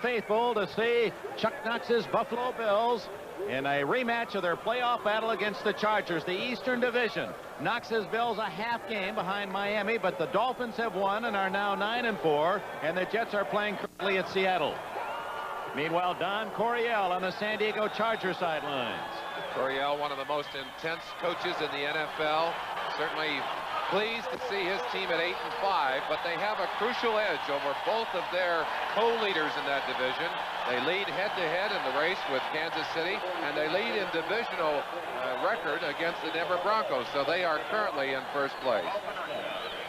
faithful to see Chuck Knox's Buffalo Bills in a rematch of their playoff battle against the Chargers, the Eastern Division. Knox's Bills a half game behind Miami, but the Dolphins have won and are now 9-4, and the Jets are playing currently at Seattle. Meanwhile, Don Coryell on the San Diego Chargers sidelines. Coryell, one of the most intense coaches in the NFL. Certainly pleased to see his team at 8-5, but they have a crucial edge over both of their co-leaders in that division. They lead head-to-head in the race with Kansas City, and they lead in divisional record against the Denver Broncos, so they are currently in first place.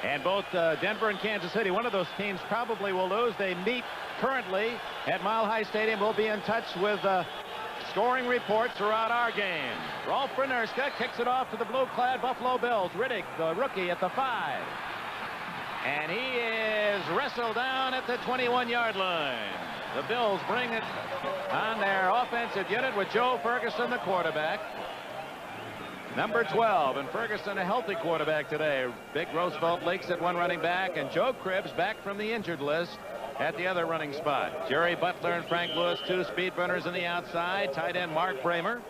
And both Denver and Kansas City, one of those teams probably will lose. They meet currently at Mile High Stadium. We'll be in touch with scoring reports throughout our game. Rolf Brynerska kicks it off to the blue-clad Buffalo Bills. Riddick, the rookie, at the 5. And he is wrestled down at the 21-yard line. The Bills bring it on their offensive unit with Joe Ferguson, the quarterback. Number 12, and Ferguson a healthy quarterback today. Big Roosevelt Lakes at one running back, and Joe Cribbs back from the injured list at the other running spot. Jerry Butler and Frank Lewis, two speed runners on the outside. Tight end Mark Bramer.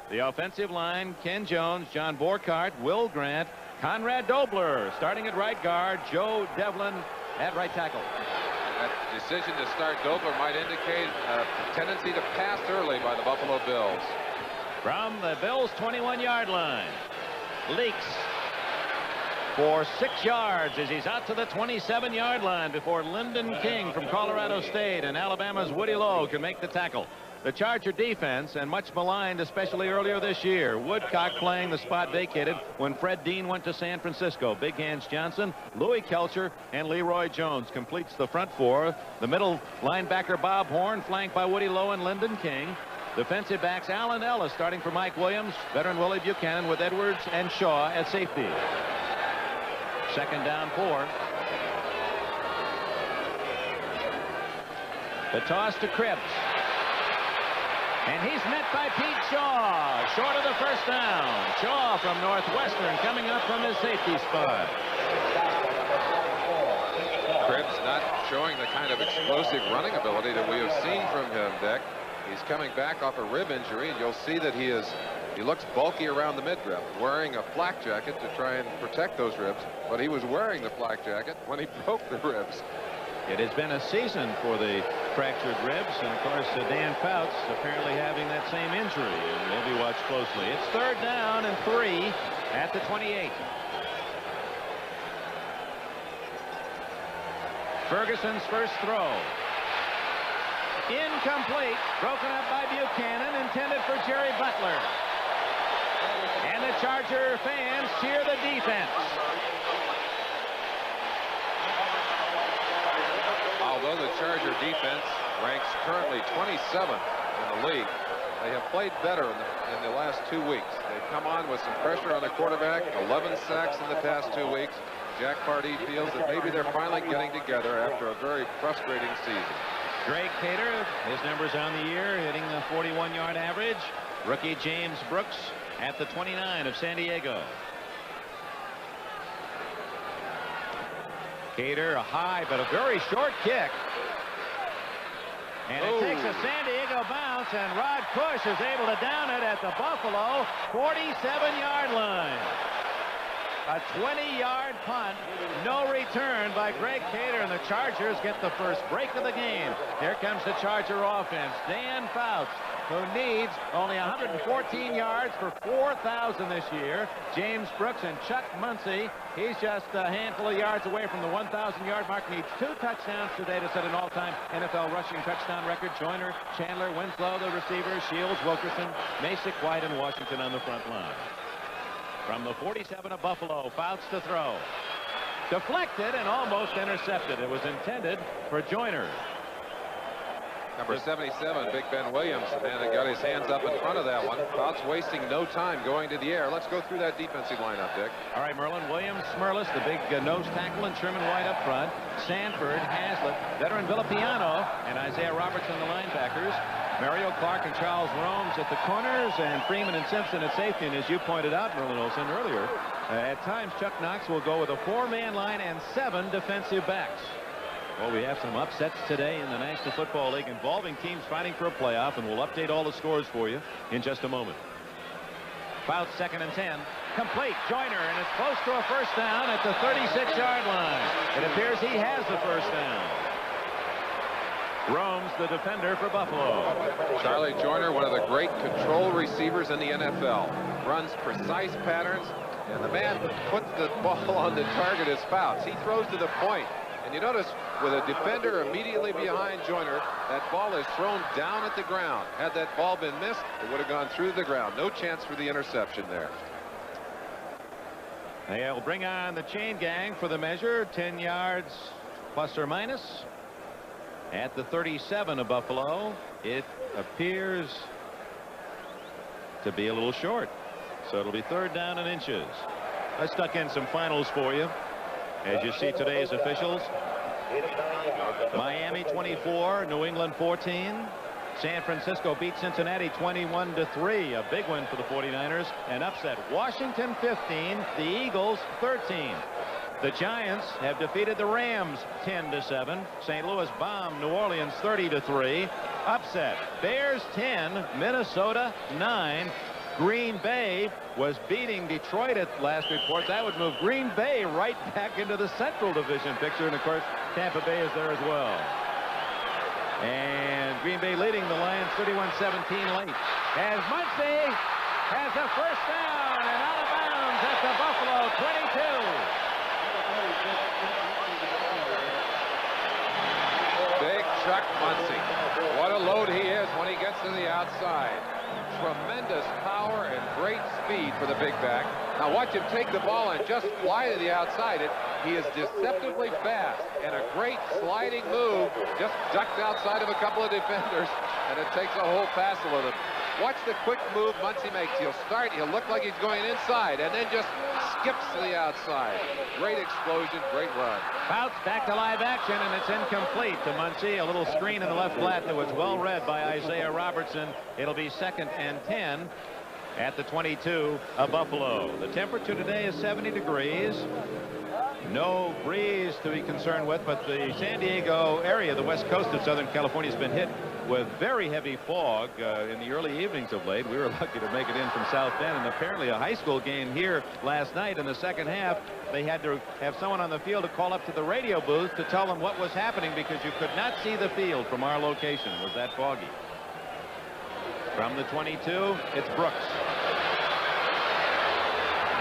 The offensive line, Ken Jones, John Borkart, Will Grant, Conrad Dobler. Starting at right guard, Joe Devlin at right tackle. That decision to start Dobler might indicate a tendency to pass early by the Buffalo Bills. From the Bills' 21-yard line, Leaks for 6 yards as he's out to the 27-yard line before Lyndon King from Colorado State and Alabama's Woody Lowe can make the tackle. The Charger defense, and much maligned, especially earlier this year. Woodcock playing the spot vacated when Fred Dean went to San Francisco. Big Hands Johnson, Louis Kelcher, and Leroy Jones completes the front four. The middle linebacker Bob Horn, flanked by Woody Lowe and Lyndon King. Defensive backs Allen Ellis starting for Mike Williams. Veteran Willie Buchanan with Edwards and Shaw at safety. Second down 4. The toss to Cribbs. And he's met by Pete Shaw. Short of the first down. Shaw from Northwestern coming up from his safety spot. Cribbs not showing the kind of explosive running ability that we have seen from him, Dick. He's coming back off a rib injury, and you'll see that he looks bulky around the midriff, wearing a flak jacket to try and protect those ribs, but he was wearing the flak jacket when he broke the ribs. It has been a season for the fractured ribs, and of course Dan Fouts apparently having that same injury, and they'll be watched closely. It's third down and 3 at the 28. Ferguson's first throw. Incomplete, broken up by Buchanan, intended for Jerry Butler. And the Charger fans cheer the defense. Although the Charger defense ranks currently 27th in the league, they have played better in the last 2 weeks. They've come on with some pressure on the quarterback, 11 sacks in the past 2 weeks. Jack Pardee feels that maybe they're finally getting together after a very frustrating season. Greg Cater, his numbers on the year, hitting the 41-yard average. Rookie James Brooks at the 29 of San Diego. Cater, a high but a very short kick. And it takes a San Diego bounce, and Rod Cush is able to down it at the Buffalo 47-yard line. A 20-yard punt, no return by Greg Cater, and the Chargers get the first break of the game. Here comes the Charger offense. Dan Fouts, who needs only 114 yards for 4,000 this year. James Brooks and Chuck Muncie, he's just a handful of yards away from the 1,000-yard mark. Needs 2 touchdowns today to set an all-time NFL rushing touchdown record. Joyner, Chandler, Winslow, the receivers, Shields, Wilkerson, Masick, White, and Washington on the front line. From the 47 of Buffalo, Fouts to throw. Deflected and almost intercepted. It was intended for Joyner. Number 77, Big Ben Williams, and got his hands up in front of that one. Fouts wasting no time going to the air. Let's go through that defensive lineup, Dick. All right, Merlin, Williams, Smerlis, the big nose tackle, and Sherman White up front. Sanford, Haslett, veteran Villapiano, and Isaiah Robertson, the linebackers. Mario Clark and Charles Romes at the corners, and Freeman and Simpson at safety. And as you pointed out, Merlin Olsen, earlier, at times Chuck Knox will go with a 4-man line and 7 defensive backs. Well, we have some upsets today in the National Football League involving teams fighting for a playoff, and we'll update all the scores for you in just a moment. Fouts 2nd and 10. Complete. Joyner, and it's close to a first down at the 36-yard line. It appears he has the first down. Rome's the defender for Buffalo. Charlie Joyner, one of the great control receivers in the NFL. Runs precise patterns, and the man who puts the ball on the target is Fouts. He throws to the point. And you notice with a defender immediately behind Joyner, that ball is thrown down at the ground. Had that ball been missed, it would have gone through the ground. No chance for the interception there. They'll bring on the chain gang for the measure. 10 yards plus or minus. At the 37 of Buffalo, it appears to be a little short. So it'll be 3rd down and inches. I stuck in some finals for you. As you see today's officials, Miami 24, New England 14. San Francisco beat Cincinnati 21-3, a big win for the 49ers. An upset. Washington 15, the Eagles 13. The Giants have defeated the Rams 10-7. St. Louis bombed New Orleans 30-3. Upset. Bears 10, Minnesota 9. Green Bay was beating Detroit at last reports. That would move Green Bay right back into the Central Division picture. And of course, Tampa Bay is there as well. And Green Bay leading the Lions 31-17 late. As Muncy has a first down and out of bounds at the Buffalo 22. Big Chuck Muncy. What a load he is when he gets to the outside. Tremendous power and great speed for the big back. Now watch him take the ball and just fly to the outside. He is deceptively fast and a great sliding move. Just ducked outside of a couple of defenders, and it takes a whole passel of them. Watch the quick move Muncy makes. He'll start, he'll look like he's going inside, and then just skips to the outside. Great explosion, great run. Fouts back to live action, and it's incomplete to Muncy. A little screen in the left flat that was well read by Isaiah Robertson. It'll be 2nd and 10 at the 22 of Buffalo. The temperature today is 70 degrees. No breeze to be concerned with, but the San Diego area, the west coast of Southern California, has been hit with very heavy fog in the early evenings of late. We were lucky to make it in from South Bend, and apparently a high school game here last night in the second half. They had to have someone on the field to call up to the radio booth to tell them what was happening because you could not see the field from our location. It was that foggy. From the 22, it's Brooks.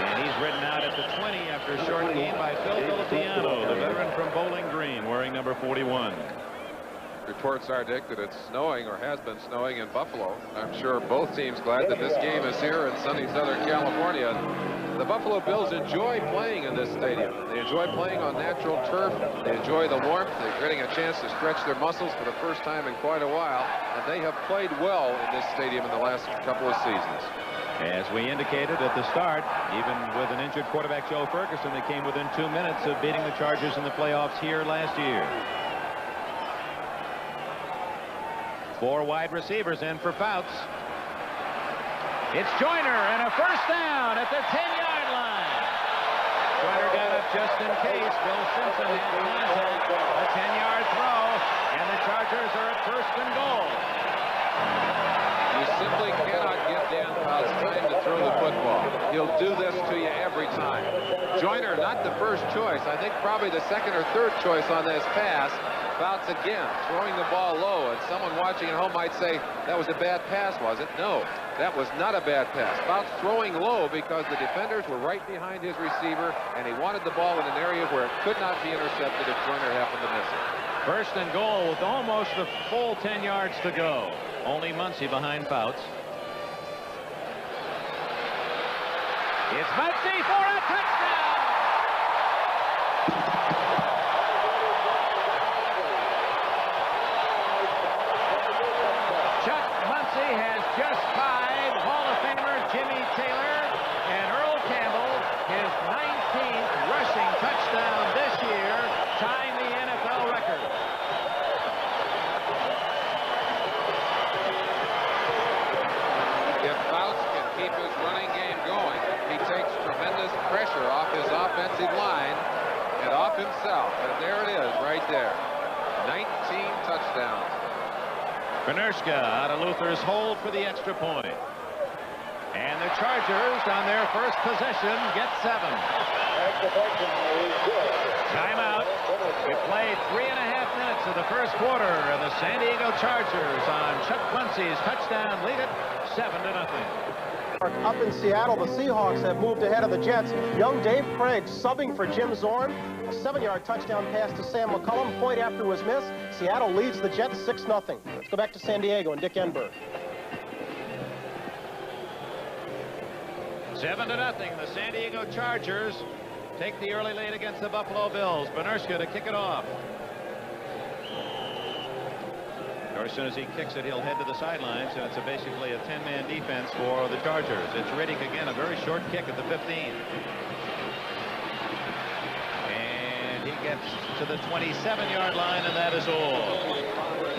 And he's ridden out at the 20 after a short gain by Phil Filipiano, the veteran from Bowling Green, wearing number 41. Reports are, Dick, that it's snowing or has been snowing in Buffalo. I'm sure both teams glad that this game is here in sunny Southern California. The Buffalo Bills enjoy playing in this stadium. They enjoy playing on natural turf. They enjoy the warmth. They're getting a chance to stretch their muscles for the first time in quite a while. And they have played well in this stadium in the last couple of seasons. As we indicated at the start, even with an injured quarterback Joe Ferguson, they came within 2 minutes of beating the Chargers in the playoffs here last year. 4 wide receivers in for Fouts. It's Joyner and a first down at the 10-yard line. Joyner got up just in case. Bill Simpson had contact. A 10-yard throw, and the Chargers are at 1st and goal. You simply cannot give Dan Fouts time to throw the football. He'll do this to you every time. Joyner, not the first choice. I think probably the 2nd or 3rd choice on this pass. Fouts again throwing the ball low, and someone watching at home might say that was a bad pass, was it? No, that was not a bad pass. Fouts throwing low because the defenders were right behind his receiver, and he wanted the ball in an area where it could not be intercepted if Joyner happened to miss it. 1st and goal with almost the full 10 yards to go. Only Muncy behind Fouts. It's Muncy for a touchdown! Chuck Muncy has just tied Hall of Famer Jimmy Taylor and Earl Campbell his 19th rushing touchdown this year, tying the NFL record. If Fouts can keep his running game going, he takes tremendous pressure off his offensive line and off himself. And there it is right there. Benershka out of Luther's hold for the extra point. And the Chargers on their first possession get 7. Timeout. We played 3.5 minutes of the first quarter, and the San Diego Chargers on Chuck Muncy's touchdown lead it 7-0. Up in Seattle, the Seahawks have moved ahead of the Jets. Young Dave Craig subbing for Jim Zorn. A 7-yard touchdown pass to Sam McCullum. Point after was missed. Seattle leads the Jets 6-0. Let's go back to San Diego and Dick Enberg. 7-0. The San Diego Chargers take the early lead against the Buffalo Bills. Benershka to kick it off. Or as soon as he kicks it, he'll head to the sidelines, and it's basically a 10-man defense for the Chargers. It's Riddick again, a very short kick at the 15. And he gets to the 27-yard line, and that is all.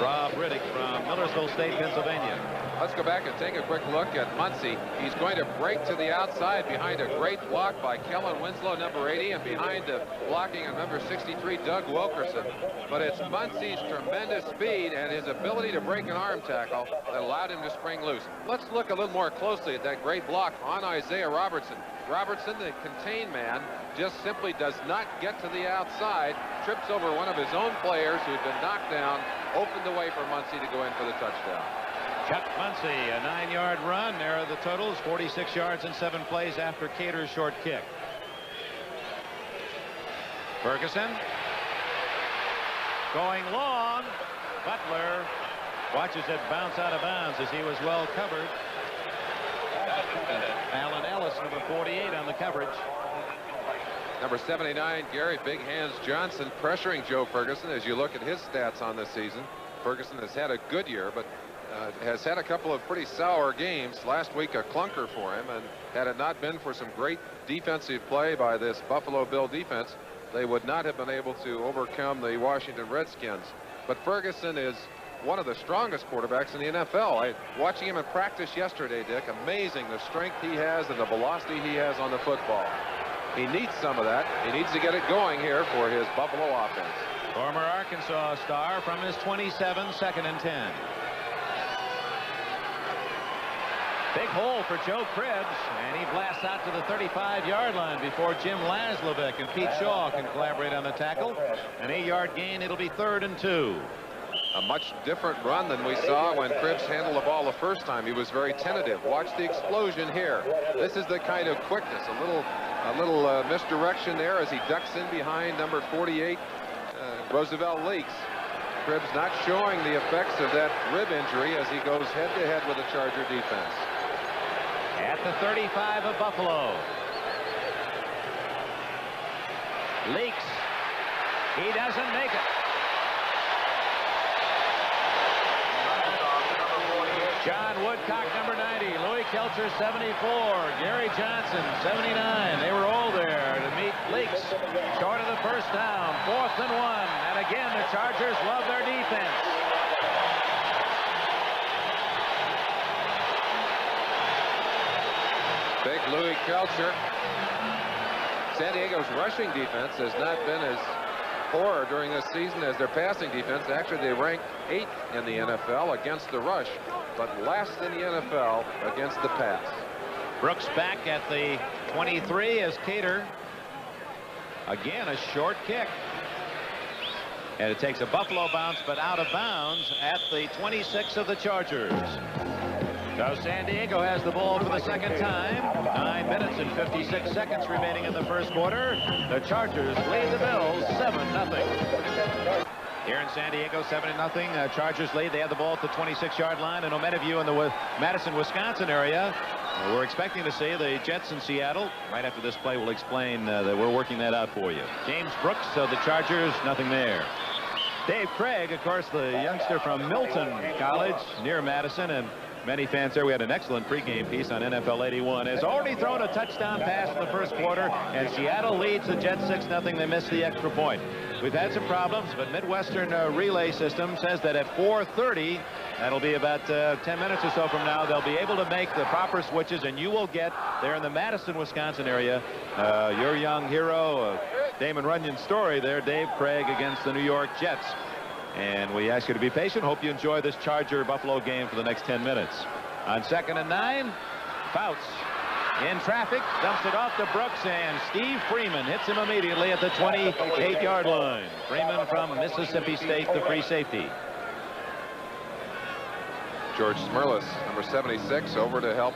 Rob Riddick from Millersville State, Pennsylvania. Let's go back and take a quick look at Muncy. He's going to break to the outside behind a great block by Kellen Winslow, number 80, and behind the blocking of number 63, Doug Wilkerson. But it's Muncy's tremendous speed and his ability to break an arm tackle that allowed him to spring loose. Let's look a little more closely at that great block on Isaiah Robertson. Robertson, the contained man, just simply does not get to the outside, trips over one of his own players who'd been knocked down, opened the way for Muncy to go in for the touchdown. Chuck Muncy, a 9-yard run. There are the totals, 46 yards in 7 plays after Cater's short kick. Ferguson going long. Butler watches it bounce out of bounds as he was well covered. Alan Ellis, number 48, on the coverage. Number 79, Gary Big Hands Johnson, pressuring Joe Ferguson. As you look at his stats on this season, Ferguson has had a good year, but has had a couple of pretty sour games. Last week a clunker for him, and had it not been for some great defensive play by this Buffalo Bill defense, they would not have been able to overcome the Washington Redskins. But Ferguson is one of the strongest quarterbacks in the NFL. Watching him in practice yesterday, Dick, amazing the strength he has and the velocity he has on the football. He needs some of that. He needs to get it going here for his Buffalo offense. Former Arkansas star from his 27, 2nd and 10. Big hole for Joe Cribbs, and he blasts out to the 35-yard line before Jim Laszlovic and Pete Shaw can collaborate on the tackle. An 8-yard gain. It'll be 3rd and 2. A much different run than we saw when Cribbs handled the ball the first time. He was very tentative. Watch the explosion here. This is the kind of quickness, a little misdirection there as he ducks in behind number 48, Roosevelt Leaks. Cribbs not showing the effects of that rib injury as he goes head-to-head with the Charger defense. At the 35 of Buffalo. Leaks. He doesn't make it. John Woodcock, number 90. Louis Kelcher, 74. Gary Johnson, 79. They were all there to meet Leaks. Short of the first down. 4th and 1. And again, the Chargers love their defense. Big Louis Kelcher. San Diego's rushing defense has not been as poor during this season as their passing defense. Actually, they rank 8th in the NFL against the rush, but last in the NFL against the pass. Brooks back at the 23 as Cater. Again, a short kick. And it takes a Buffalo bounce, but out of bounds at the 26 of the Chargers. So San Diego has the ball for the second time. 9 minutes and 56 seconds remaining in the first quarter. The Chargers lead the Bills 7-0. Here in San Diego, 7-0. Chargers lead. They have the ball at the 26-yard line. And Ometiview in the Madison, Wisconsin area. We're expecting to see the Jets in Seattle. Right after this play, we'll explain that we're working that out for you. James Brooks, so the Chargers, nothing there. Dave Craig, of course, the youngster from Milton College near Madison, and many fans there. We had an excellent pregame piece on NFL 81. Has already thrown a touchdown pass in the first quarter, and Seattle leads the Jets 6-0. They missed the extra point. We've had some problems, but Midwestern Relay System says that at 4:30, that'll be about 10 minutes or so from now, they'll be able to make the proper switches, and you will get there in the Madison, Wisconsin area, your young hero, Damon Runyon's story there, Dave Craig against the New York Jets. And we ask you to be patient. Hope you enjoy this Charger-Buffalo game for the next 10 minutes. On 2nd and 9, Fouts in traffic, dumps it off to Brooks, and Steve Freeman hits him immediately at the 28-yard line. Freeman from Mississippi State, the free safety. George Smerlas, number 76, over to help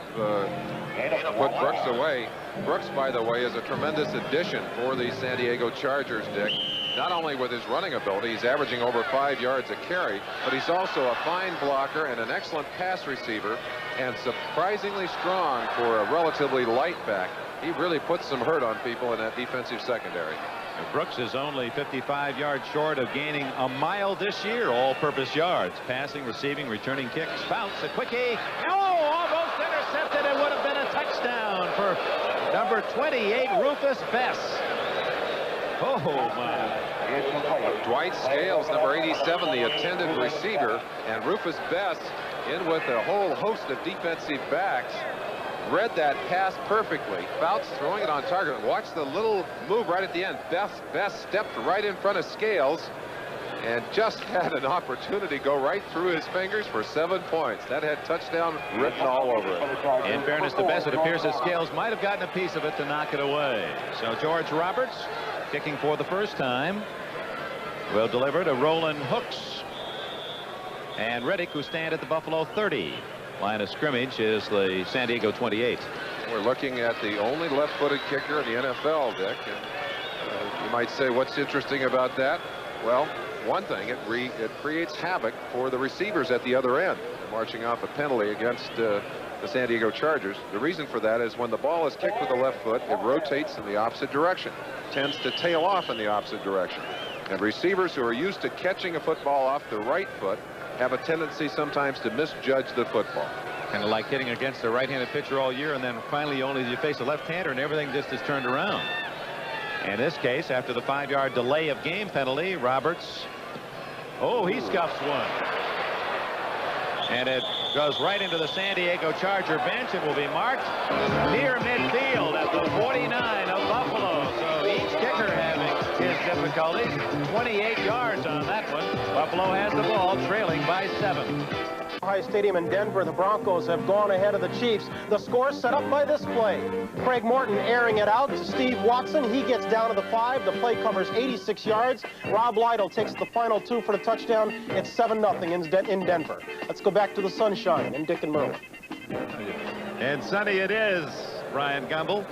put Brooks away. Brooks, by the way, is a tremendous addition for the San Diego Chargers, Dick. Not only with his running ability, he's averaging over 5 yards a carry, but he's also a fine blocker and an excellent pass receiver, and surprisingly strong for a relatively light back. He really puts some hurt on people in that defensive secondary. Brooks is only 55 yards short of gaining a mile this year, all-purpose yards, passing, receiving, returning kicks. Fouts, a quickie. Oh, almost intercepted. It would have been a touchdown for number 28, Rufus Bess. Oh, my. Dwight Scales, number 87, the attended receiver, and Rufus Bess in with a whole host of defensive backs. Read that pass perfectly. Fouts throwing it on target. Watch the little move right at the end. Bess stepped right in front of Scales and just had an opportunity go right through his fingers for 7 points. That had touchdown written all over it. In fairness to Bess, it appears that Scales might have gotten a piece of it to knock it away. So George Roberts, kicking for the first time, will deliver to Roland Hooks. And Riddick, who stand at the Buffalo 30. Line of scrimmage is the San Diego 28. We're looking at the only left-footed kicker in the NFL, Dick. And, you might say, what's interesting about that? Well, one thing, it creates havoc for the receivers at the other end. They're marching off a penalty against the San Diego Chargers. The reason for that is when the ball is kicked with the left foot, it rotates in the opposite direction, tends to tail off in the opposite direction. And receivers who are used to catching a football off the right foot have a tendency sometimes to misjudge the football. Kind of like hitting against a right-handed pitcher all year, and then finally you face a left-hander and everything just is turned around. In this case, after the 5-yard delay of game penalty, Roberts, he scuffs one. And it goes right into the San Diego Charger bench. It will be marked near midfield at the 49 of Buffalo. So each kicker having his difficulties. 28 yards on that one. Buffalo has the ball, trailing by 7. High Stadium in Denver, the Broncos have gone ahead of the Chiefs. The score set up by this play. Craig Morton airing it out to Steve Watson. He gets down to the 5. The play covers 86 yards. Rob Lytle takes the final 2 for the touchdown. It's 7-0 in Denver. Let's go back to the sunshine in Dick and Merle. And sunny it is, Brian Gumbel.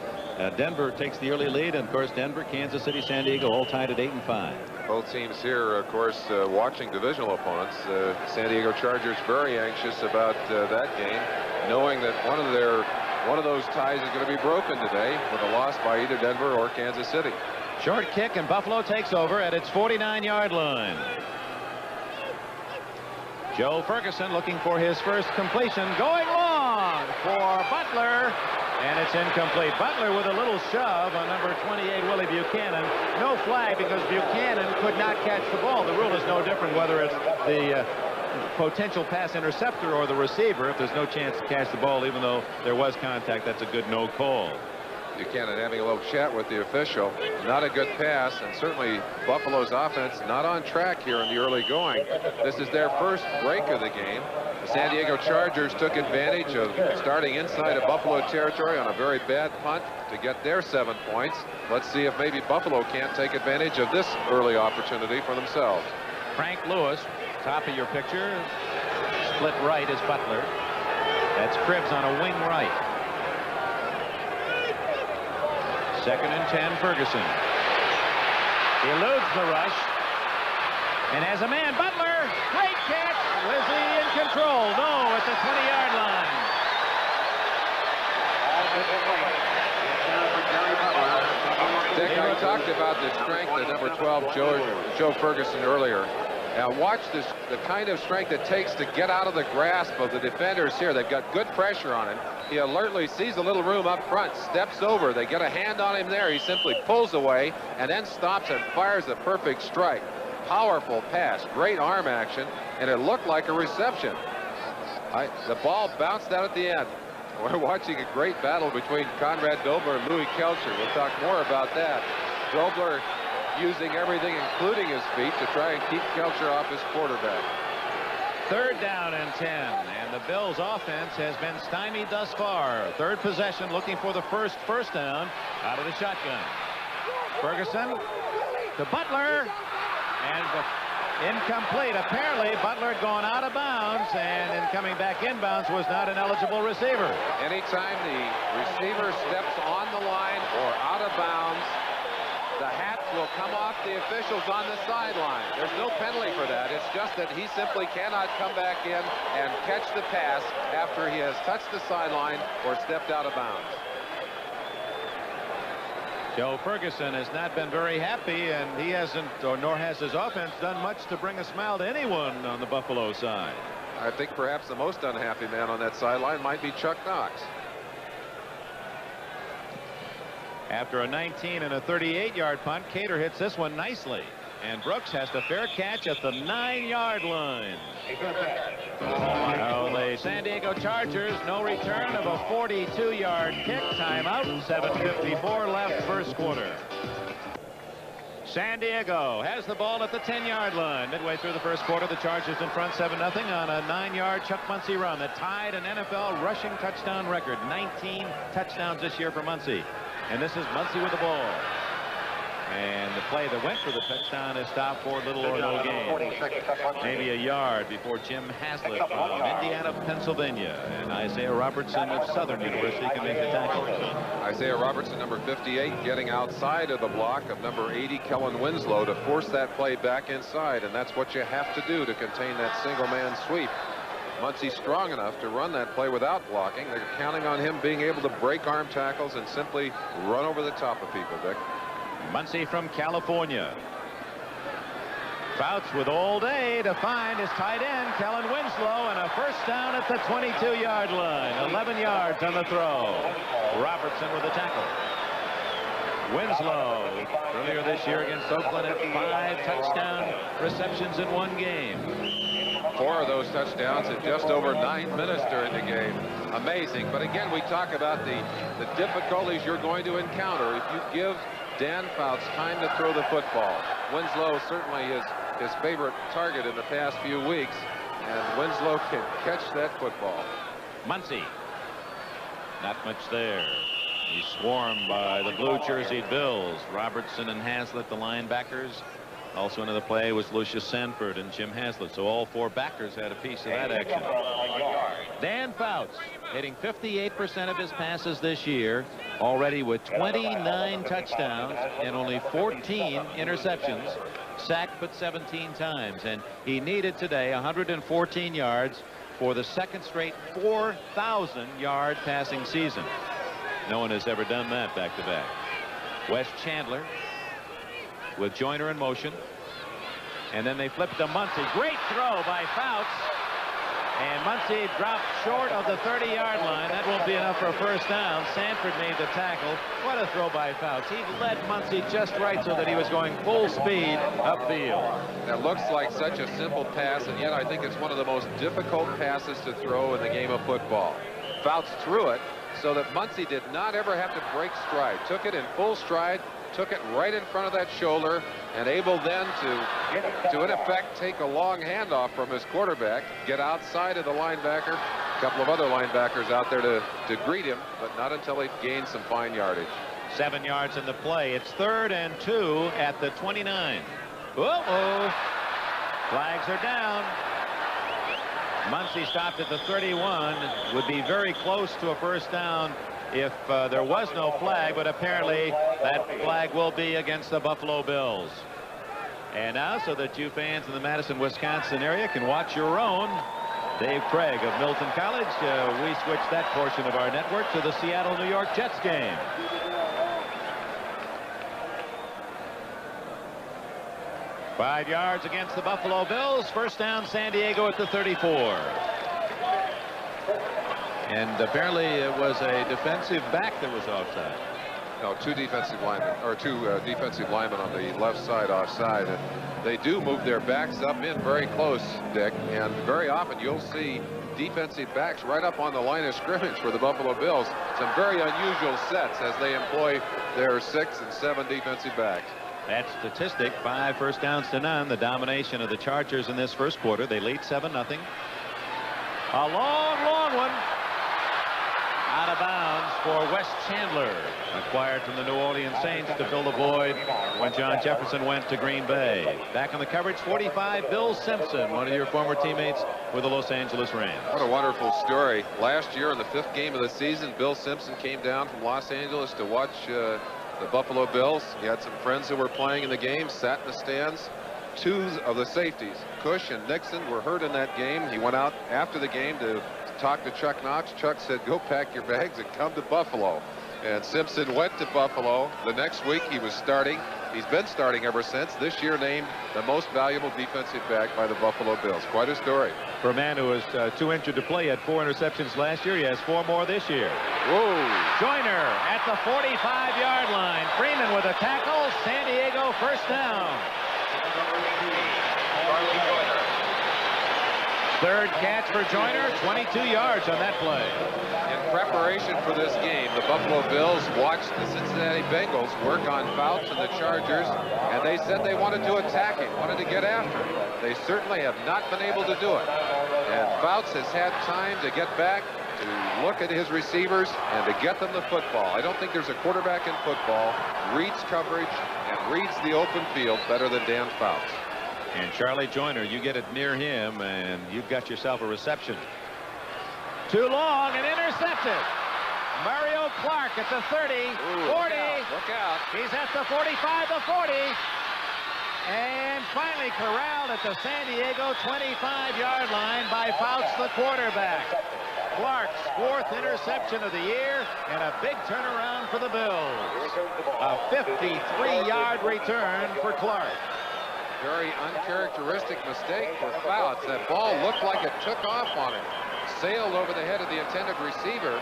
Denver takes the early lead, and of course Denver, Kansas City, San Diego all tied at 8-5. Both teams here, of course, watching divisional opponents. San Diego Chargers very anxious about that game, knowing that one of those ties is going to be broken today with a loss by either Denver or Kansas City. Short kick, and Buffalo takes over at its 49-yard line. Joe Ferguson looking for his first completion, going long for Butler. And it's incomplete. Butler with a little shove on number 28, Willie Buchanan. No flag because Buchanan could not catch the ball. The rule is no different whether it's the potential pass interceptor or the receiver. If there's no chance to catch the ball, even though there was contact, that's a good no call. Buchanan having a little chat with the official. Not a good pass, and certainly Buffalo's offense not on track here in the early going. This is their first break of the game. The San Diego Chargers took advantage of starting inside of Buffalo territory on a very bad punt to get their 7 points. Let's see if maybe Buffalo can't take advantage of this early opportunity for themselves. Frank Lewis, top of your picture. Split right is Butler. That's Cribbs on a wing right. 2nd and 10, Ferguson. Eludes the rush. And has a man, Butler. Great catch. Leslie in control. No, at the 20-yard line. Dick, I talked about the strength of number 12, Joe Ferguson, earlier. Now watch this, the kind of strength it takes to get out of the grasp of the defenders here. They've got good pressure on him. He alertly sees a little room up front, steps over. They get a hand on him there. He simply pulls away and then stops and fires a perfect strike. Powerful pass, great arm action, and it looked like a reception. The ball bounced out at the end. We're watching a great battle between Conrad Dobler and Louis Kelcher. We'll talk more about that. Dobler using everything, including his feet, to try and keep Kelcher off his quarterback. 3rd down and 10, and the Bills offense has been stymied thus far. 3rd possession, looking for the first down out of the shotgun. Ferguson to Butler, and incomplete. Apparently Butler had gone out of bounds, and in coming back inbounds was not an eligible receiver. Anytime the receiver steps on the line or out of bounds, the hats will come off the officials on the sideline. There's no penalty for that. It's just that he simply cannot come back in and catch the pass after he has touched the sideline or stepped out of bounds. Joe Ferguson has not been very happy, and he hasn't, or nor has his offense, done much to bring a smile to anyone on the Buffalo side. I think perhaps the most unhappy man on that sideline might be Chuck Knox. After a 19 and a 38-yard punt, Cater hits this one nicely, and Brooks has the fair catch at the 9-yard line. Now the San Diego Chargers, no return of a 42-yard kick. Timeout. 7:54 left, first quarter. San Diego has the ball at the 10-yard line. Midway through the first quarter, the Chargers in front 7-0 on a 9-yard Chuck Muncie run that tied an NFL rushing touchdown record. 19 touchdowns this year for Muncie. And this is Muncie with the ball. And the play that went for the touchdown is stopped for little or no gain. Maybe a yard before Jim Haslett from Indiana, Pennsylvania. And Isaiah Robertson of Southern University can make the tackle. Isaiah Robertson, number 58, getting outside of the block of number 80, Kellen Winslow, to force that play back inside. And that's what you have to do to contain that single-man sweep. Muncie's strong enough to run that play without blocking. They're counting on him being able to break arm tackles and simply run over the top of people, Dick. Muncie from California. Fouts with all day to find his tight end, Kellen Winslow, and a first down at the 22-yard line. 11 yards on the throw. Robertson with the tackle. Winslow, earlier this year against Oakland, had 5 touchdown receptions in one game. 4 of those touchdowns in just over 9 minutes during the game. Amazing. But again, we talk about the difficulties you're going to encounter if you give Dan Fouts time to throw the football. Winslow certainly is his favorite target in the past few weeks, and Winslow can catch that football. Muncie, not much there. He's swarmed by the blue jerseyed Bills. Robertson and Haslett, the linebackers. Also into the play was Lucius Sanford and Jim Haslett. So all 4 backers had a piece of that action. Dan Fouts hitting 58% of his passes this year, already with 29 touchdowns and only 14 interceptions, sacked but 17 times. And he needed today 114 yards for the second straight 4,000-yard passing season. No one has ever done that back-to-back. Wes Chandler with Joyner in motion, and then they flip to Muncie. Great throw by Fouts, and Muncie dropped short of the 30-yard line. That won't be enough for a first down. Sanford made the tackle. What a throw by Fouts. He led Muncie just right so that he was going full speed upfield. That looks like such a simple pass, and yet I think it's one of the most difficult passes to throw in the game of football. Fouts threw it so that Muncie did not ever have to break stride. Took it in full stride, took it right in front of that shoulder, and able then to in effect take a long handoff from his quarterback, get outside of the linebacker. A couple of other linebackers out there to greet him, but not until he gained some fine yardage. 7 yards in the play. It's 3rd and 2 at the 29. Uh-oh. Flags are down. Muncie stopped at the 31. Would be very close to a first down if there was no flag, but apparently that flag will be against the Buffalo Bills. And now, so that you fans in the Madison, Wisconsin area can watch your own Dave Craig of Milton College, we switched that portion of our network to the Seattle, New York Jets game. Five yards against the Buffalo Bills. First down, San Diego at the 34. And apparently it was a defensive back that was offside. No, two defensive linemen on the left side offside. And they do move their backs up in very close, Dick. And very often you'll see defensive backs right up on the line of scrimmage for the Buffalo Bills. Some very unusual sets as they employ their 6 and 7 defensive backs. That statistic, 5 first downs to none. The domination of the Chargers in this first quarter. They lead 7-0. A long one. Out of bounds for Wes Chandler, acquired from the New Orleans Saints to fill the void when John Jefferson went to Green Bay. Back in the coverage, 45, Bill Simpson, one of your former teammates with the Los Angeles Rams. What a wonderful story. Last year in the 5th game of the season, Bill Simpson came down from Los Angeles to watch the Buffalo Bills. He had some friends who were playing in the game, sat in the stands. 2 of the safeties, Cush and Nixon, were hurt in that game. He went out after the game to talk to Chuck Knox. Chuck said, go pack your bags and come to Buffalo. And Simpson went to Buffalo. The next week he was starting. He's been starting ever since. This year named the most valuable defensive back by the Buffalo Bills. Quite a story. For a man who was too injured to play, had 4 interceptions last year. He has 4 more this year. Whoa. Joyner at the 45-yard line. Freeman with a tackle. San Diego first down. Third catch for Joyner, 22 yards on that play. In preparation for this game, the Buffalo Bills watched the Cincinnati Bengals work on Fouts and the Chargers, and they said they wanted to attack him, wanted to get after him. They certainly have not been able to do it. And Fouts has had time to get back, to look at his receivers, and to get them the football. I don't think there's a quarterback in football reads coverage and reads the open field better than Dan Fouts. And Charlie Joyner, you get it near him, and you've got yourself a reception. Too long and intercepted. Mario Clark at the 30, 40. Look out. He's at the 45, the 40. And finally corralled at the San Diego 25-yard line by Fouts, the quarterback. Clark's 4th interception of the year, and a big turnaround for the Bills. A 53-yard return for Clark. Very uncharacteristic mistake for Fouts. That ball looked like it took off on him. Sailed over the head of the intended receiver.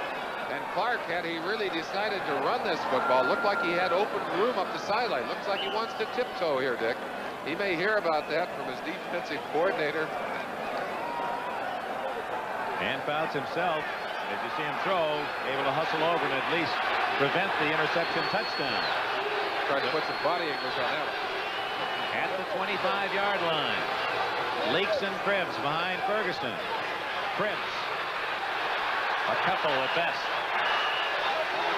And Clark, had he really decided to run this football, looked like he had open room up the sideline. Looks like he wants to tiptoe here, Dick. He may hear about that from his defensive coordinator. And Fouts himself, as you see him throw, able to hustle over and at least prevent the interception touchdown. Tried to put some body English on that one. At the 25-yard line. Leaks and Cribbs behind Ferguson. Cribbs. A couple at best.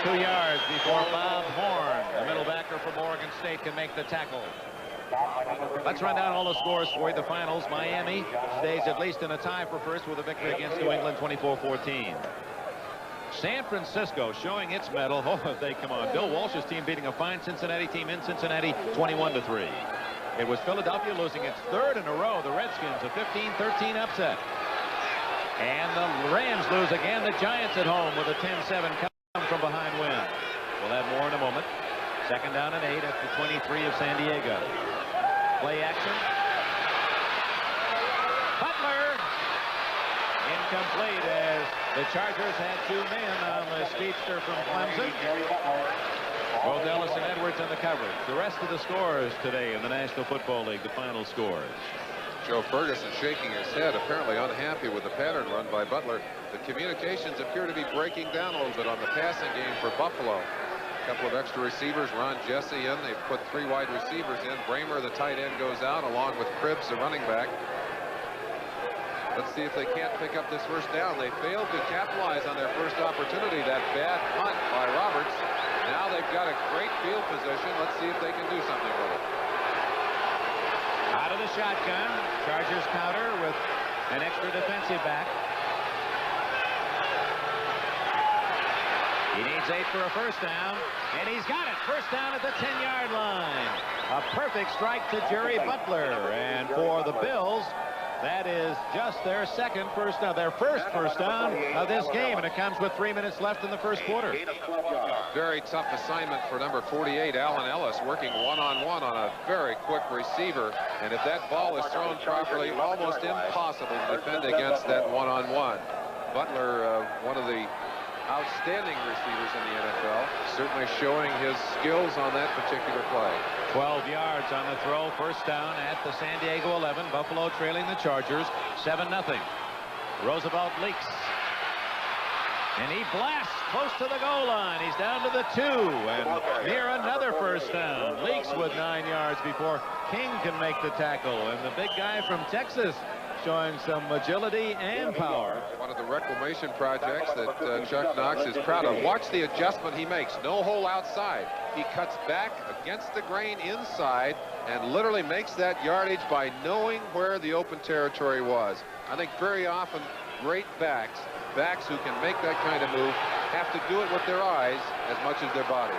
2 yards before Bob Horn, the middle backer for Oregon State, can make the tackle. Let's run down all the scores for you. The finals. Miami stays at least in a tie for first with a victory against New England 24-14. San Francisco showing its mettle. Oh, if they come on. Bill Walsh's team beating a fine Cincinnati team in Cincinnati 21-3. It was Philadelphia losing its 3rd in a row. The Redskins a 15-13 upset. And the Rams lose again. The Giants at home with a 10-7 come from behind win. We'll have more in a moment. 2nd down and 8 at the 23 of San Diego. Play action. Butler. Incomplete as the Chargers had 2 men on the speedster from Clemson. Both Ellis and Edwards in the coverage. The rest of the scores today in the National Football League, the final scores. Joe Ferguson shaking his head, apparently unhappy with the pattern run by Butler. The communications appear to be breaking down a little bit on the passing game for Buffalo. A couple of extra receivers, Ron Jesse in. They've put 3 wide receivers in. Bramer, the tight end, goes out along with Cribbs, the running back. Let's see if they can't pick up this first down. They failed to capitalize on their first opportunity. That bad punt by Roberts. Now they've got a great field position. Let's see if they can do something with it. Out of the shotgun. Chargers counter with an extra defensive back. He needs 8 for a first down, and he's got it. First down at the 10-yard line. A perfect strike to Jerry Butler. And for the Bills, that is just their second first down, their first first down of this game, and it comes with 3 minutes left in the first quarter. Very tough assignment for number 48, Allen Ellis, working one-on-one on a very quick receiver. And if that ball is thrown properly, almost impossible to defend against that one-on-one. Butler, one of the outstanding receivers in the NFL, certainly showing his skills on that particular play. 12 yards on the throw. First down at the San Diego 11. Buffalo trailing the Chargers 7-0. Roosevelt leaks. And he blasts close to the goal line. He's down to the 2 and near another first down. Leaks with 9 yards before King can make the tackle. And the big guy from Texas showing some agility and power. One of the reclamation projects that Chuck Knox is proud of. Watch the adjustment he makes. No hole outside. He cuts back against the grain inside and literally makes that yardage by knowing where the open territory was. I think very often great backs who can make that kind of move have to do it with their eyes as much as their bodies.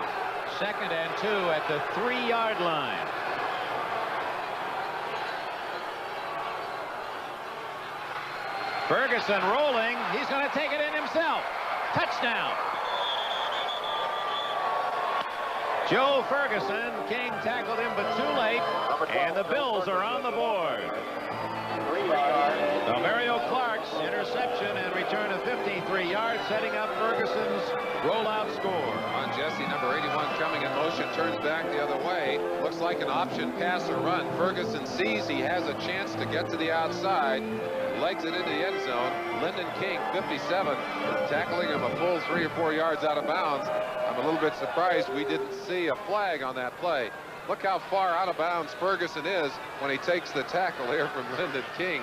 2nd and 2 at the 3-yard line. Ferguson rolling. He's going to take it in himself. Touchdown. Joe Ferguson. King tackled him, but too late. And the Bills are on the board. So Mario Clark's interception and return of 53 yards, setting up Ferguson's rollout score. On Jesse, number 81 coming in motion, turns back the other way. Looks like an option pass or run. Ferguson sees he has a chance to get to the outside. Legs it into the end zone. Lyndon King, 57, tackling him a full 3 or 4 yards out of bounds. I'm a little bit surprised we didn't see a flag on that play. Look how far out of bounds Ferguson is when he takes the tackle here from Lyndon King.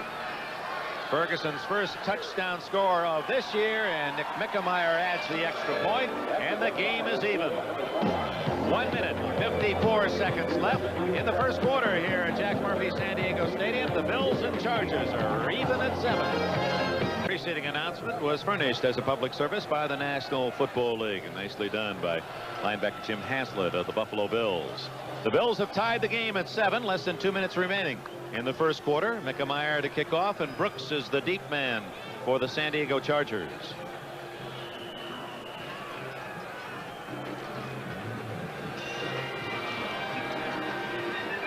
Ferguson's first touchdown score of this year, and Nick Mickemeyer adds the extra point, and the game is even. 1 minute, 54 seconds left in the first quarter here at Jack Murphy San Diego Stadium. The Bills and Chargers are even at 7. The preceding announcement was furnished as a public service by the National Football League, and nicely done by linebacker Jim Haslett of the Buffalo Bills. The Bills have tied the game at 7, less than 2 minutes remaining in the first quarter. Mickemeyer to kick off, and Brooks is the deep man for the San Diego Chargers.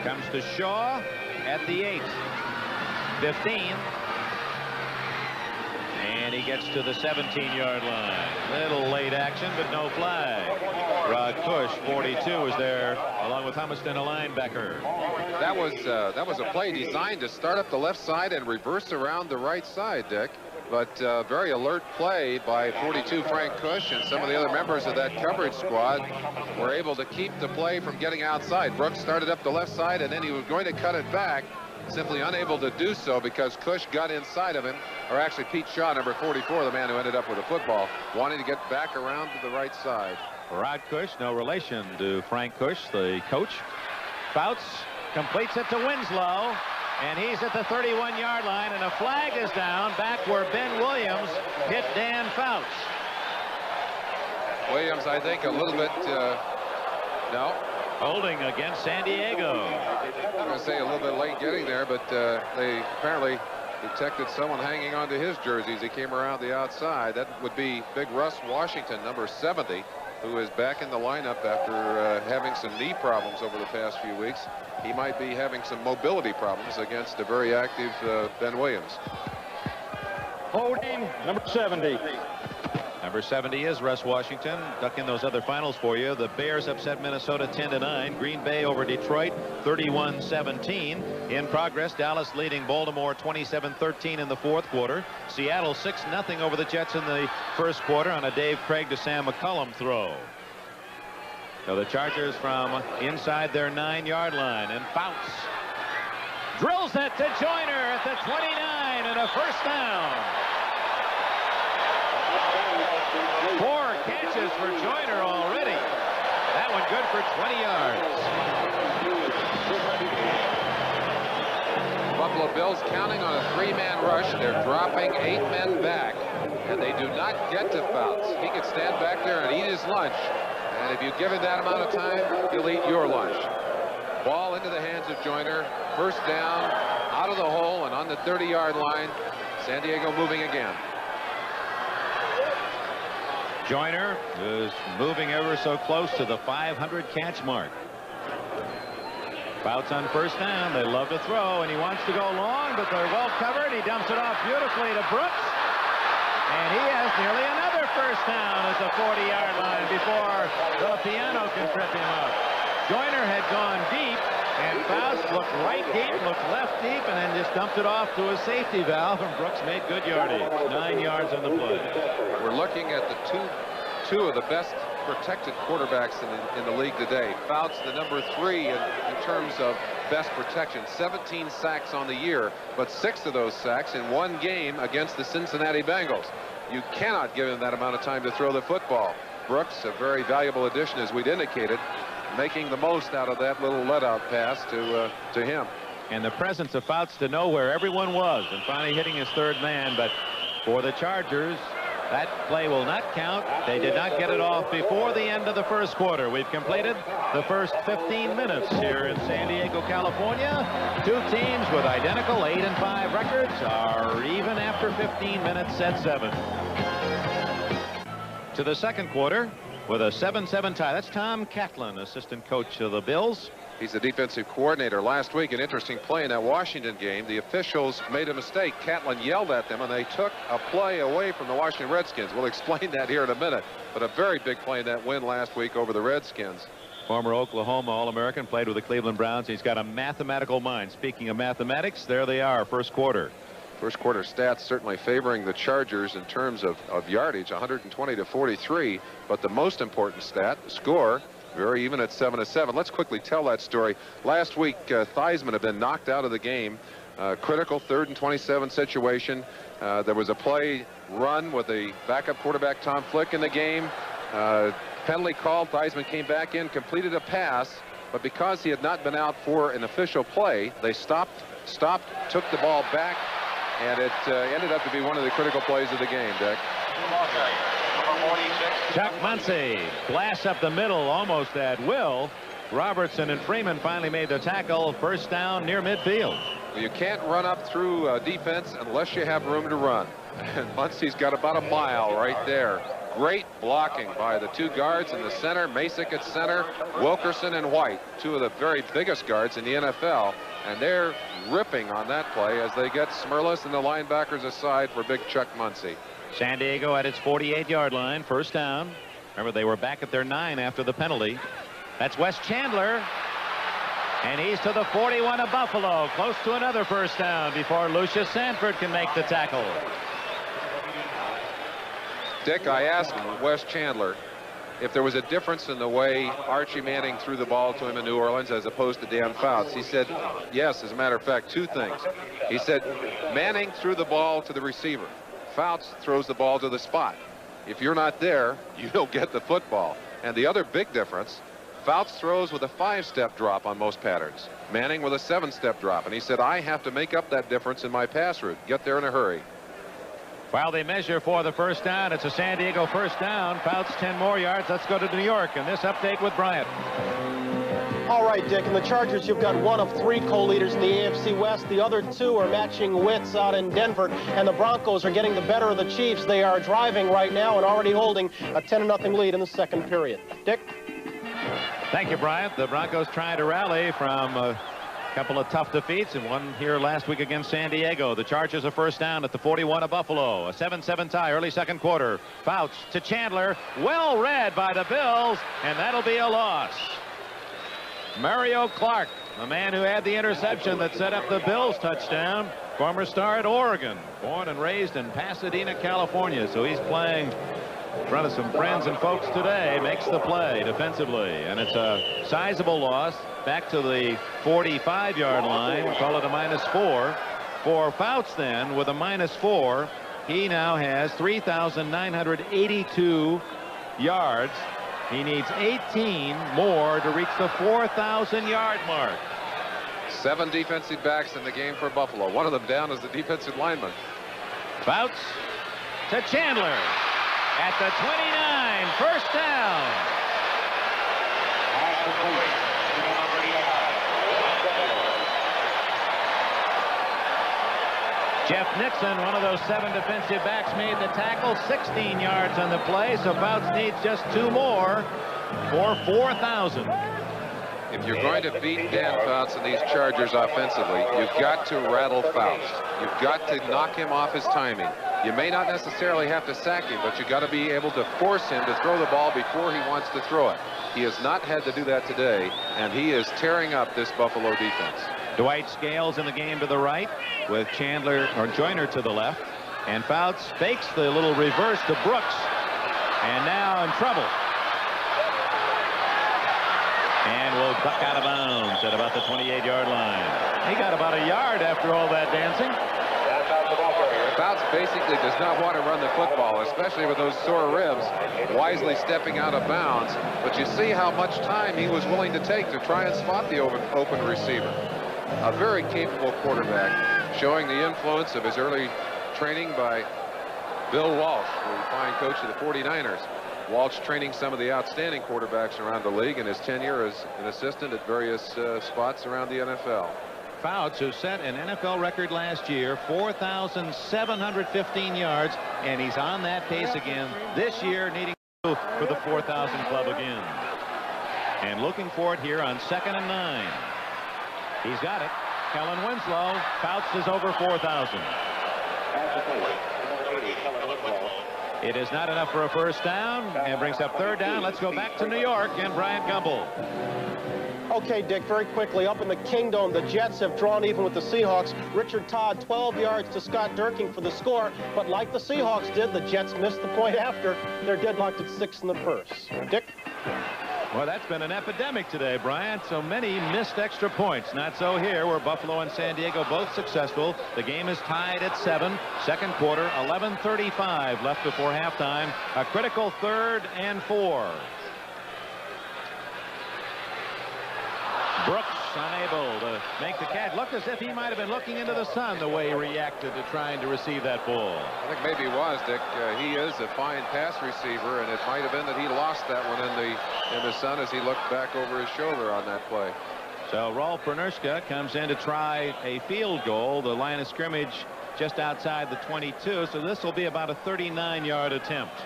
Comes to Shaw at the 8. 15. And he gets to the 17-yard line. Little late action, but no flag. Rod Cush, 42, is there, along with Humiston, a linebacker. That was a play designed to start up the left side and reverse around the right side, Dick. But very alert play by 42 Frank Cush, and some of the other members of that coverage squad were able to keep the play from getting outside. Brooks started up the left side, and then he was going to cut it back, simply unable to do so because Cush got inside of him, or actually Pete Shaw, number 44, the man who ended up with the football, wanting to get back around to the right side. Rod Cush, no relation to Frank Cush, the coach. Fouts completes it to Winslow, and he's at the 31-yard line, and a flag is down back where Ben Williams hit Dan Fouts. Williams, I think, a little bit, no. Holding against San Diego. I'm going to say a little bit late getting there, but they apparently detected someone hanging onto his jersey as he came around the outside. That would be big Russ Washington, number 70, who is back in the lineup after having some knee problems over the past few weeks. He might be having some mobility problems against a very active Ben Williams. Holding number 70. Number 70 is Russ Washington. Duck in those other finals for you. The Bears upset Minnesota 10-9. Green Bay over Detroit 31-17. In progress, Dallas leading Baltimore 27-13 in the fourth quarter. Seattle 6-0 over the Jets in the first quarter on a Dave Craig to Sam McCullum throw. So the Chargers from inside their 9-yard line, and Fouts drills it to Joyner at the 29 and a first down. 4 catches for Joyner already. That one good for 20 yards. Buffalo Bills counting on a 3-man rush. They're dropping 8 men back, and they do not get to Fouts. He can stand back there and eat his lunch, and if you give him that amount of time, he'll eat your lunch. Ball into the hands of Joyner. First down, out of the hole, and on the 30-yard line. San Diego moving again. Joyner is moving ever so close to the 500 catch mark. Fouts on first down. They love to throw, and he wants to go long, but they're well covered. He dumps it off beautifully to Brooks, and he has nearly another first down at the 40-yard line before Villapiano can trip him up. Joyner had gone deep, And Fouts looked right deep, looked left deep, and then just dumped it off to a safety valve, and Brooks made good yardage. 9 yards on the play. We're looking at the two of the best protected quarterbacks in the league today. Fouts, the number 3 in terms of best protection. 17 sacks on the year, but 6 of those sacks in one game against the Cincinnati Bengals. You cannot give him that amount of time to throw the football. Brooks, a very valuable addition, as we'd indicated, making the most out of that little let-out pass to him. And the presence of Fouts to know where everyone was and finally hitting his 3rd man. But for the Chargers, that play will not count. They did not get it off before the end of the first quarter. We've completed the first 15 minutes here in San Diego, California. 2 teams with identical 8-5 records are even after 15 minutes at 7. To the second quarter with a 7-7 tie. That's Tom Catlin, assistant coach of the Bills. He's the defensive coordinator. Last week, an interesting play in that Washington game. The officials made a mistake. Catlin yelled at them, and they took a play away from the Washington Redskins. We'll explain that here in a minute. But a very big play in that win last week over the Redskins. Former Oklahoma All-American, played with the Cleveland Browns. He's got a mathematical mind. Speaking of mathematics, there they are, first quarter. First quarter stats certainly favoring the Chargers in terms of yardage, 120 to 43. But the most important stat, the score, very even at 7-7. Let's quickly tell that story. Last week, Theismann had been knocked out of the game. Critical 3rd and 27 situation. There was a play run with the backup quarterback Tom Flick in the game. Penalty called. Theismann came back in, completed a pass, but because he had not been out for an official play, they stopped, took the ball back, and it ended up to be one of the critical plays of the game, Dick. Chuck Muncy, blast up the middle, almost at will. Robertson and Freeman finally made the tackle. First down near midfield. Well, you can't run up through defense unless you have room to run. And Muncy's got about a mile right there. Great blocking by the 2 guards in the center. Masick at center, Wilkerson and White, 2 of the very biggest guards in the NFL. And they're ripping on that play as they get Smerlas and the linebackers aside for big Chuck Muncy. San Diego at its 48-yard line, first down. Remember, they were back at their 9 after the penalty. That's Wes Chandler. And he's to the 41 of Buffalo, close to another first down before Lucius Sanford can make the tackle. Dick, I asked Wes Chandler if there was a difference in the way Archie Manning threw the ball to him in New Orleans as opposed to Dan Fouts. He said, yes, as a matter of fact, 2 things. He said, Manning threw the ball to the receiver. Fouts throws the ball to the spot. If you're not there, you don't get the football. And the other big difference, Fouts throws with a 5-step drop on most patterns. Manning with a 7-step drop. And he said, I have to make up that difference in my pass route. Get there in a hurry. While they measure for the first down, it's a San Diego first down. Fouts 10 more yards. Let's go to New York. And this update with Bryant. All right, Dick, in the Chargers, you've got 1 of 3 co-leaders in the AFC West. The other 2 are matching wits out in Denver, and the Broncos are getting the better of the Chiefs. They are driving right now and already holding a 10-0 lead in the second period. Dick? Thank you, Bryant. The Broncos trying to rally from a couple of tough defeats, and one here last week against San Diego. The Chargers are first down at the 41 of Buffalo. A 7-7 tie, early second quarter. Fouts to Chandler. Well read by the Bills, and that'll be a loss. Mario Clark, the man who had the interception that set up the Bills touchdown, former star at Oregon, born and raised in Pasadena, California. So he's playing in front of some friends and folks today, makes the play defensively, and it's a sizable loss back to the 45-yard line. Call it a -4 for Fouts. Then with a -4, he now has 3,982 yards. He needs 18 more to reach the 4,000-yard mark. 7 defensive backs in the game for Buffalo. One of them down is the defensive lineman. Fouts to Chandler at the 29, first down. Jeff Nixon, one of those 7 defensive backs, made the tackle. 16 yards on the play, so Fouts needs just 2 more for 4,000. If you're going to beat Dan Fouts and these Chargers offensively, you've got to rattle Fouts. You've got to knock him off his timing. You may not necessarily have to sack him, but you got to be able to force him to throw the ball before he wants to throw it. He has not had to do that today, and he is tearing up this Buffalo defense. Dwight Scales in the game to the right with Chandler or Joyner to the left, and Fouts fakes the little reverse to Brooks, and now in trouble. And will duck out of bounds at about the 28-yard line. He got about a yard after all that dancing. Fouts basically does not want to run the football, especially with those sore ribs, wisely stepping out of bounds. But you see how much time he was willing to take to try and spot the open receiver. A very capable quarterback, showing the influence of his early training by Bill Walsh, the fine coach of the 49ers. Walsh training some of the outstanding quarterbacks around the league in his tenure as an assistant at various spots around the NFL. Fouts, who set an NFL record last year, 4,715 yards, and he's on that pace again this year, needing to go for the 4,000 club again. And looking for it here on 2nd and 9. He's got it. Kellen Winslow. Fouts is over 4,000. It is not enough for a first down, and brings up 3rd down. Let's go back to New York and Bryant Gumbel. Okay, Dick, very quickly, up in the Kingdome, the Jets have drawn even with the Seahawks. Richard Todd, 12 yards to Scott Durkin for the score, but like the Seahawks did, the Jets missed the point after. They're deadlocked at 6 in the first. Dick? Well, that's been an epidemic today, Bryant. So many missed extra points. Not so here, where Buffalo and San Diego both successful. The game is tied at 7. Second quarter, 11:35 left before halftime. A critical 3rd and 4. Brooks unable to make the catch. Looked as if he might have been looking into the sun the way he reacted to trying to receive that ball. I think maybe he was, Dick. He is a fine pass receiver, and it might have been that he lost that one in the sun as he looked back over his shoulder on that play. So Rolf Bernurska comes in to try a field goal. The line of scrimmage just outside the 22, so this will be about a 39-yard attempt.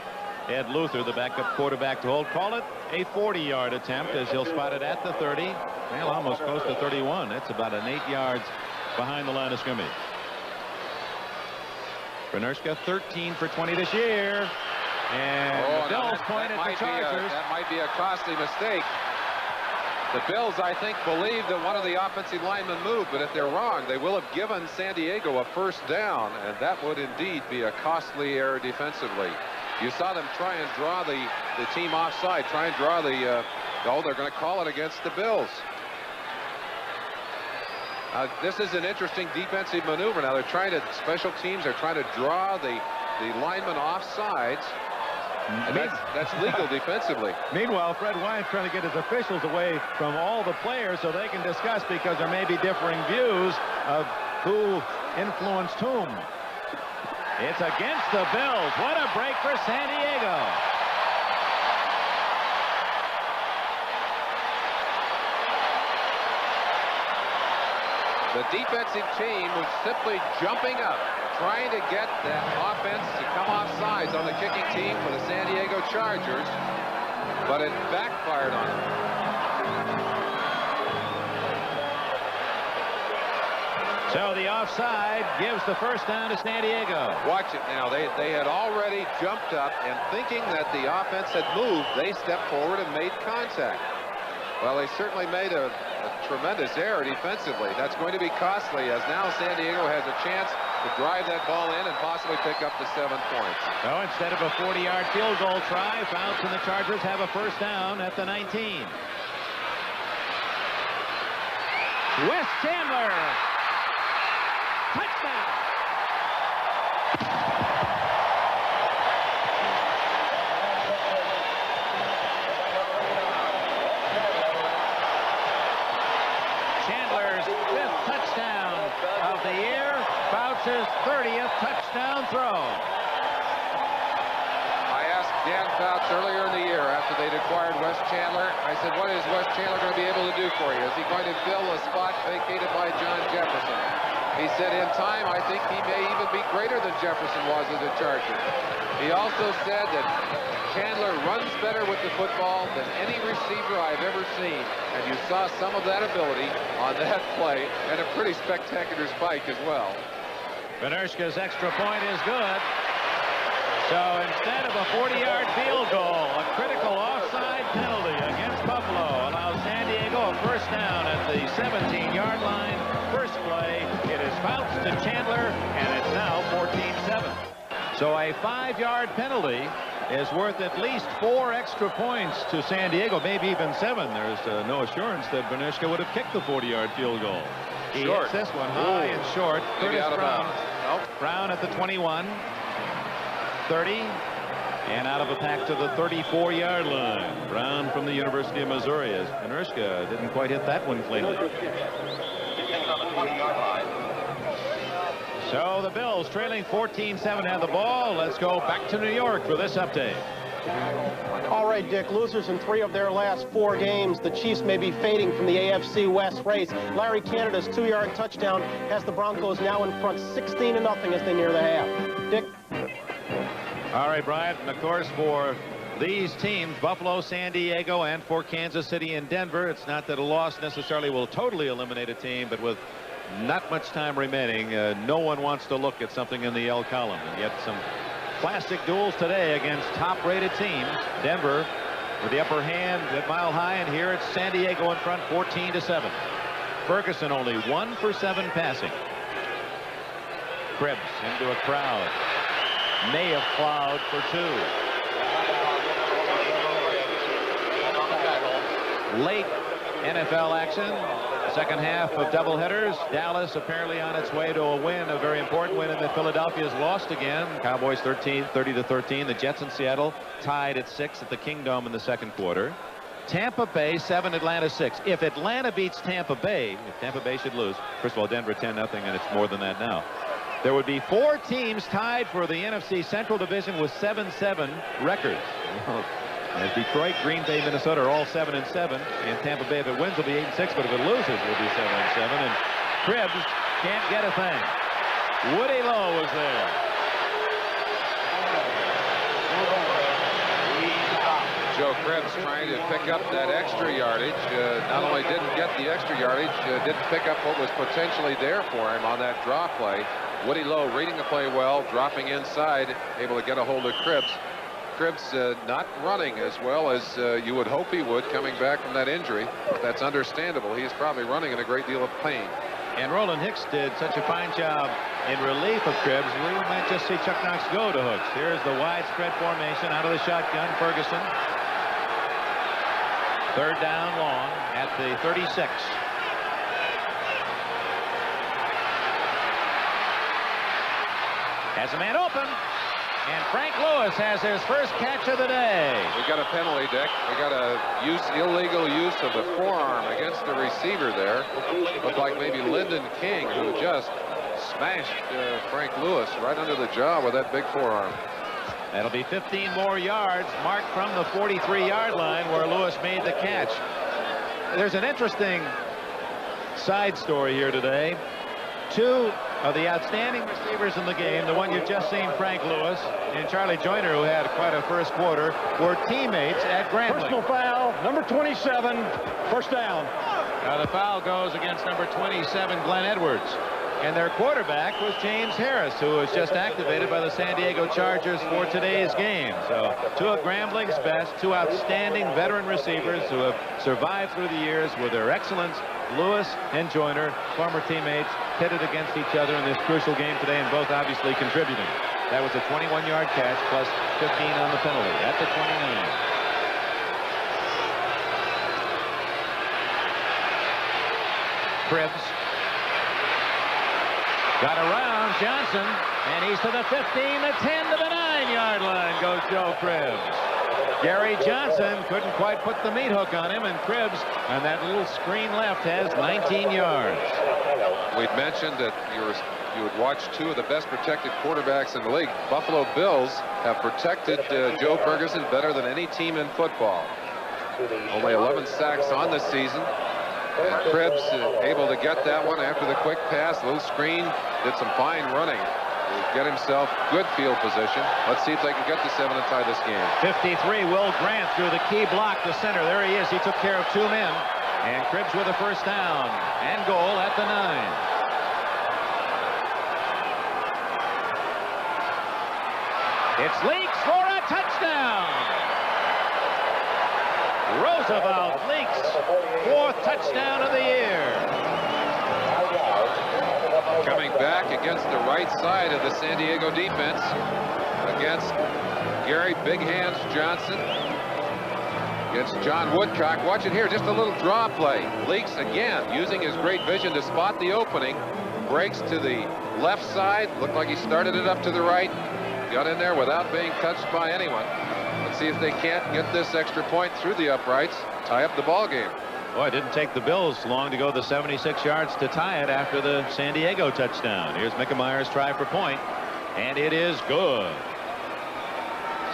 Ed Luther, the backup quarterback to hold. Call it a 40-yard attempt as he'll spot it at the 30. Well, almost close to 31. That's about an 8 yards behind the line of scrimmage. Bernurska 13 for 20 this year. And the Bills point at the Chargers. That might be a costly mistake. The Bills, I think, believe that one of the offensive linemen moved, but if they're wrong, they will have given San Diego a first down, and that would indeed be a costly error defensively. You saw them try and draw the team offside, try and draw the they're going to call it against the Bills. This is an interesting defensive maneuver. Now they're trying to, special teams are trying to draw the lineman offsides. And that's legal defensively. Meanwhile, Fred Wyant trying to get his officials away from all the players so they can discuss, because there may be differing views of who influenced whom. It's against the Bills. What a break for San Diego. The defensive team was simply jumping up, trying to get that offense to come off sides on the kicking team for the San Diego Chargers, but it backfired on them. So the offside gives the first down to San Diego. Watch it now. They had already jumped up, and thinking that the offense had moved, they stepped forward and made contact. Well, they certainly made a tremendous error defensively. That's going to be costly, as now San Diego has a chance to drive that ball in and possibly pick up the 7 points. So instead of a 40-yard field goal try, Fouts and the Chargers have a first down at the 19. Wes Chandler. Touchdown. Chandler's 5th touchdown of the year. Fouts' 30th touchdown throw. I asked Dan Fouts earlier in the year after they'd acquired Wes Chandler. I said, what is Wes Chandler going to be able to do for you? Is he going to fill a spot vacated by John Jefferson? He said, in time, I think he may even be greater than Jefferson was as a Charger. He also said that Chandler runs better with the football than any receiver I've ever seen. And you saw some of that ability on that play, and a pretty spectacular spike as well. Bernurska's extra point is good. So instead of a 40-yard field goal, a critical offside penalty against Buffalo allows San Diego a first down at the 17-yard line. First play, it is bounced to Chandler, and it's now 14-7. So a 5-yard penalty is worth at least 4 extra points to San Diego, maybe even 7. There's no assurance that Benushka would have kicked the 40-yard field goal. He hits this one high and short. Curtis Brown. Nope. Brown at the 21. 30, and out of a pack to the 34-yard line. Brown from the University of Missouri, as Benushka didn't quite hit that one cleanly. So the Bills trailing 14-7 have the ball. Let's go back to New York for this update. All right, Dick, losers in 3 of their last 4 games. The Chiefs may be fading from the AFC West race. Larry Canada's 2-yard touchdown has the Broncos now in front 16-0 as they near the half. Dick? All right, Bryant, and of course for these teams, Buffalo, San Diego, and for Kansas City and Denver, it's not that a loss necessarily will totally eliminate a team, but with not much time remaining, no one wants to look at something in the L column. And yet some classic duels today against top-rated teams. Denver with the upper hand at Mile High, and here it's San Diego in front 14-7. Ferguson only 1 for 7 passing. Cribbs into a crowd. May have plowed for 2. Late NFL action. Second half of doubleheaders. Dallas apparently on its way to a win, a very important win, and that Philadelphia's lost again. Cowboys 30-13. The Jets in Seattle tied at 6 at the Kingdome in the second quarter. Tampa Bay 7, Atlanta 6. If Atlanta beats Tampa Bay, if Tampa Bay should lose, first of all, Denver 10-0, and it's more than that now. There would be 4 teams tied for the NFC Central Division with 7-7 records. As Detroit, Green Bay, Minnesota are all 7-7, and Tampa Bay, if it wins, will be 8-6, but if it loses, will be 7-7. And Cribbs can't get a thing. Woody Lowe was there. Joe Cribbs trying to pick up that extra yardage. Not only didn't get the extra yardage, didn't pick up what was potentially there for him on that draw play. Woody Lowe reading the play well, dropping inside, able to get a hold of Cribbs. Cribbs not running as well as you would hope he would coming back from that injury. That's understandable. He's probably running in a great deal of pain. And Roland Hicks did such a fine job in relief of Cribbs. We might just see Chuck Knox go to Hooks. Here's the widespread formation out of the shotgun. Ferguson. 3rd down long at the 36. Has a man open, and Frank Lewis has his first catch of the day. We got a penalty, Dick. We got a illegal use of the forearm against the receiver there. Looked like maybe Lyndon King, who just smashed Frank Lewis right under the jaw with that big forearm. That'll be 15 more yards marked from the 43-yard line where Lewis made the catch. There's an interesting side story here today. 2 of the outstanding receivers in the game, the one you've just seen, Frank Lewis, and Charlie Joyner, who had quite a first quarter, were teammates at Grambling. Personal foul, number 27, first down. Now the foul goes against number 27, Glenn Edwards. And their quarterback was James Harris, who was just activated by the San Diego Chargers for today's game. So 2 of Grambling's best, 2 outstanding veteran receivers who have survived through the years with their excellence. Lewis and Joyner, former teammates, pitted against each other in this crucial game today, and both obviously contributing. That was a 21-yard catch plus 15 on the penalty at the 29. Cribbs got around Johnson, and he's to the 15, the 10, to the 9-yard line goes Joe Cribbs. Gary Johnson couldn't quite put the meat hook on him, and Cribbs on that little screen left has 19 yards. We'd mentioned that you would watch 2 of the best protected quarterbacks in the league. Buffalo Bills have protected Joe Ferguson better than any team in football. Only 11 sacks on the season. And Cribbs able to get that one after the quick pass, little screen, did some fine running. Get himself good field position. Let's see if they can get to 7 and tie this game. 53, Will Grant through the key block to center. There he is. He took care of 2 men. And Cribbs with a first down and goal at the 9. It's Leaks for a touchdown. Roosevelt Leaks, 4th touchdown of the year. Coming back against the right side of the San Diego defense against Gary Big Hands Johnson. Against John Woodcock. Watch it here, just a little draw play. Leaks again using his great vision to spot the opening. Breaks to the left side. Looked like he started it up to the right. Got in there without being touched by anyone. Let's see if they can't get this extra point through the uprights, tie up the ball game. Boy, it didn't take the Bills long to go the 76 yards to tie it after the San Diego touchdown. Here's Mickemeier's try for point, and it is good.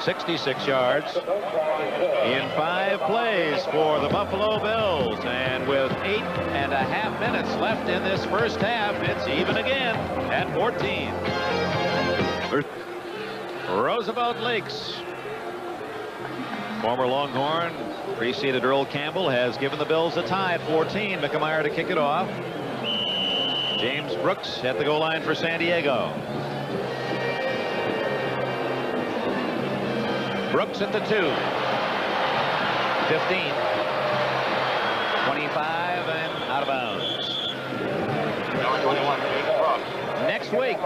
66 yards in 5 plays for the Buffalo Bills, and with 8.5 minutes left in this first half, it's even again at 14. Roosevelt Leaks, former Longhorn, preceded Earl Campbell, has given the Bills a tie at 14. Mickemeier to kick it off. James Brooks at the goal line for San Diego. Brooks at the 2. 15. 25 and out of bounds. Next week,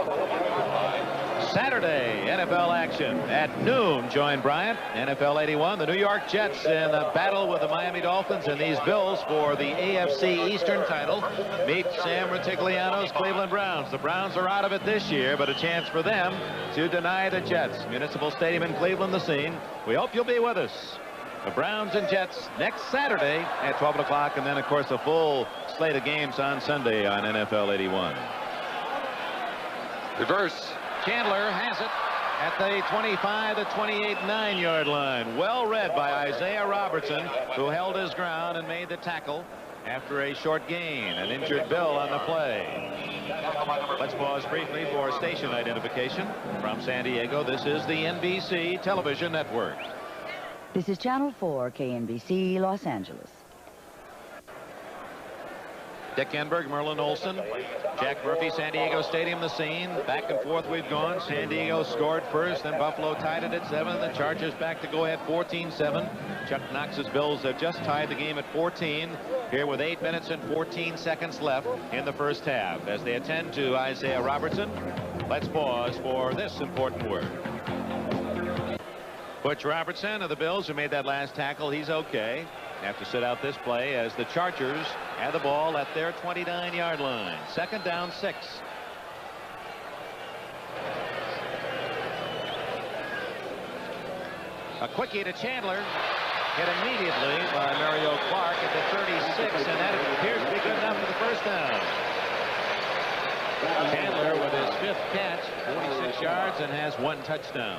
Saturday, NFL action at noon. Join Bryant, NFL 81, the New York Jets in a battle with the Miami Dolphins, and these Bills for the AFC Eastern title meet Sam Rutigliano's Cleveland Browns. The Browns are out of it this year, but a chance for them to deny the Jets. Municipal Stadium in Cleveland, the scene. We hope you'll be with us. The Browns and Jets next Saturday at 12 o'clock, and then, of course, a full slate of games on Sunday on NFL 81. Reverse. Chandler has it at the 25 to 28 9-yard line. Well read by Isaiah Robertson, who held his ground and made the tackle after a short gain. An injured Bill on the play. Let's pause briefly for station identification. From San Diego, this is the NBC Television Network. This is Channel 4, KNBC, Los Angeles. Dick Enberg, Merlin Olsen, Jack Murphy, San Diego Stadium, the scene. Back and forth we've gone. San Diego scored first, then Buffalo tied it at 7. The Chargers back to go ahead 14-7. Chuck Knox's Bills have just tied the game at 14 here with 8 minutes and 14 seconds left in the first half. As they attend to Isaiah Robertson, let's pause for this important word. Butch Robertson of the Bills, who made that last tackle, he's okay. Have to sit out this play as the Chargers have the ball at their 29-yard line. 2nd down, 6. A quickie to Chandler. Hit immediately by Mario Clark at the 36, and that appears to be good enough for the first down. Chandler with his 5th catch, 46 yards, and has 1 touchdown.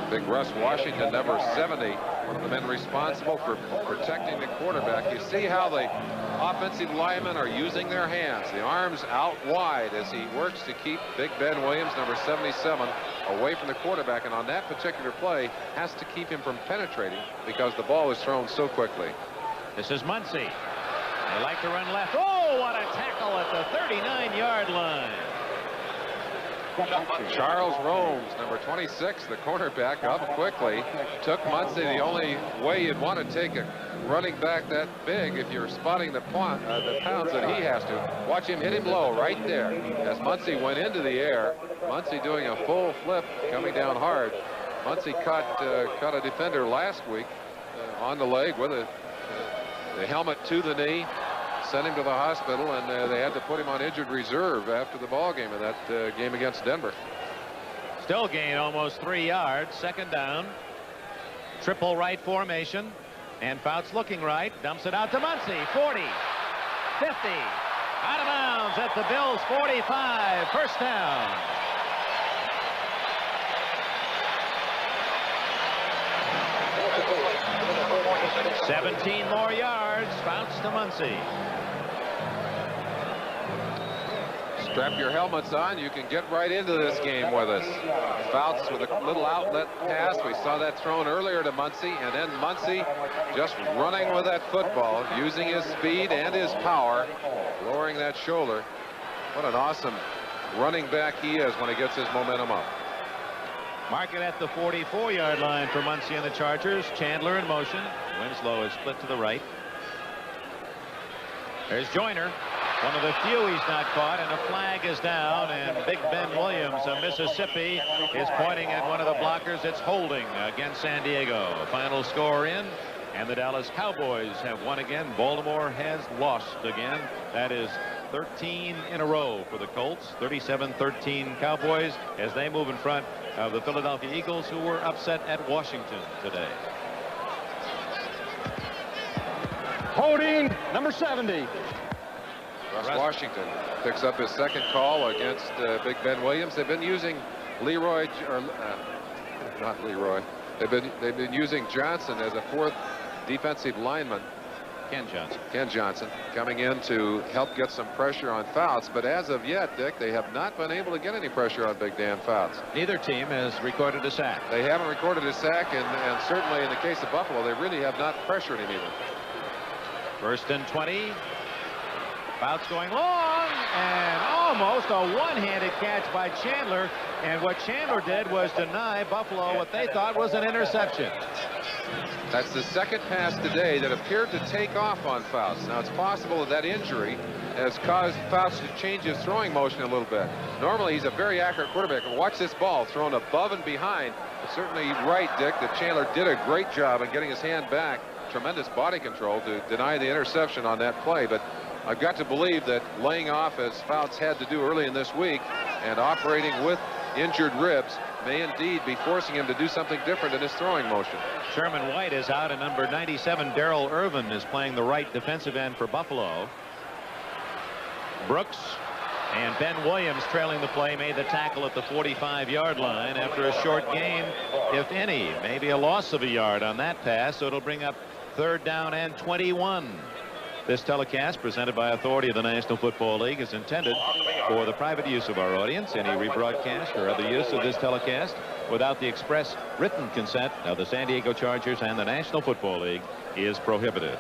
Big Russ Washington, number 70, one of the men responsible for protecting the quarterback. You see how the offensive linemen are using their hands, the arms out wide as he works to keep Big Ben Williams, number 77, away from the quarterback, and on that particular play has to keep him from penetrating because the ball is thrown so quickly. This is Muncy. They like to run left. Oh, what a tackle at the 39-yard line. Charles Romes, number 26, the cornerback, up quickly. Took Muncy the only way you'd want to take a running back that big if you're spotting the pounds that he has to. Watch him hit him low right there as Muncy went into the air. Muncy doing a full flip, coming down hard. Muncy caught a defender last week on the leg with the helmet to the knee. Sent him to the hospital, and they had to put him on injured reserve after the ball game in that game against Denver. Still gain almost 3 yards. 2nd down. Triple right formation. And Fouts looking right. Dumps it out to Muncy. 40. 50. Out of bounds at the Bills' 45. First down. $17 more yards. Fouts to Muncy. Strap your helmets on. You can get right into this game with us. Fouts with a little outlet pass. We saw that thrown earlier to Muncy, and then Muncy just running with that football, using his speed and his power, lowering that shoulder. What an awesome running back he is when he gets his momentum up. Mark it at the 44-yard line for Muncie and the Chargers. Chandler in motion. Winslow is split to the right. There's Joyner. One of the few he's not caught, and a flag is down, and Big Ben Williams of Mississippi is pointing at one of the blockers. It's holding against San Diego. Final score in, and the Dallas Cowboys have won again. Baltimore has lost again. That is 13 in a row for the Colts. 37-13 Cowboys as they move in front of the Philadelphia Eagles, who were upset at Washington today. Holding number 70. Russ Washington picks up his second call against Big Ben Williams. They've been using Leroy, or not Leroy. They've been using Johnson as a fourth defensive lineman. Ken Johnson coming in to help get some pressure on Fouts, but as of yet, Dick, they have not been able to get any pressure on Big Dan Fouts. Neither team has recorded a sack. They haven't recorded a sack, and certainly in the case of Buffalo, they really have not pressured him either. 1st and 20. Fouts going long, and almost a one-handed catch by Chandler. And what Chandler did was deny Buffalo what they thought was an interception. That's the second pass today that appeared to take off on Fouts. Now, it's possible that Injury has caused Fouts to change his throwing motion a little bit. Normally, he's a very accurate quarterback. And watch this ball thrown above and behind. But certainly right, Dick, that Chandler did a great job in getting his hand back. Tremendous body control to deny the interception on that play. But I've got to believe that laying off, as Fouts had to do early in this week, and operating with injured ribs may indeed be forcing him to do something different in his throwing motion. Sherman White is out, and number 97, Darrell Irvin, is playing the right defensive end for Buffalo. Brooks and Ben Williams, trailing the play, made the tackle at the 45-yard line after a short gain, if any. Maybe a loss of a yard on that pass, so it'll bring up 3rd down and 21. This telecast, presented by authority of the National Football League, is intended for the private use of our audience. Any rebroadcast or other use of this telecast without the express written consent of the San Diego Chargers and the National Football League is prohibited.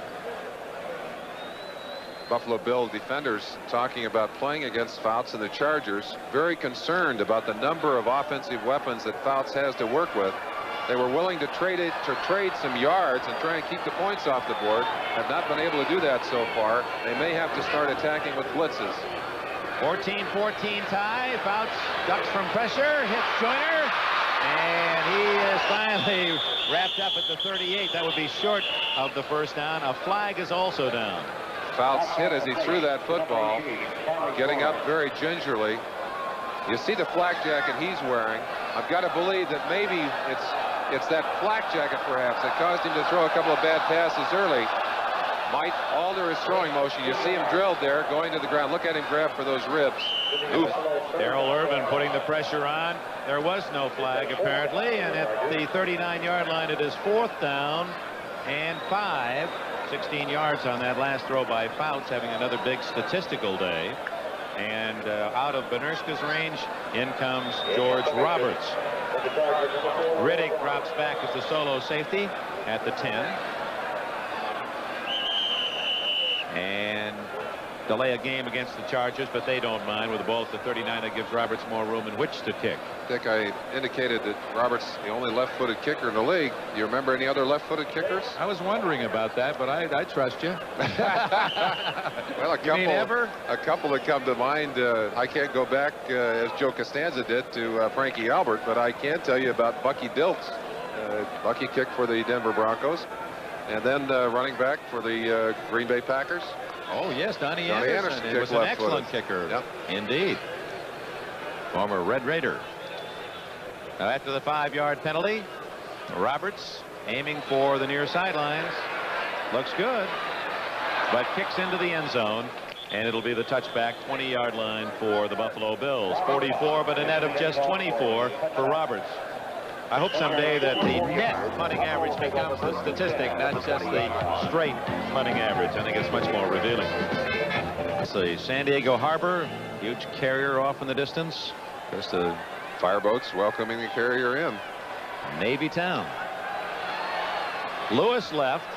Buffalo Bill defenders talking about playing against Fouts and the Chargers, very concerned about the number of offensive weapons that Fouts has to work with. They were willing to trade some yards and try and keep the points off the board. Have not been able to do that so far. They may have to start attacking with blitzes. 14-14 tie. Fouts ducks from pressure, hits Joyner, and he is finally wrapped up at the 38. That would be short of the 1st down. A flag is also down. Fouts hit as he threw that football, getting up very gingerly. You see the flak jacket he's wearing. I've got to believe that maybe it's that flak jacket perhaps that caused him to throw a couple of bad passes early. Might alter his throwing motion. You see him drilled there, going to the ground. Look at him grab for those ribs. Oof. Darrell Irvin putting the pressure on. There was no flag apparently, and at the 39-yard line it is 4th down and 5. 16 yards on that last throw by Fouts, having another big statistical day. And out of Benerska's range, in comes George Roberts. Riddick drops back as the solo safety at the 10. And delay a game against the Chargers, but they don't mind. With the ball at the 39, it gives Roberts more room in which to kick. I think I indicated that Roberts the only left-footed kicker in the league. Do you remember any other left-footed kickers? I was wondering about that, but I trust you. Well, a couple that come to mind. I can't go back as Joe Costanza did to Frankie Albert, but I can tell you about Bucky Dilks. Bucky kicked for the Denver Broncos, and then running back for the Green Bay Packers. Oh yes, Donnie Anderson. It was an excellent kicker. Yep. Indeed. Former Red Raider. Now after the 5-yard penalty, Roberts aiming for the near sidelines. Looks good, but kicks into the end zone, and it'll be the touchback 20-yard line for the Buffalo Bills. 44, but a net of just 24 for Roberts. I hope someday that the net punting average becomes the statistic, not just the straight punting average. I think it's much more revealing. It's the San Diego Harbor, huge carrier off in the distance. Just the fireboats welcoming the carrier in. Navy Town. Lewis left.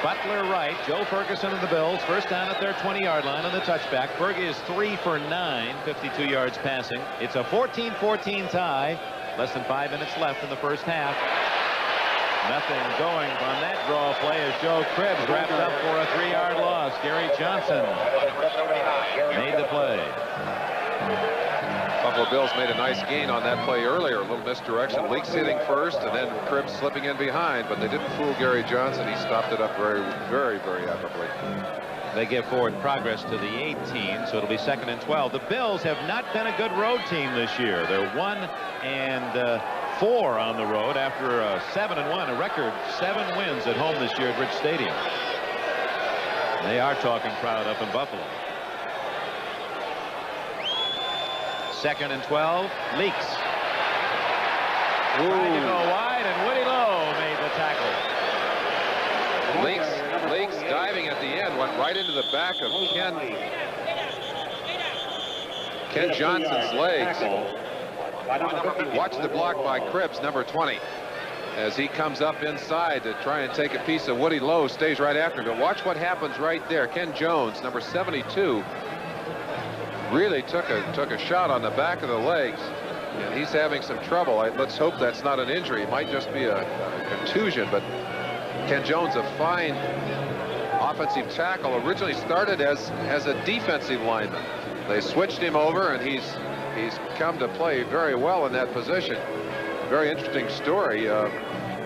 Butler right. Joe Ferguson of the Bills. 1st down at their 20-yard line on the touchback. Fergie is 3 for 9, 52 yards passing. It's a 14-14 tie. Less than 5 minutes left in the first half. Nothing going on that draw play as Joe Cribbs wrapped up for a 3-yard loss. Gary Johnson made the play. Buffalo Bills made a nice gain on that play earlier. A little misdirection. Leaks hitting first and then Cribbs slipping in behind, but they didn't fool Gary Johnson. He stopped it up very admirably. They give forward progress to the 18, so it'll be 2nd and 12. The Bills have not been a good road team this year. They're 1-4 on the road after 7-1, a record 7 wins at home this year at Rich Stadium. They are talking proud up in Buffalo. 2nd and 12. Leaks. Tried to go wide, and Woody Lowe made the tackle. Leaks diving at the end, went right into the back of Ken Johnson's legs. Watch the block by Cribbs, number 20. As he comes up inside to try and take a piece of Woody Lowe, stays right after him. But watch what happens right there. Ken Jones, number 72, really took a shot on the back of the legs, and he's having some trouble. Let's hope that's not an injury. It might just be a contusion, but Ken Jones, a fine offensive tackle, originally started as a defensive lineman. They switched him over, and he's come to play very well in that position. Very interesting story.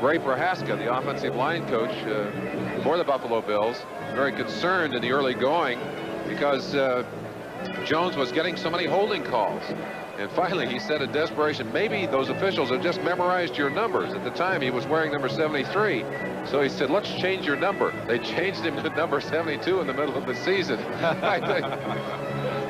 Ray Prohaska, the offensive line coach for the Buffalo Bills, very concerned in the early going because Jones was getting so many holding calls. And finally, he said in desperation, maybe those officials have just memorized your numbers. At the time, he was wearing number 73. So he said, let's change your number. They changed him to number 72 in the middle of the season. I think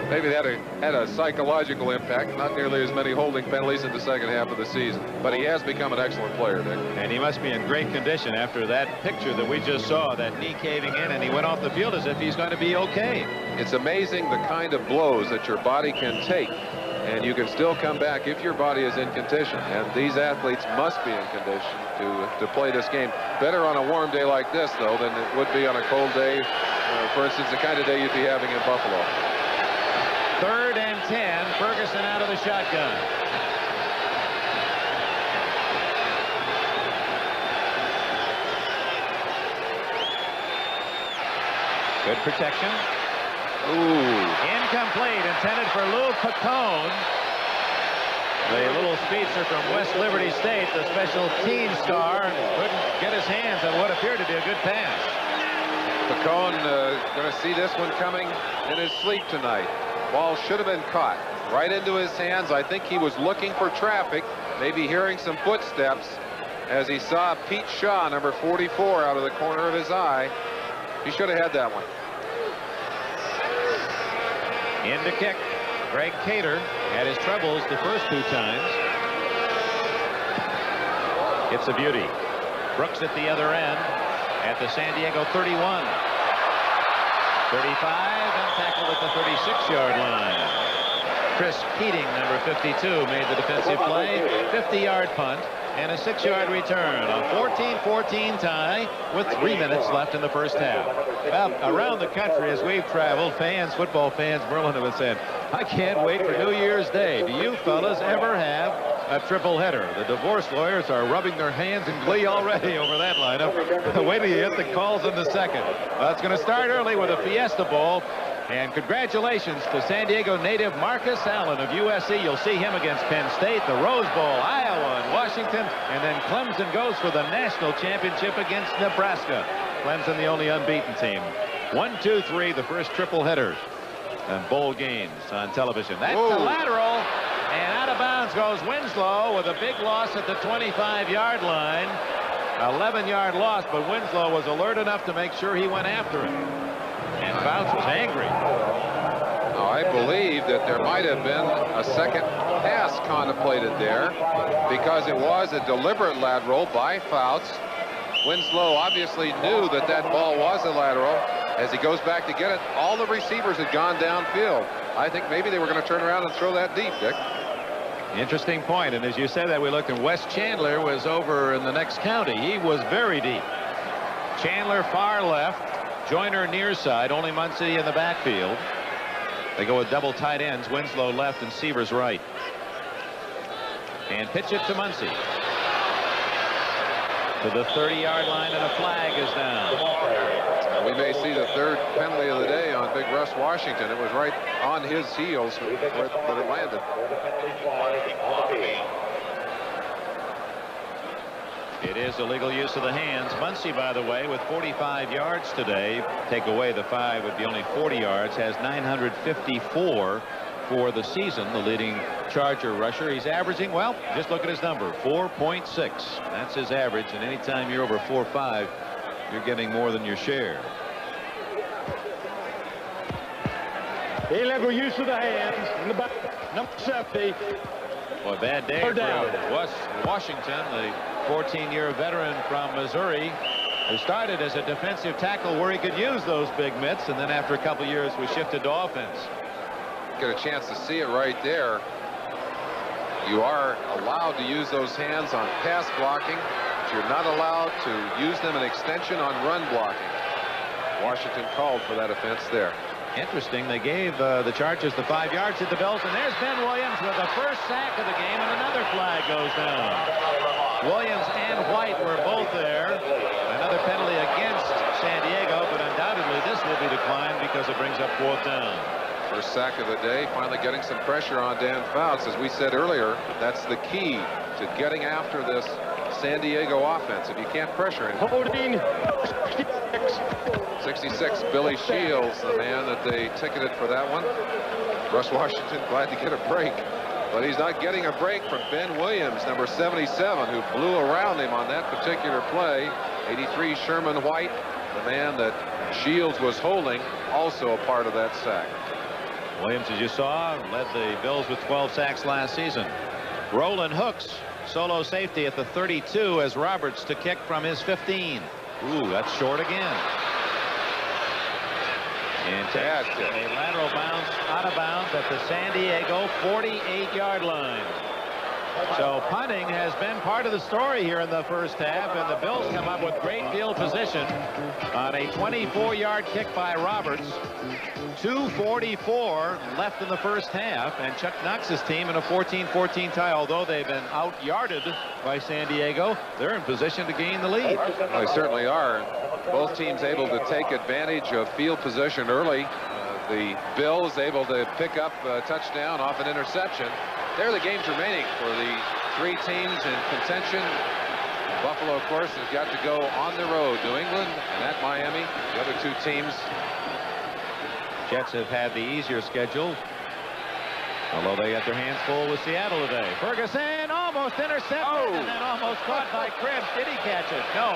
maybe that had a psychological impact. Not nearly as many holding penalties in the second half of the season. But he has become an excellent player, Dick. And he must be in great condition after that picture that we just saw, that knee caving in, and he went off the field as if he's going to be okay. It's amazing the kind of blows that your body can take, and you can still come back if your body is in condition. And these athletes must be in condition to play this game. Better on a warm day like this, though, than it would be on a cold day. For instance, the kind of day you'd be having in Buffalo. 3rd and 10. Ferguson out of the shotgun. Good protection. Ooh. Incomplete, intended for Lou Picone. The little speedster from West Liberty State, the special team star, couldn't get his hands on what appeared to be a good pass. Picone going to see this one coming in his sleep tonight. Ball should have been caught right into his hands. I think he was looking for traffic, maybe hearing some footsteps, as he saw Pete Shaw, number 44, out of the corner of his eye. He should have had that one. In to kick. Greg Cater had his troubles the first 2 times. It's a beauty. Brooks at the other end at the San Diego 31. 35 and tackled at the 36-yard line. Chris Keating, number 52, made the defensive play. 50-yard punt and a 6-yard return. A 14-14 tie with 3 minutes left in the first half. Well, around the country as we've traveled, football fans, Merlin, have been saying, I can't wait for New Year's Day. Do you fellas ever have a triple header? The divorce lawyers are rubbing their hands in glee already over that lineup. Wait till you hit the calls in the second. Well, it's going to start early with a Fiesta Bowl. And congratulations to San Diego native Marcus Allen of USC. You'll see him against Penn State, the Rose Bowl, Iowa, and Washington. And then Clemson goes for the national championship against Nebraska. Clemson, the only unbeaten team. 1, 2, 3, the first triple headers and bowl games on television. That's the lateral. And out of bounds goes Winslow with a big loss at the 25-yard line. 11-yard loss, but Winslow was alert enough to make sure he went after it. And Bounce was angry. Now, I believe that there might have been a second pass contemplated there because it was a deliberate lateral by Fouts. Winslow obviously knew that that ball was a lateral. As he goes back to get it, all the receivers had gone downfield. I think maybe they were going to turn around and throw that deep, Dick. Interesting point. And as you said that, we looked, and Wes Chandler was over in the next county. He was very deep. Chandler far left. Joyner near side, only Muncie in the backfield. They go with double tight ends, Winslow left and Sievers right. and pitch it to Muncy. To the 30-yard line, and a flag is down. We may see the third penalty of the day on Big Russ Washington. It was right on his heels where it landed. It is illegal use of the hands. Muncy, by the way, with 45 yards today, take away the 5 would be only 40 yards, has 954 for the season, the leading Charger rusher. He's averaging, well, just look at his number, 4.6. That's his average, and anytime you're over 4.5, you're getting more than your share. Illegal use of the hands in the back. Number 70. Boy, bad day for Washington, the 14-year veteran from Missouri, who started as a defensive tackle where he could use those big mitts, and then after a couple years was shifted to offense. Get a chance to see it right there. You are allowed to use those hands on pass blocking, but you're not allowed to use them in extension on run blocking. Washington called for that offense there. Interesting, they gave the Chargers the 5 yards at the Bills, and there's Ben Williams with the first sack of the game, and another flag goes down. Williams and White were both there. Another penalty against San Diego, but undoubtedly this will be declined because it brings up 4th down. First sack of the day, finally getting some pressure on Dan Fouts. As we said earlier, that's the key to getting after this San Diego offense. If you can't pressure him. 66, Billy Shields, the man that they ticketed for that one. Russ Washington glad to get a break, but he's not getting a break from Ben Williams, number 77, who blew around him on that particular play. 83, Sherman White, the man that Shields was holding, also a part of that sack. Williams, as you saw, led the Bills with 12 sacks last season. Roland Hooks, solo safety at the 32 as Roberts to kick from his 15. Ooh, that's short again. And takes a lateral bounce out of bounds at the San Diego 48-yard line. So punting has been part of the story here in the first half, and the Bills come up with great field position on a 24-yard kick by Roberts. 2:44 left in the first half, and Chuck Knox's team in a 14-14 tie. Although they've been out-yarded by San Diego, they're in position to gain the lead. Well, they certainly are. Both teams able to take advantage of field position early. The Bills able to pick up a touchdown off an interception. There are the games remaining for the 3 teams in contention. Buffalo, of course, has got to go on the road. New England and at Miami. The other 2 teams. Jets have had the easier schedule, although they got their hands full with Seattle today. Ferguson almost intercepted and then almost caught by Cribbs. Did he catch it? No.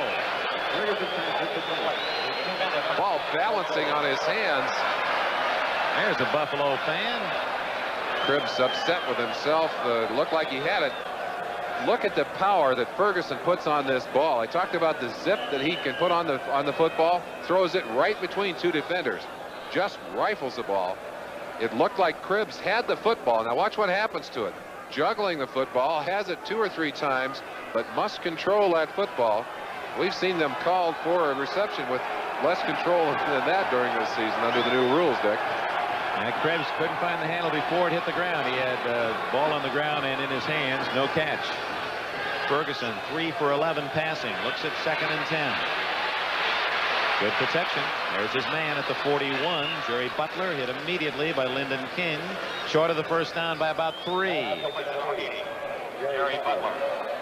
Ball balancing on his hands. There's a Buffalo fan. Cribbs upset with himself. Looked like he had it. Look at the power that Ferguson puts on this ball. I talked about the zip that he can put on the football. Throws it right between 2 defenders. Just rifles the ball. It looked like Cribbs had the football. Now watch what happens to it. Juggling the football, has it 2 or 3 times, but must control that football. We've seen them called for a reception with less control than that during this season under the new rules, Dick. Cribbs couldn't find the handle before it hit the ground. He had the ball on the ground and in his hands, no catch. Ferguson 3 for 11 passing. Looks at 2nd and 10. Good protection. There's his man at the 41. Jerry Butler hit immediately by Lyndon King. Short of the first down by about 3.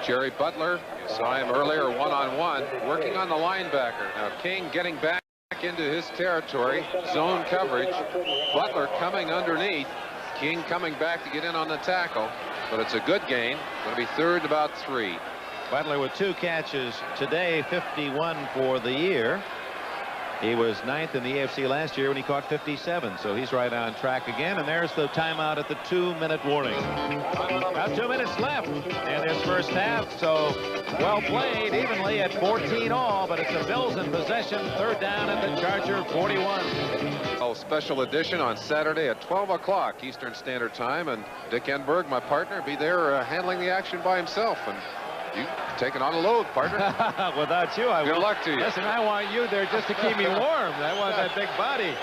Jerry Butler, you saw him earlier one-on-one, working on the linebacker. Now King getting back into his territory, zone coverage. Butler coming underneath. King coming back to get in on the tackle, but it's a good gain. Going to be 3rd and about 3. Butler with 2 catches today, 51 for the year. He was 9th in the AFC last year when he caught 57, so he's right on track again. And there's the timeout at the 2-minute warning. About 2 minutes left in this first half, so well played evenly at 14 all, but it's the Bills in possession. 3rd down at the Charger 41. Special edition on Saturday at 12 o'clock Eastern Standard Time, and Dick Enberg, my partner, be there handling the action by himself. And you taking on a load, partner. Without you, I Good luck to you. Listen, I want you there just to keep me warm. I want that big body.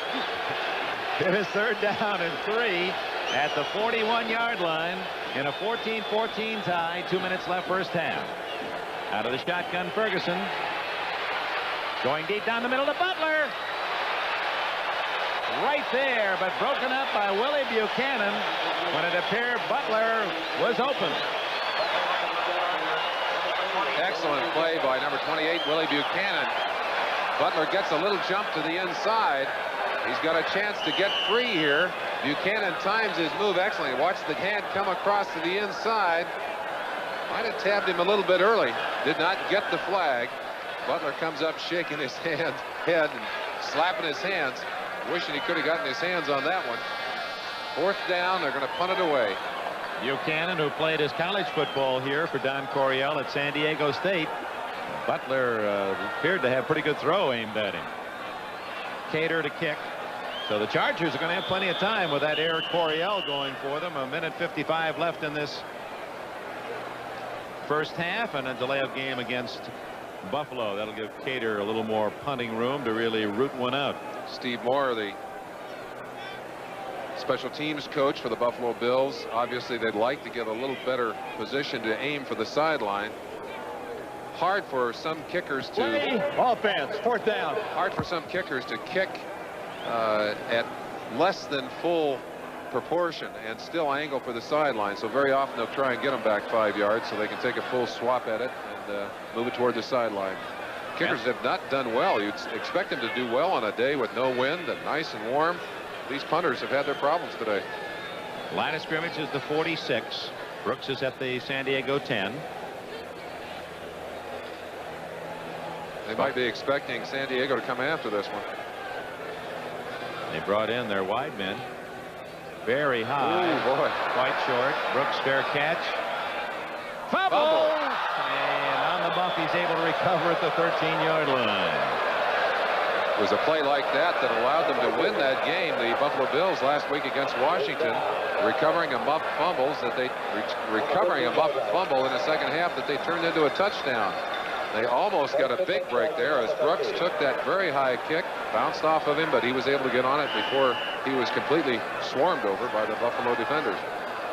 It is 3rd down and 3 at the 41-yard line. in a 14-14 tie. 2 minutes left first half. Out of the shotgun, Ferguson. Going deep down the middle to Butler. Right there, but broken up by Willie Buchanan when it appeared Butler was open. Excellent play by number 28, Willie Buchanan. Butler gets a little jump to the inside. He's got a chance to get free here. Buchanan times his move excellently. Watch the hand come across to the inside. Might have tabbed him a little bit early. Did not get the flag. Butler comes up shaking his head and slapping his hands. Wishing he could have gotten his hands on that one. Fourth down, they're going to punt it away. Buchanan, who played his college football here for Don Coryell at San Diego State. Butler appeared to have pretty good throw aimed at him. Cater to kick. So the Chargers are going to have plenty of time with that Eric Coryell going for them. 1:55 left in this first half, and a delay of game against Buffalo. That'll give Cater a little more punting room to really root one out. Steve Moore, the special teams coach for the Buffalo Bills. Obviously, they'd like to get a little better position to aim for the sideline. Hard for some kickers to Offense, fourth down. Hard for some kickers to kick at less than full proportion and still angle for the sideline. So very often they'll try and get them back 5 yards so they can take a full swap at it and move it toward the sideline. Kickers have not done well. You'd expect them to do well on a day with no wind and nice and warm. These punters have had their problems today. Line of scrimmage is the 46. Brooks is at the San Diego 10. They might be expecting San Diego to come after this one. They brought in their wide men. Very high. Ooh, boy. Quite short. Brooks fair catch. Fumble! And on the buff, he's able to recover at the 13-yard line. It was a play like that that allowed them to win that game. The Buffalo Bills last week against Washington, recovering a muffed fumble in the second half that they turned into a touchdown. They almost got a big break there as Brooks took that very high kick, bounced off of him, but he was able to get on it before he was completely swarmed over by the Buffalo defenders.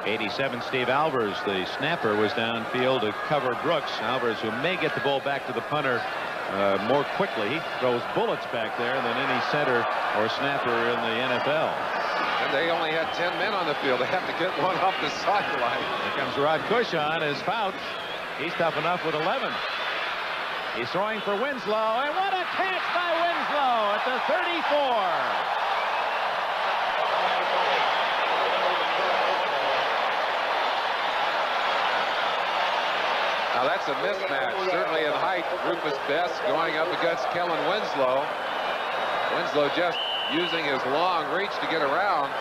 87, Steve Alvers, the snapper, was downfield to cover Brooks. Alvers, who may get the ball back to the punter more quickly, throws bullets back there than any center or snapper in the NFL. And they only had 10 men on the field. They have to get one off the sideline. Here comes Rod Cushon as Fouch. He's tough enough with 11. He's throwing for Winslow, and what a catch by Winslow at the 34. Now that's a mismatch. Certainly in height, Rufus Best going up against Kellen Winslow. Winslow just using his long reach to get around. A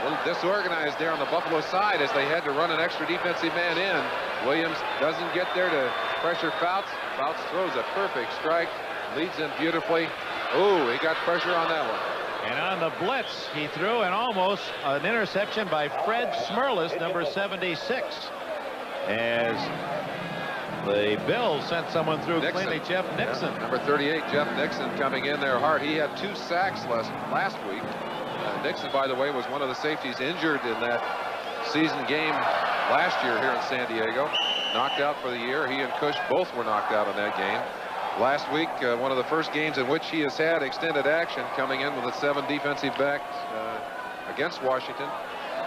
little disorganized there on the Buffalo side as they had to run an extra defensive man in. Williams doesn't get there to pressure Fouts. Fouts throws a perfect strike, leads in beautifully. Ooh, he got pressure on that one. And on the blitz, he threw almost an interception by Fred Smerlis, number 76. As the Bills sent someone through cleanly, Jeff Nixon. Yeah, number 38, Jeff Nixon, coming in there hard. He had 2 sacks last week. Nixon, by the way, was one of the safeties injured in that season game last year here in San Diego. Knocked out for the year. He and Cush both were knocked out in that game. Last week, one of the first games in which he has had extended action, coming in with the 7 defensive backs against Washington.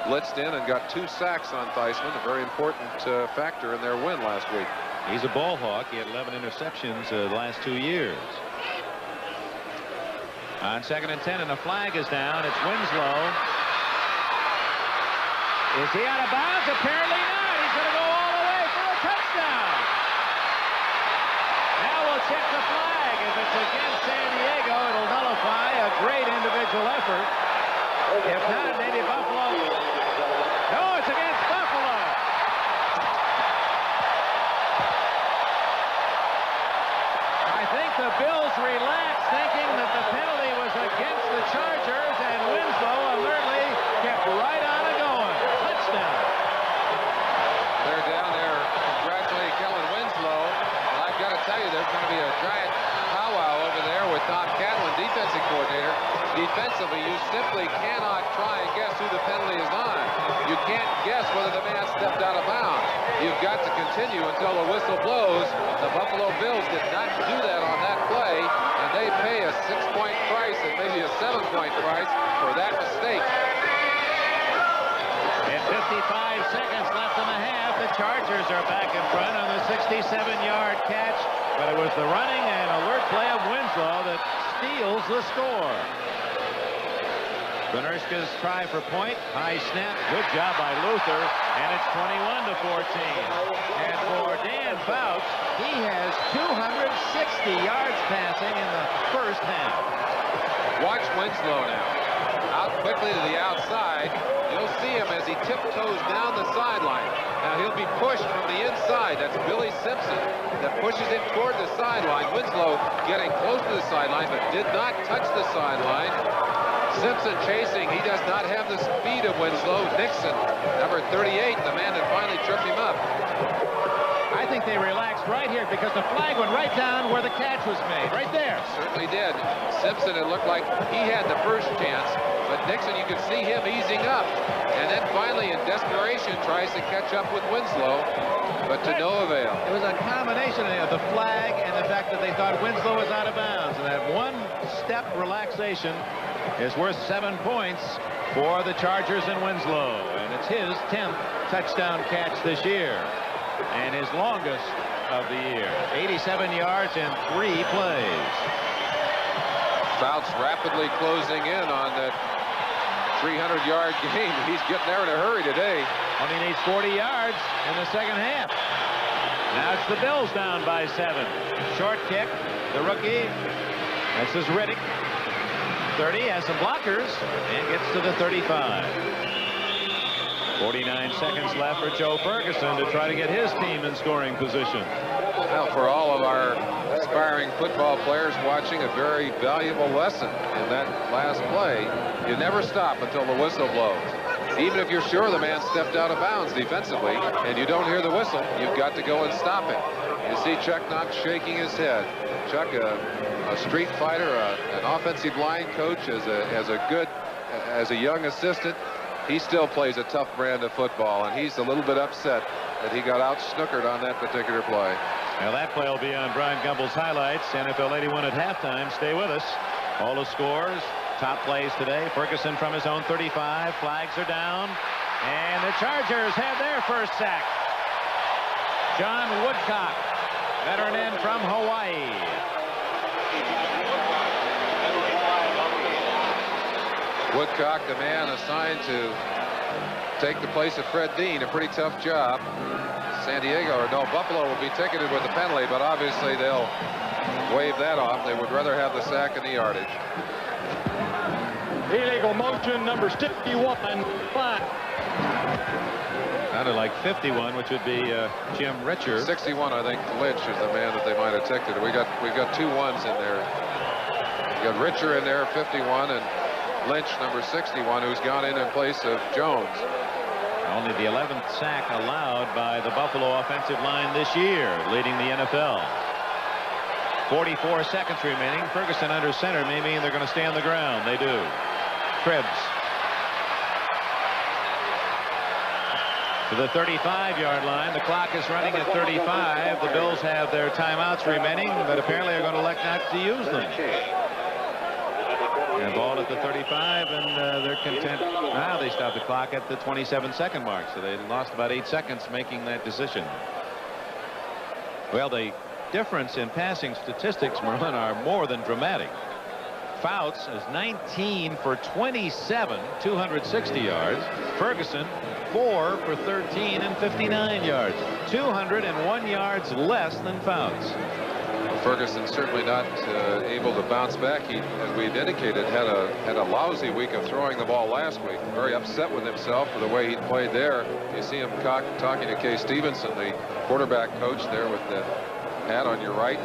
Blitzed in and got 2 sacks on Theismann, a very important factor in their win last week. He's a ball hawk. He had 11 interceptions the last 2 years. On 2nd and 10, and the flag is down. It's Winslow. Is he out of bounds? Apparently not. He's going to go all the way for a touchdown. Now we'll check the flag. If it's against San Diego, it'll nullify a great individual effort. If not, maybe Buffalo. No, it's against Buffalo. I think the Bills relaxed, thinking that the penalty was against the Chargers, and Winslow alertly kept right on it going. Touchdown. They're down there congratulating Kellen Winslow. And I've got to tell you, there's going to be a giant powwow over there with Tom Catlin, defensive coordinator. Defensively, you simply cannot try and guess who the penalty is on. you can't guess whether the man stepped out of bounds. You've got to continue until the whistle blows. The Buffalo Bills did not do that on that play, and they pay a 6-point price and maybe a 7-point price for that mistake. And 55 seconds left in the half. The Chargers are back in front on the 67-yard catch, but it was the running and alert play of Winslow that steals the score. Konerska's try for point. High snap. Good job by Luther. And it's 21-14. And for Dan Fouts, he has 260 yards passing in the first half. Watch Winslow now. Out quickly to the outside. You'll see him as he tiptoes down the sideline. Now he'll be pushed from the inside. That's Billy Simpson that pushes him toward the sideline. Winslow getting close to the sideline, but did not touch the sideline. Simpson chasing. He does not have the speed of Winslow. Nixon, number 38, the man that finally tripped him up. I think they relaxed right here because the flag went right down where the catch was made. Right there. Certainly did. Simpson, it looked like he had the first chance, but Nixon, you could see him easing up. And then finally, in desperation, tries to catch up with Winslow, but to no avail. It was a combination of the flag and the fact that they thought Winslow was out of bounds. And that one-step relaxation is worth 7 points for the Chargers and Winslow. And it's his 10th touchdown catch this year. And his longest of the year. 87 yards in 3 plays. Fouts rapidly closing in on that 300-yard game. He's getting there in a hurry today. Only needs 40 yards in the second half. Now it's the Bills down by 7. Short kick. The rookie. This is Riddick. 30, has some blockers, and gets to the 35. 49 seconds left for Joe Ferguson to try to get his team in scoring position. Well, for all of our aspiring football players watching, a very valuable lesson in that last play. You never stop until the whistle blows. Even if you're sure the man stepped out of bounds defensively and you don't hear the whistle, you've got to go and stop him. You see Chuck Knox shaking his head. Chuck, a street fighter, an offensive line coach, as a young assistant, he still plays a tough brand of football, and he's a little bit upset that he got out-snookered on that particular play. Now that play will be on Brian Gumbel's highlights. NFL 81 at halftime. Stay with us. All the scores, top plays today. Ferguson from his own 35. Flags are down, and the Chargers have their first sack. John Woodcock, veteran end from Hawaii. Woodcock, the man assigned to take the place of Fred Dean, a pretty tough job. San Diego, or no, Buffalo will be ticketed with a penalty, but obviously they'll wave that off. They would rather have the sack and the yardage. Illegal motion, number 61, 5. Sounded like 51, which would be Jim Richer. 61, I think Lynch is the man that they might have ticketed. We've got 2 1s in there. We got Richer in there, 51, and Lynch, number 61, who's gone in place of Jones. Only the 11th sack allowed by the Buffalo offensive line this year, leading the NFL. 44 seconds remaining. Ferguson under center may mean they're going to stay on the ground. They do. Cribbs to the 35-yard line. The clock is running at 35. The Bills have their timeouts remaining, but apparently are going to elect not to use them. And ball at the 35, and they're content. Now they stop the clock at the 27-second mark, so they lost about 8 seconds making that decision. Well, the difference in passing statistics, Merlin, are more than dramatic. Fouts is 19 for 27, 260 yards. Ferguson, 4 for 13 and 59 yards. 201 yards less than Fouts. Ferguson certainly not able to bounce back. He, as we've indicated, had a lousy week of throwing the ball last week. Very upset with himself for the way he played there. You see him talking to Kay Stevenson, the quarterback coach, there with the hat on your right.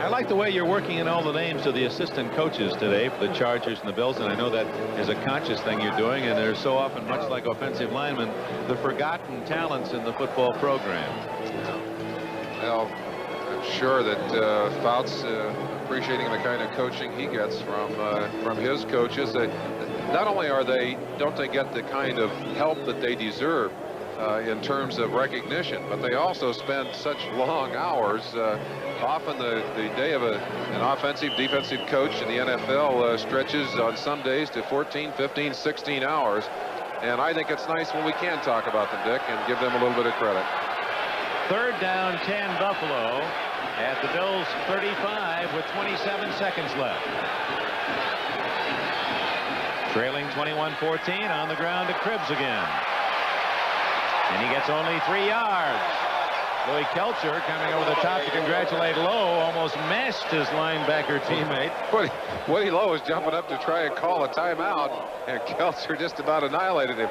I like the way you're working in all the names of the assistant coaches today for the Chargers and the Bills, and I know that is a conscious thing you're doing, and they're so often, much like offensive linemen, the forgotten talents in the football program. Well, sure that Fouts appreciating the kind of coaching he gets from his coaches. Not only don't they get the kind of help that they deserve in terms of recognition, but they also spend such long hours. Often the day of an offensive, defensive coach in the NFL stretches on some days to 14, 15, 16 hours. And I think it's nice when we can talk about them, Dick, and give them a little bit of credit. 3rd down 10 Buffalo at the Bills 35 with 27 seconds left. Trailing 21-14 on the ground to Cribbs again. And he gets only 3 yards. Louis Kelcher coming over the top to congratulate Lowe, almost mashed his linebacker teammate. Woody Lowe was jumping up to try and call a timeout, and Kelcher just about annihilated him.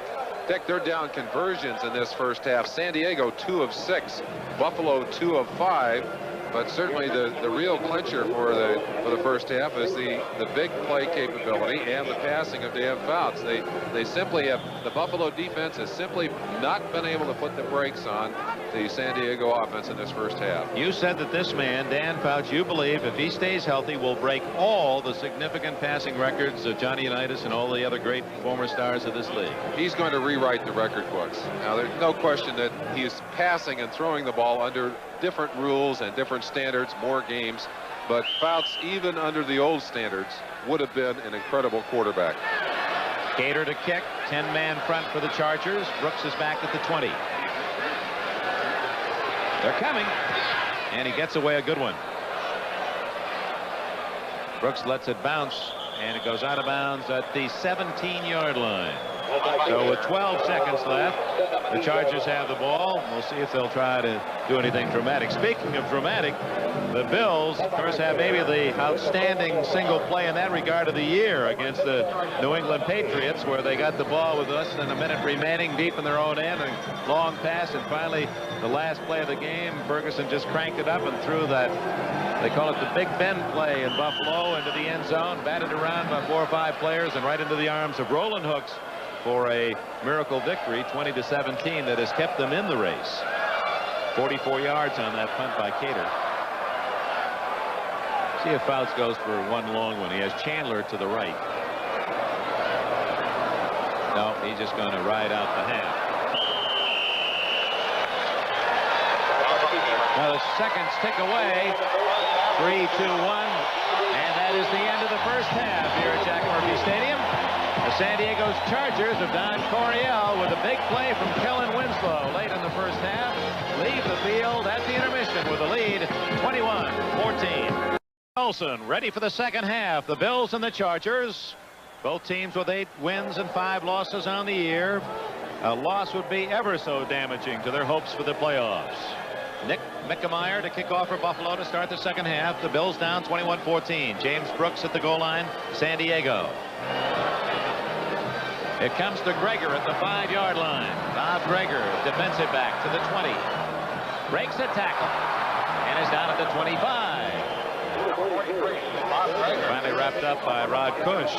Dick, they're down conversions in this first half. San Diego 2 of 6, Buffalo 2 of 5. But certainly the real clincher for the first half is the big play capability and the passing of Dan Fouts. They simply have, the Buffalo defense has simply not been able to put the brakes on the San Diego offense in this first half. You said that this man, Dan Fouts, you believe if he stays healthy will break all the significant passing records of Johnny Unitas and all the other great former stars of this league. He's going to rewrite the record books. Now, there's no question that he's passing and throwing the ball under different rules and different standards, more games, but Fouts, even under the old standards, would have been an incredible quarterback. Gator to kick, 10-man front for the Chargers. Brooks is back at the 20. They're coming, and he gets away a good one. Brooks lets it bounce, and it goes out of bounds at the 17-yard line. So with 12 seconds left, the Chargers have the ball. We'll see if they'll try to do anything dramatic. Speaking of dramatic, the Bills, of course, have maybe the outstanding single play in that regard of the year against the New England Patriots, where they got the ball with less than a minute remaining deep in their own end, a long pass, and finally the last play of the game, Ferguson just cranked it up and threw that, they call it the Big Ben play in Buffalo, into the end zone, batted around by 4 or 5 players and right into the arms of Roland Hooks for a miracle victory, 20-17, that has kept them in the race. 44 yards on that punt by Cater. See if Fouts goes for one long one. He has Chandler to the right. No, he's just going to ride out the half. Now the seconds tick away. 3, 2, 1. And that is the end of the first half here at Jack Murphy Stadium. The San Diego Chargers of Don Coryell, with a big play from Kellen Winslow late in the first half, leave the field at the intermission with a lead, 21-14. Olsen ready for the second half. The Bills and the Chargers, both teams with 8 wins and 5 losses on the year. A loss would be ever so damaging to their hopes for the playoffs. Nick Mickemeyer to kick off for Buffalo to start the second half. The Bills down 21-14. James Brooks at the goal line, San Diego. It comes to Greger at the 5-yard line. Bob Greger, defensive back to the 20. Breaks a tackle and is down at the 25. Finally wrapped up by Rod Kush.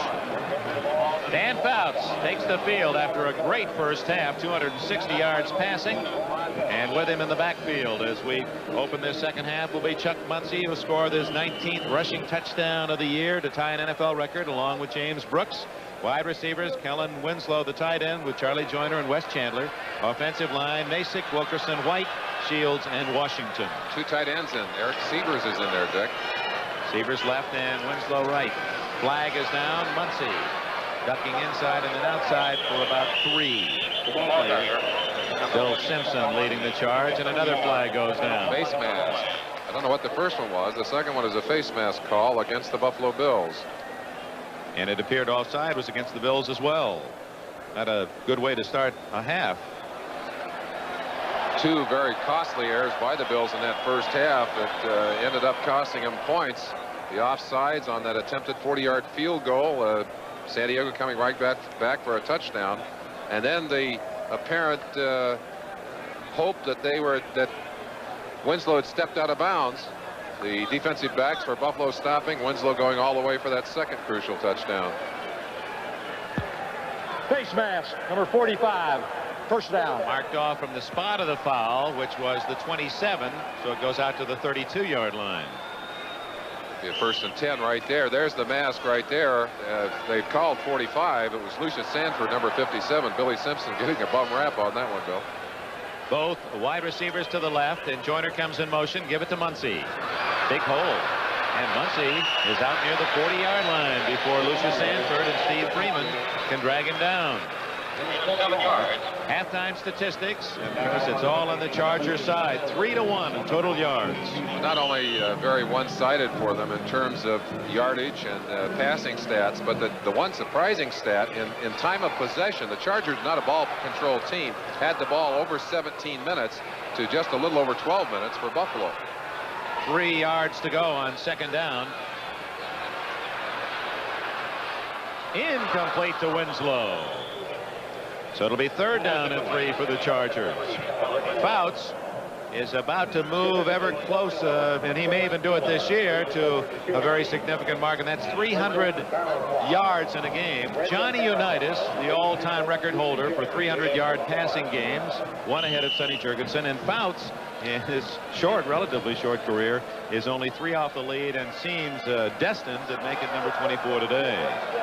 Dan Fouts takes the field after a great first half, 260 yards passing. And with him in the backfield as we open this second half will be Chuck Muncie, who scored his 19th rushing touchdown of the year to tie an NFL record, along with James Brooks. Wide receivers, Kellen Winslow, the tight end, with Charlie Joyner and Wes Chandler. Offensive line, Masick, Wilkerson, White, Shields, and Washington. 2 tight ends in. Eric Sievers is in there, Dick. Sievers left and Winslow right. Flag is down. Muncie ducking inside and then outside for about 3. Bill Simpson leading the charge, and another flag goes down. Face mask. I don't know what the first one was. The second one is a face mask call against the Buffalo Bills. And it appeared offside was against the Bills as well. Not a good way to start a half. 2 very costly errors by the Bills in that first half that ended up costing them points. The offsides on that attempted 40-yard field goal. San Diego coming right back for a touchdown. And then the apparent hope that Winslow had stepped out of bounds. The defensive backs for Buffalo stopping. Winslow going all the way for that second crucial touchdown. Face mask, number 45. First down. Marked off from the spot of the foul, which was the 27, so it goes out to the 32-yard line. Be a 1st and 10 right there. There's the mask right there. They called 45. It was Lucius Sanford, number 57. Billy Simpson getting a bum rap on that one, Bill. Both wide receivers to the left, and Joyner comes in motion. Give it to Muncy. Big hole. And Muncy is out near the 40-yard line before Lucius Sanford and Steve Freeman can drag him down. Halftime statistics, and of course it's all on the Chargers side. 3-1 in total yards. Not only very one-sided for them in terms of yardage and passing stats, but the one surprising stat in time of possession, the Chargers, not a ball control team, had the ball over 17 minutes to just a little over 12 minutes for Buffalo. 3 yards to go on 2nd down. Incomplete to Winslow. So it'll be 3rd down and 3 for the Chargers. Fouts is about to move ever closer, and he may even do it this year, to a very significant mark, and that's 300 yards in a game. Johnny Unitas, the all-time record holder for 300-yard passing games, one ahead of Sonny Jurgensen, and Fouts, in his relatively short career, is only 3 off the lead and seems destined to make it number 24 today.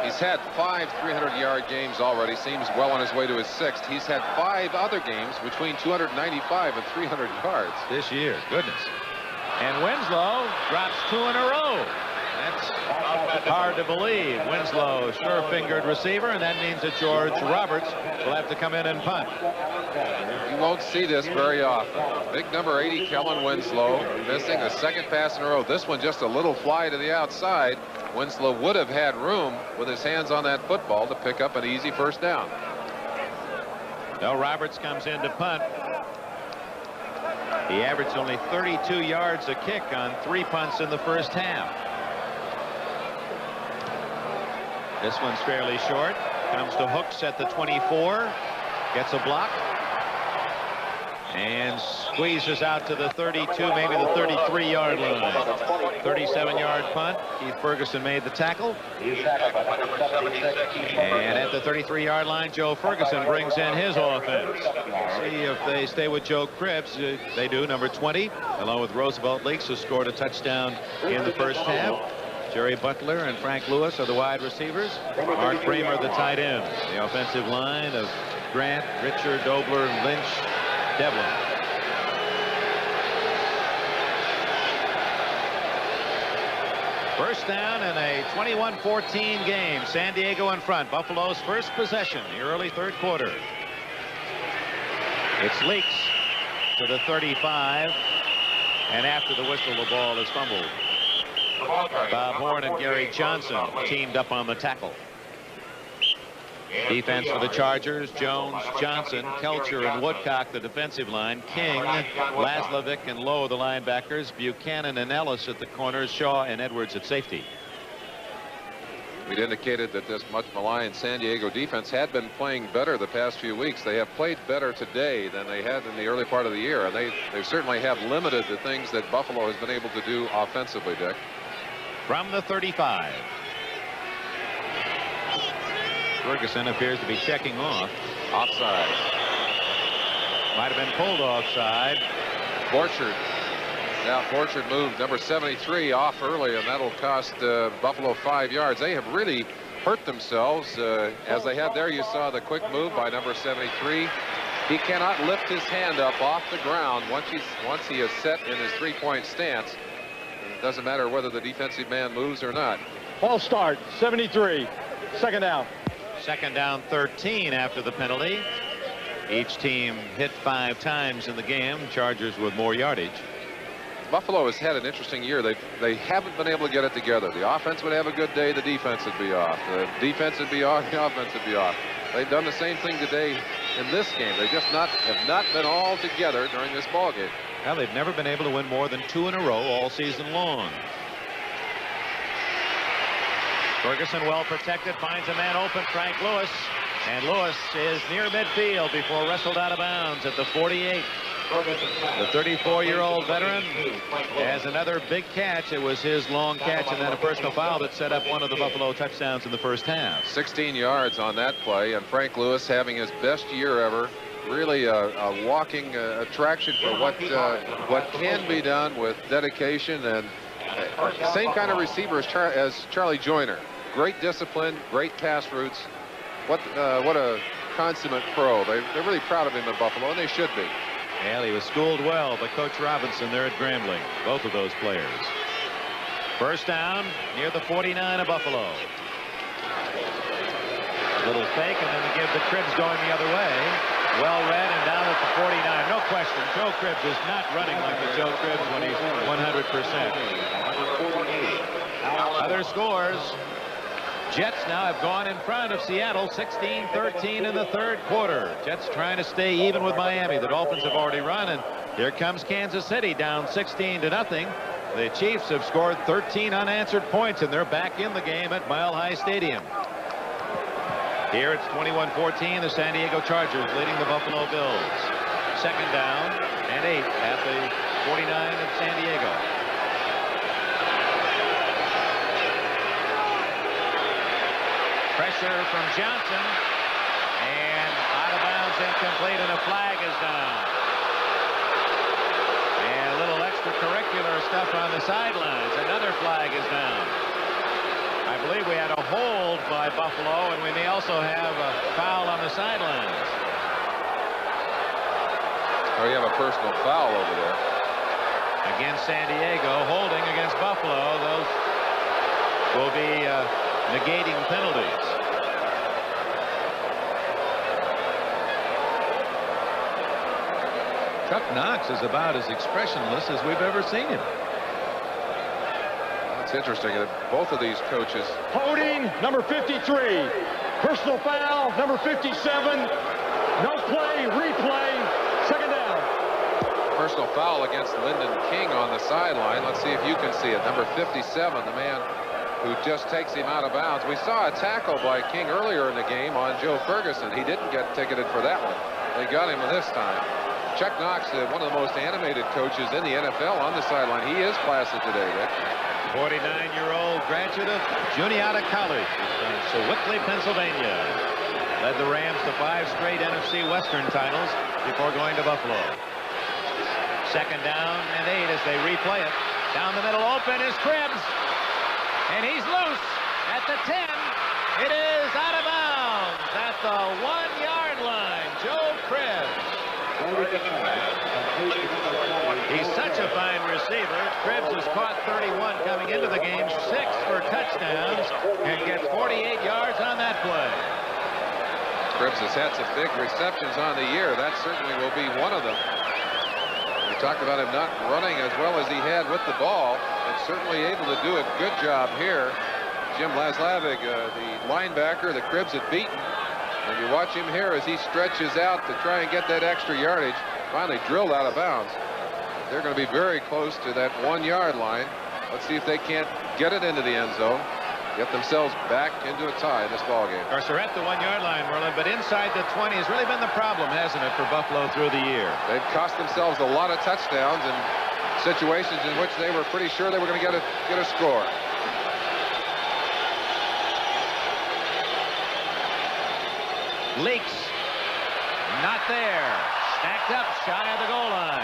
He's had 5 300-yard games already. Seems well on his way to his 6th. He's had 5 other games between 295 and 300 yards this year. Goodness. And Winslow drops 2 in a row. That's hard to believe. Winslow, sure-fingered receiver, and that means that George Roberts will have to come in and punt. You won't see this very often. Big number 80, Kellen Winslow, missing the 2nd pass in a row. This one just a little fly to the outside. Winslow would have had room with his hands on that football to pick up an easy 1st down. No, Roberts comes in to punt. He averaged only 32 yards a kick on 3 punts in the 1st half. This one's fairly short. Comes to Hooks at the 24. Gets a block. And squeezes out to the 32, maybe the 33-yard line. 37-yard punt. Keith Ferguson made the tackle. And at the 33-yard line, Joe Ferguson brings in his offense. See if they stay with Joe Cribbs. They do, number 20, along with Roosevelt Leaks, who scored a touchdown in the 1st half. Jerry Butler and Frank Lewis are the wide receivers. Mark Bramer, the tight end. The offensive line of Grant, Richard, Dobler, Lynch, Devlin. First down in a 21-14 game. San Diego in front. Buffalo's first possession, the early 3rd quarter. It's Leaks to the 35. And after the whistle, the ball is fumbled. Bob Horn and Gary Johnson teamed up on the tackle. Defense for the Chargers: Jones, Johnson, Kelcher, and Woodcock, the defensive line. King, Laslovic, and Lowe, the linebackers. Buchanan and Ellis at the corners. Shaw and Edwards at safety. We'd indicated that this much maligned San Diego defense had been playing better the past few weeks. They have played better today than they had in the early part of the year, and they certainly have limited the things that Buffalo has been able to do offensively, Dick. From the 35. Ferguson appears to be checking off. Offside. Might have been pulled offside. Borchard. Now Borchard moved number 73 off early, and that'll cost Buffalo 5 yards. They have really hurt themselves. As they had there, you saw the quick move by number 73. He cannot lift his hand up off the ground once he is set in his three-point stance. It doesn't matter whether the defensive man moves or not. False start, 73. 2nd down. 2nd down, 13 after the penalty. Each team hit 5 times in the game. Chargers with more yardage. Buffalo has had an interesting year. They haven't been able to get it together. The offense would have a good day, the defense would be off. The defense would be off, the offense would be off. They've done the same thing today in this game. They just have not been all together during this ball game. Well, they've never been able to win more than 2 in a row all season long. Ferguson well protected, finds a man open, Frank Lewis, and Lewis is near midfield before wrestled out of bounds at the 48. The 34-year-old veteran has another big catch. It was his long catch and then a personal foul that set up one of the Buffalo touchdowns in the 1st half. 16 yards on that play, and Frank Lewis having his best year ever really a walking attraction for what can be done with dedication, and same kind of receiver as Charlie Joyner. Great discipline, great pass routes. What a consummate pro. They're really proud of him at Buffalo, and they should be. Well, he was schooled well by Coach Robinson there at Grambling, both of those players. First down near the 49 of Buffalo. Little fake, and then they give the Cribbs going the other way. Well read, and down at the 49. No question, Joe Cribbs is not running like the Joe Cribbs when he's 100%. Other scores. Jets now have gone in front of Seattle 16-13 in the third quarter. Jets trying to stay even with Miami. The Dolphins have already run, and here comes Kansas City down 16-0. The Chiefs have scored 13 unanswered points, and they're back in the game at Mile High Stadium. Here it's 21-14. The San Diego Chargers leading the Buffalo Bills. Second down and 8 at the 49 of San Diego. Pressure from Johnson, and out of bounds, incomplete, and a flag is down. And a little extracurricular stuff on the sidelines. Another flag is down. I believe we had a hold by Buffalo, and we may also have a foul on the sidelines. Oh, you have a personal foul over there. Against San Diego, holding against Buffalo. Those will be negating penalties. Chuck Knox is about as expressionless as we've ever seen him. It's interesting that both of these coaches. Holding, number 53. Personal foul, number 57. No play, replay, second down. Personal foul against Lyndon King on the sideline. Let's see if you can see it. Number 57, the man who just takes him out of bounds. We saw a tackle by King earlier in the game on Joe Ferguson. He didn't get ticketed for that one. They got him this time. Chuck Knox, one of the most animated coaches in the NFL on the sideline. He is classy today, Rick. 49-year-old graduate of Juniata College in Sewickley, Pennsylvania. Led the Rams to 5 straight NFC Western titles before going to Buffalo. Second down and 8 as they replay it. Down the middle open is Cribbs. And he's loose at the 10. It is out of bounds at the 1-yard line. Joe Cribbs. He's such a fine receiver. Cribbs has caught 31 coming into the game, 6 for touchdowns, and gets 48 yards on that play. Cribbs has had some big receptions on the year. That certainly will be one of them. We talked about him not running as well as he had with the ball, and certainly able to do a good job here. Jim Laslavig, the linebacker that Cribbs had beaten. And you watch him here as he stretches out to try and get that extra yardage. Finally drilled out of bounds. They're going to be very close to that 1-yard line. Let's see if they can't get it into the end zone. Get themselves back into a tie in this ballgame. Of course, they're at the 1-yard line, Merlin, but inside the 20 has really been the problem, hasn't it, for Buffalo through the year? They've cost themselves a lot of touchdowns in situations in which they were pretty sure they were going to get a score. Leaks, not there. Stacked up shy of the goal line.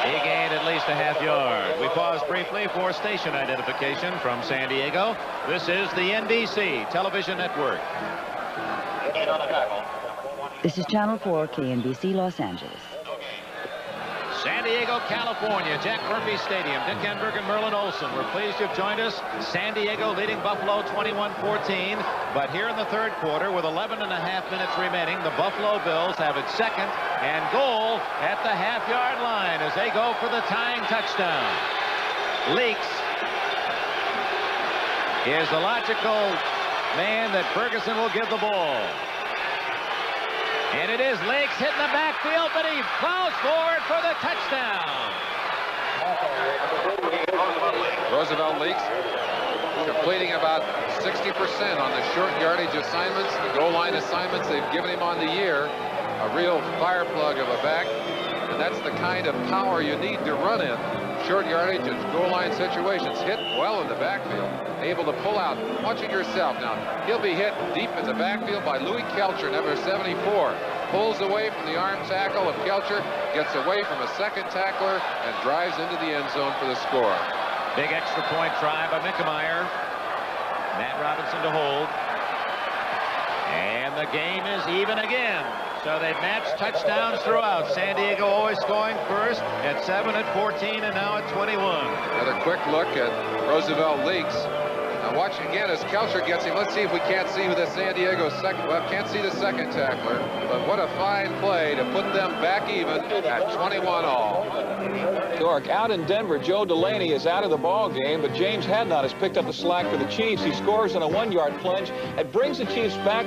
He gained at least a half-yard. We pause briefly for station identification from San Diego. This is the NBC television network. This is Channel 4 KNBC Los Angeles. San Diego, California, Jack Murphy Stadium. Dick Enberg and Merlin Olsen. We're pleased you've joined us. San Diego leading Buffalo 21-14. But here in the third quarter, with 11.5 minutes remaining, the Buffalo Bills have it second and goal at the half-yard line as they go for the tying touchdown. Leaks is the logical man that Ferguson will give the ball. And it is Leaks hitting the backfield, but he plows forward for the touchdown. Roosevelt Leaks completing about 60% on the short yardage assignments, the goal line assignments they've given him on the year. A real fire plug of a back, and that's the kind of power you need to run in short yardage and goal line situations. Hit well in the backfield, able to pull out. Watch it yourself now. He'll be hit deep in the backfield by Louis Kelcher, number 74. pulls away from the arm tackle of Kelcher, gets away from a second tackler, and drives into the end zone for the score. Big extra point try by Mickemeyer. Matt Robinson to hold. And the game is even again. So they've matched touchdowns throughout. San Diego always scoring first at 7, at 14, and now at 21. Another quick look at Roosevelt Leaks. Now watch again as Kelcher gets him. Let's see if we can't see who the San Diego second. Well, can't see the second tackler. But what a fine play to put them back even at 21 all. York, out in Denver, Joe Delaney is out of the ball game, but James Hadnot has picked up the slack for the Chiefs. He scores on a 1-yard plunge. It brings the Chiefs back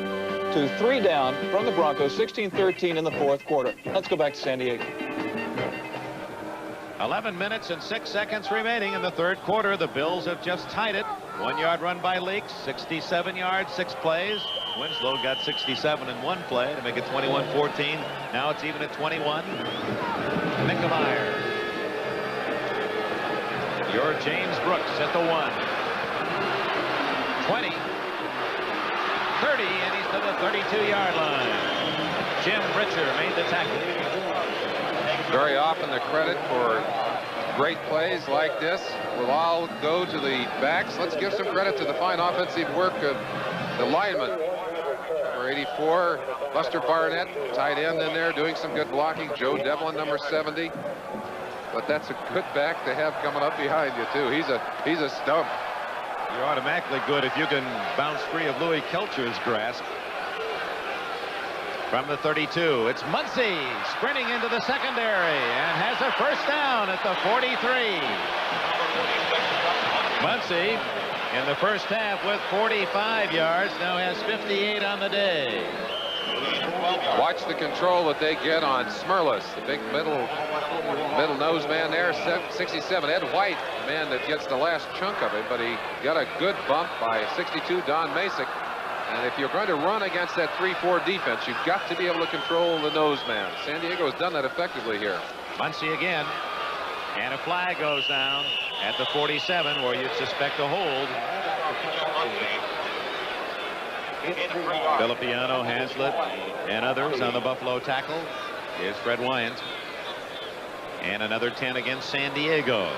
to 3 down from the Broncos, 16-13 in the fourth quarter. Let's go back to San Diego. 11 minutes and 6 seconds remaining in the third quarter. The Bills have just tied it. 1-yard run by Leaks, 67 yards, 6 plays. Winslow got 67 in 1 play to make it 21-14. Now it's even at 21. Mickemeyer. Your James Brooks at the 1. 20. 30, and he's to the 32-yard line. Jim Richer made the tackle. Very often the credit for great plays like this will all go to the backs. Let's give some credit to the fine offensive work of the lineman. Number 84, Buster Barnett, tight end in there, doing some good blocking. Joe Devlin, number 70. But that's a good back to have coming up behind you, too. He's a stump. You're automatically good if you can bounce free of Louis Kelcher's grasp. From the 32, it's Muncy sprinting into the secondary and has a first down at the 43. Muncy in the first half with 45 yards, now has 58 on the day. Watch the control that they get on Smerlis, the big middle nose man there, 67. Ed White, the man that gets the last chunk of it, but he got a good bump by 62, Don Masick. And if you're going to run against that 3-4 defense, you've got to be able to control the nose man. San Diego has done that effectively here. Muncy again, and a flag goes down at the 47 where you'd suspect a hold. Filipiano, Hazlitt, and others on the Buffalo tackle. Here's Fred Wyant. And another 10 against San Diego.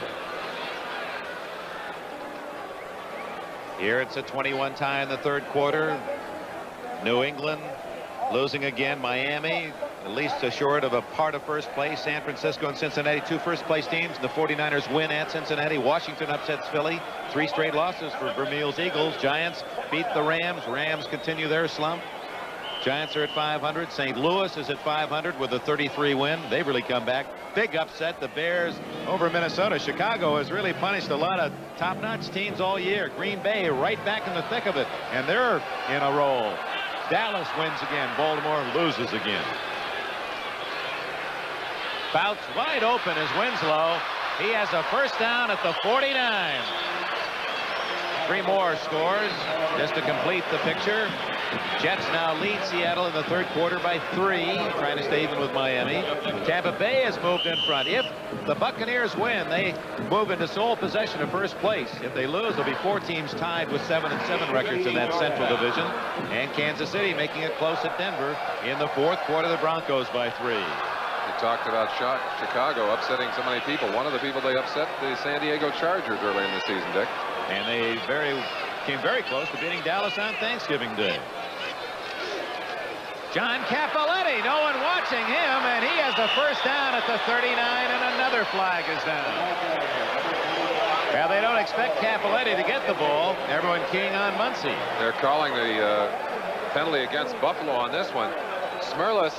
Here it's a 21 tie in the third quarter. New England losing again. Miami at least short of a part of first place. San Francisco and Cincinnati, 2 first-place teams. The 49ers win at Cincinnati. Washington upsets Philly. 3 straight losses for Vermeil's Eagles. Giants beat the Rams. Rams continue their slump. Giants are at 500. St. Louis is at 500 with a 33 win. They've really come back. Big upset. The Bears over Minnesota. Chicago has really punished a lot of top-notch teams all year. Green Bay right back in the thick of it, and they're in a roll. Dallas wins again. Baltimore loses again. Fouts wide open is Winslow. He has a first down at the 49. 3 more scores just to complete the picture. Jets now lead Seattle in the third quarter by 3, trying to stay even with Miami. Tampa Bay has moved in front. If the Buccaneers win, they move into sole possession of first place. If they lose, there'll be 4 teams tied with 7-7 records in that Central Division. And Kansas City making it close at Denver in the fourth quarter. The Broncos by 3. You talked about Chicago upsetting so many people. One of the people they upset, the San Diego Chargers, early in the season, Dick. And they came very close to beating Dallas on Thanksgiving Day. John Cappelletti, no one watching him, and he has a first down at the 39, and another flag is down. Well, they don't expect Cappelletti to get the ball. Everyone keying on Muncy. They're calling the penalty against Buffalo on this one. Smerlis,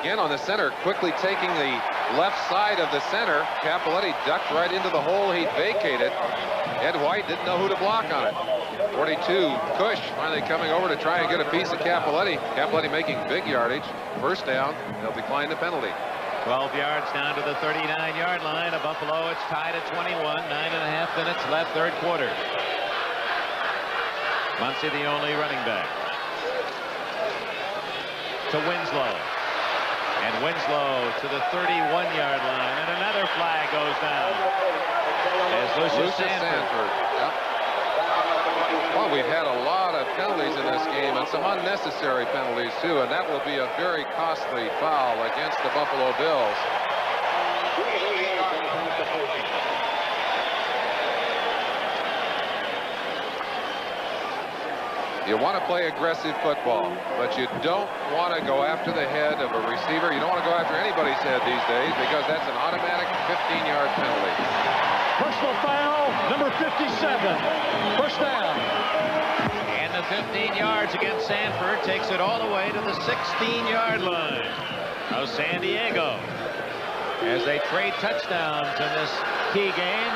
again on the center, quickly taking the left side of the center. Cappelletti ducked right into the hole he'd vacated. Ed White didn't know who to block on it. 42, Cush finally coming over to try and get a piece of Cappelletti. Cappelletti making big yardage. First down. They'll decline the penalty. 12 yards down to the 39-yard line of Buffalo. It's tied at 21. 9.5 minutes left, third quarter. Muncy the only running back. To Winslow. And Winslow to the 31-yard line. And another flag goes down. As Lucius Sanford. Yep. Well, we've had a lot of penalties in this game, and some unnecessary penalties, too, and that will be a very costly foul against the Buffalo Bills. You want to play aggressive football, but you don't want to go after the head of a receiver. You don't want to go after anybody's head these days because that's an automatic 15-yard penalty. Personal foul, number 57. First down. And the 15 yards against Sanford takes it all the way to the 16-yard line of San Diego as they trade touchdowns in this key game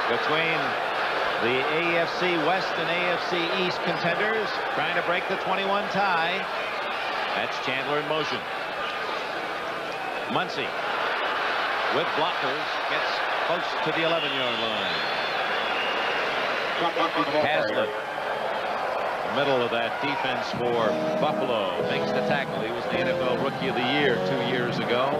between the AFC West and AFC East contenders trying to break the 21 tie. That's Chandler in motion. Muncy with blockers gets close to the 11-yard line. Haslett, the middle of that defense for Buffalo, makes the tackle. He was the NFL Rookie of the Year 2 years ago.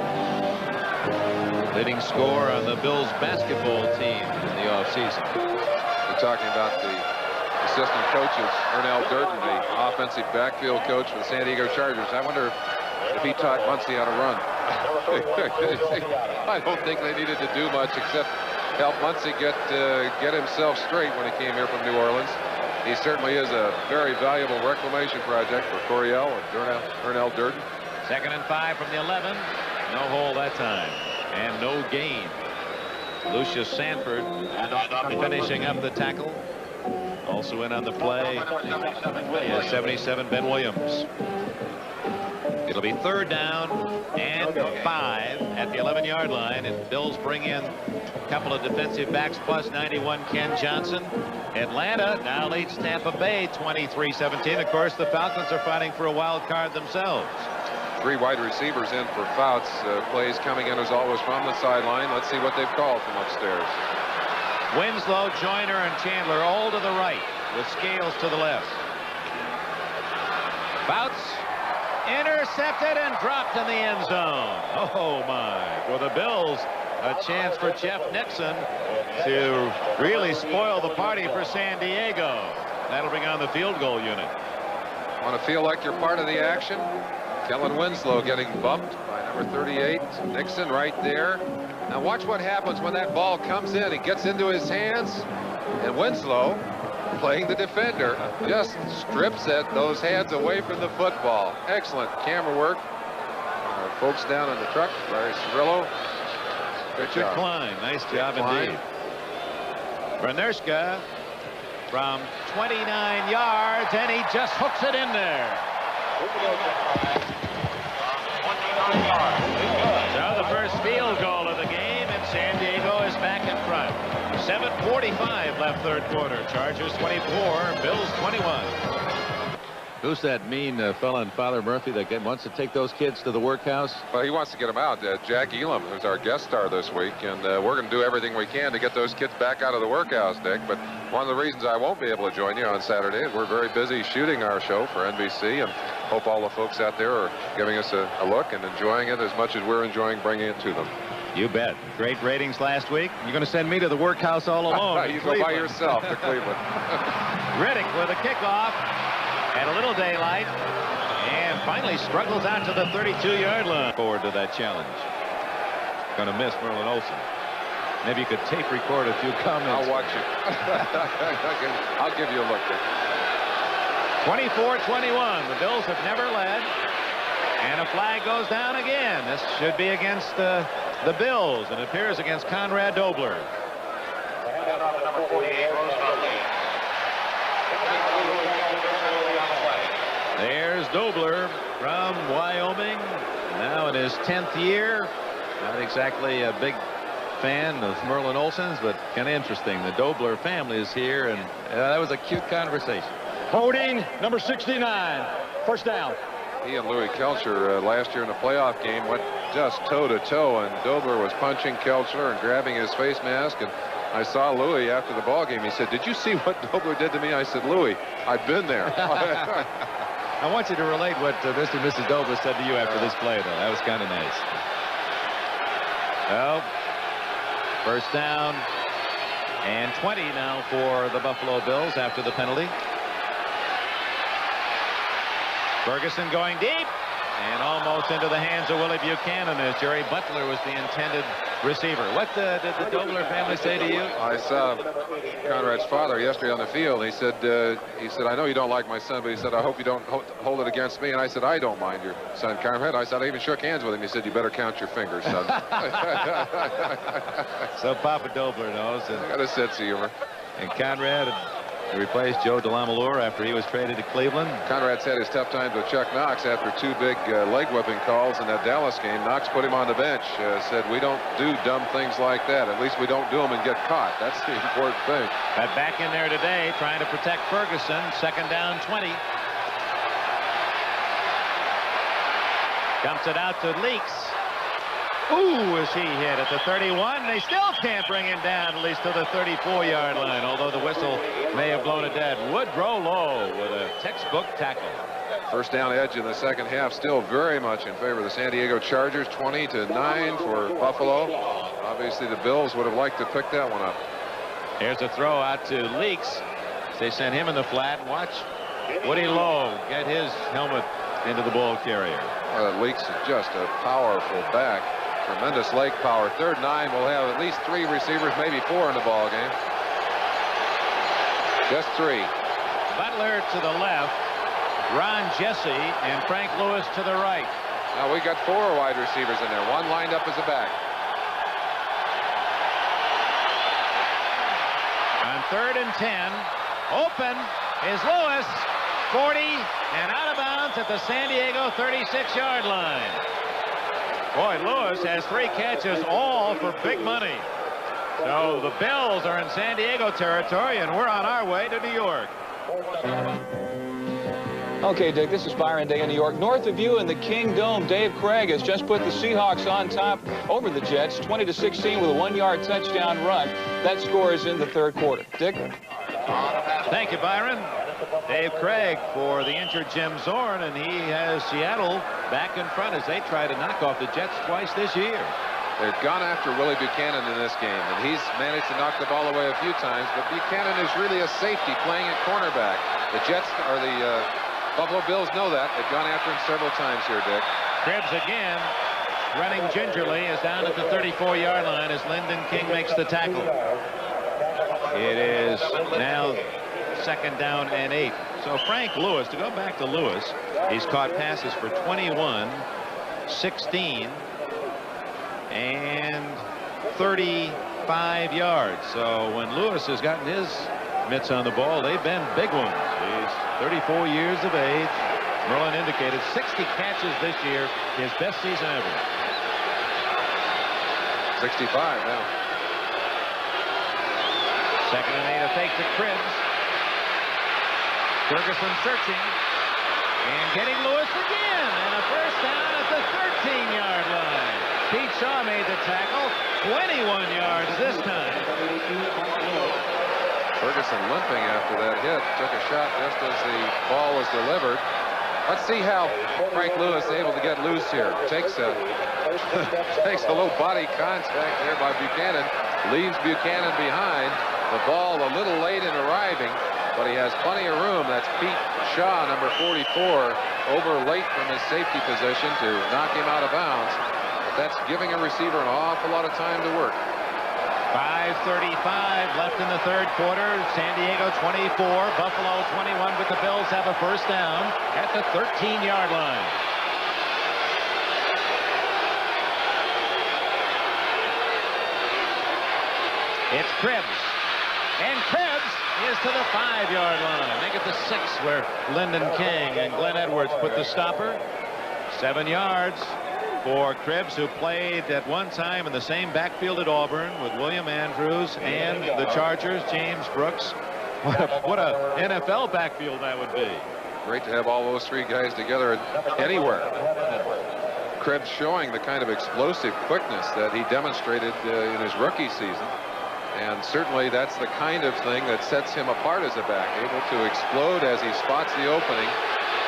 Leading scorer on the Bills basketball team in the offseason. Talking about the assistant coaches, Ernell Durden, the offensive backfield coach for the San Diego Chargers. I wonder if he taught Muncy how to run. I don't think they needed to do much except help Muncy get himself straight when he came here from New Orleans. He certainly is a very valuable reclamation project for Coryell and Ernell Durden. 2nd and 5 from the 11. No hole that time and no gain. Lucius Sanford finishing up the tackle. Also in on the play is 77 Ben Williams. It'll be 3rd down and 5 at the 11-yard line, and Bills bring in a couple of defensive backs plus 91 Ken Johnson. Atlanta now leads Tampa Bay 23-17. Of course, the Falcons are fighting for a wild card themselves. 3 wide receivers in for Fouts. Plays coming in as always from the sideline. Let's see what they've called from upstairs. Winslow, Joyner, and Chandler all to the right with Scales to the left. Fouts intercepted and dropped in the end zone. Oh my. For the Bills, a chance for Jeff Nixon to really spoil the party for San Diego. That'll bring on the field goal unit. Want to feel like you're part of the action? Kellen Winslow getting bumped by number 38. Nixon right there. Now watch what happens when that ball comes in. It gets into his hands. And Winslow, playing the defender, just strips those hands away from the football. Excellent camera work. Folks down on the truck, Larry Cirillo. Richard Klein, nice job indeed. Bernerska from 29 yards, and he just hooks it in there. So the first field goal of the game, and San Diego is back in front. 7:45 left 3rd quarter. Chargers 24, Bills 21. Who's that mean fella in Father Murphy that wants to take those kids to the workhouse? Well, he wants to get them out. Jack Elam, who's our guest star this week, and we're going to do everything we can to get those kids back out of the workhouse, Dick. But one of the reasons I won't be able to join you on Saturday is we're very busy shooting our show for NBC, and hope all the folks out there are giving us a look and enjoying it as much as we're enjoying bringing it to them. You bet. Great ratings last week. You're going to send me to the workhouse all alone. You go by yourself to Cleveland. Riddick with a kickoff. Had a little daylight and finally struggles out to the 32-yard line. Forward to that challenge. Going to miss Merlin Olsen. Maybe you could tape record a few comments. I'll watch it. I'll give you a look there. 24-21. The Bills have never led. And a flag goes down again. This should be against the Bills and appears against Conrad Dobler. There's Dobler from Wyoming, now in his 10th year. Not exactly a big fan of Merlin Olsen's, but kind of interesting. The Dobler family is here, and that was a cute conversation. Holding, number 69. First down. He and Louis Kelcher last year in a playoff game went just toe-to-toe, and Dobler was punching Kelcher and grabbing his face mask. And I saw Louis after the ball game. He said, "Did you see what Dobler did to me?" I said, "Louis, I've been there." I want you to relate what Mr. and Mrs. Dobler said to you after this play, though. That was kind of nice. Well, first down and 20 now for the Buffalo Bills after the penalty. Ferguson going deep and almost into the hands of Willie Buchanan as Jerry Butler was the intended receiver. What did the Dobler family say to you? I saw Conrad's father yesterday on the field. He said, I know you don't like my son, but he said, I hope you don't hold it against me. And I said, I don't mind your son, Conrad. I said, I even shook hands with him. He said, you better count your fingers, son. So Papa Dobler knows. Got a sense of humor. And Conrad replaced Joe DeLamielleure after he was traded to Cleveland. Conrad's had his tough times with Chuck Knox after 2 big leg whipping calls in that Dallas game. Knox put him on the bench, said, we don't do dumb things like that. At least we don't do them and get caught. That's the important thing. But back in there today trying to protect Ferguson. 2nd down 20. Dumps it out to Leaks. Ooh, is he hit at the 31. They still can't bring him down, at least to the 34-yard line, although the whistle may have blown it dead. Woodrow Lowe with a textbook tackle. First down edge in the second half, still very much in favor of the San Diego Chargers. 20-9 for Buffalo. Obviously, the Bills would have liked to pick that one up. Here's a throw out to Leaks. They sent him in the flat. Watch Woody Lowe get his helmet into the ball carrier. Leaks is just a powerful back. Tremendous leg power. 3rd and 9. We'll have at least 3 receivers, maybe 4 in the ball game. Just 3. Butler to the left, Ron Jesse and Frank Lewis to the right. Now we got 4 wide receivers in there. 1 lined up as a back. On 3rd and 10, open is Lewis, 40 and out of bounds at the San Diego 36-yard line. Boy, Lewis has 3 catches, all for big money. So the Bills are in San Diego territory, and we're on our way to New York. Okay, Dick, this is Byron Day in New York. North of you in the King Dome, Dave Craig has just put the Seahawks on top over the Jets, 20-16 with a 1-yard touchdown run. That score is in the 3rd quarter. Dick? Thank you, Byron. Dave Craig for the injured Jim Zorn, and he has Seattle back in front as they try to knock off the Jets twice this year. They've gone after Willie Buchanan in this game, and he's managed to knock the ball away a few times, but Buchanan is really a safety playing at cornerback. The Jets, or the Buffalo Bills, know that. They've gone after him several times here, Dick. Cribbs again, running gingerly, is down at the 34-yard line as Lyndon King makes the tackle. It is now 2nd down and 8. So Frank Lewis, to go back to Lewis, he's caught passes for 21, 16, and 35 yards. So when Lewis has gotten his mitts on the ball, they've been big ones. He's 34 years of age. Merlin indicated 60 catches this year, his best season ever. 65 now. 2nd and 8, a fake to Cribbs. Ferguson searching and getting Lewis again, and a first down at the 13-yard line. Pete Shaw made the tackle, 21 yards this time. Ferguson limping after that hit, took a shot just as the ball was delivered. Let's see how Frank Lewis is able to get loose here. Takes a little body contact there by Buchanan, leaves Buchanan behind. The ball a little late in arriving, but he has plenty of room. That's Pete Shaw, number 44, over late from his safety position to knock him out of bounds. But that's giving a receiver an awful lot of time to work. 5:35 left in the 3rd quarter. San Diego 24, Buffalo 21, but the Bills have a first down at the 13-yard line. It's Cribbs. And Cribbs is to the 5-yard line. Make it the 6 where Lyndon King and Glenn Edwards put the stopper. 7 yards for Cribbs, who played at one time in the same backfield at Auburn with William Andrews and the Chargers, James Brooks. What a NFL backfield that would be. Great to have all those 3 guys together anywhere. Cribbs showing the kind of explosive quickness that he demonstrated in his rookie season. And certainly that's the kind of thing that sets him apart as a back, able to explode as he spots the opening,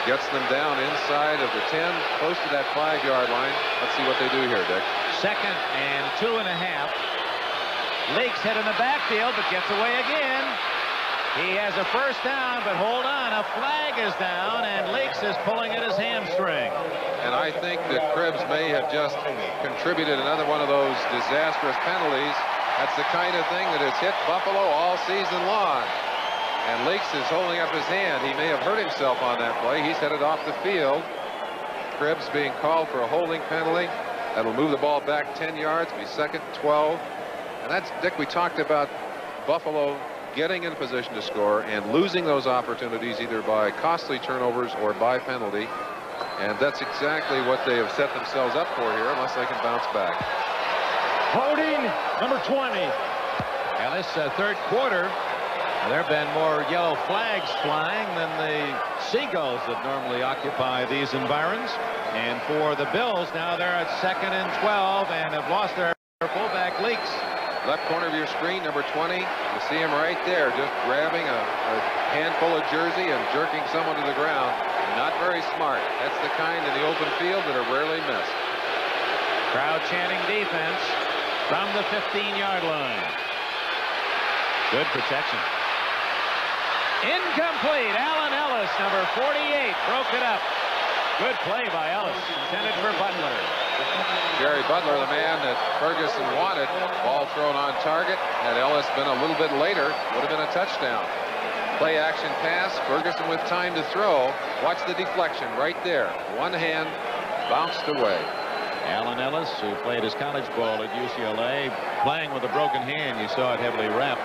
gets them down inside of the 10, close to that 5-yard line. Let's see what they do here, Dick. 2nd and 2.5. Leaks hit in the backfield, but gets away again. He has a first down, but hold on, a flag is down, and Leaks is pulling at his hamstring. And I think that Cribbs may have just contributed another one of those disastrous penalties. That's the kind of thing that has hit Buffalo all season long. And Leaks is holding up his hand. He may have hurt himself on that play. He's headed off the field. Cribbs being called for a holding penalty. That'll move the ball back 10 yards, be second 12. And that's, Dick, we talked about Buffalo getting in position to score and losing those opportunities either by costly turnovers or by penalty. And that's exactly what they have set themselves up for here, unless they can bounce back. Holding, number 20. Now this third quarter, there have been more yellow flags flying than the seagulls that normally occupy these environs. And for the Bills, now they're at 2nd and 12 and have lost their fullback Leaks. Left corner of your screen, number 20. You see him right there, just grabbing a handful of jersey and jerking someone to the ground. Not very smart. That's the kind in the open field that are rarely missed. Crowd chanting defense from the 15-yard line. Good protection. Incomplete. Allen Ellis, number 48, broke it up. Good play by Ellis, intended for Butler. Jerry Butler, the man that Ferguson wanted. Ball thrown on target. Had Ellis been a little bit later, would have been a touchdown. Play action pass. Ferguson with time to throw. Watch the deflection right there. One hand bounced away. Allen Ellis, who played his college ball at UCLA, playing with a broken hand. You saw it heavily wrapped.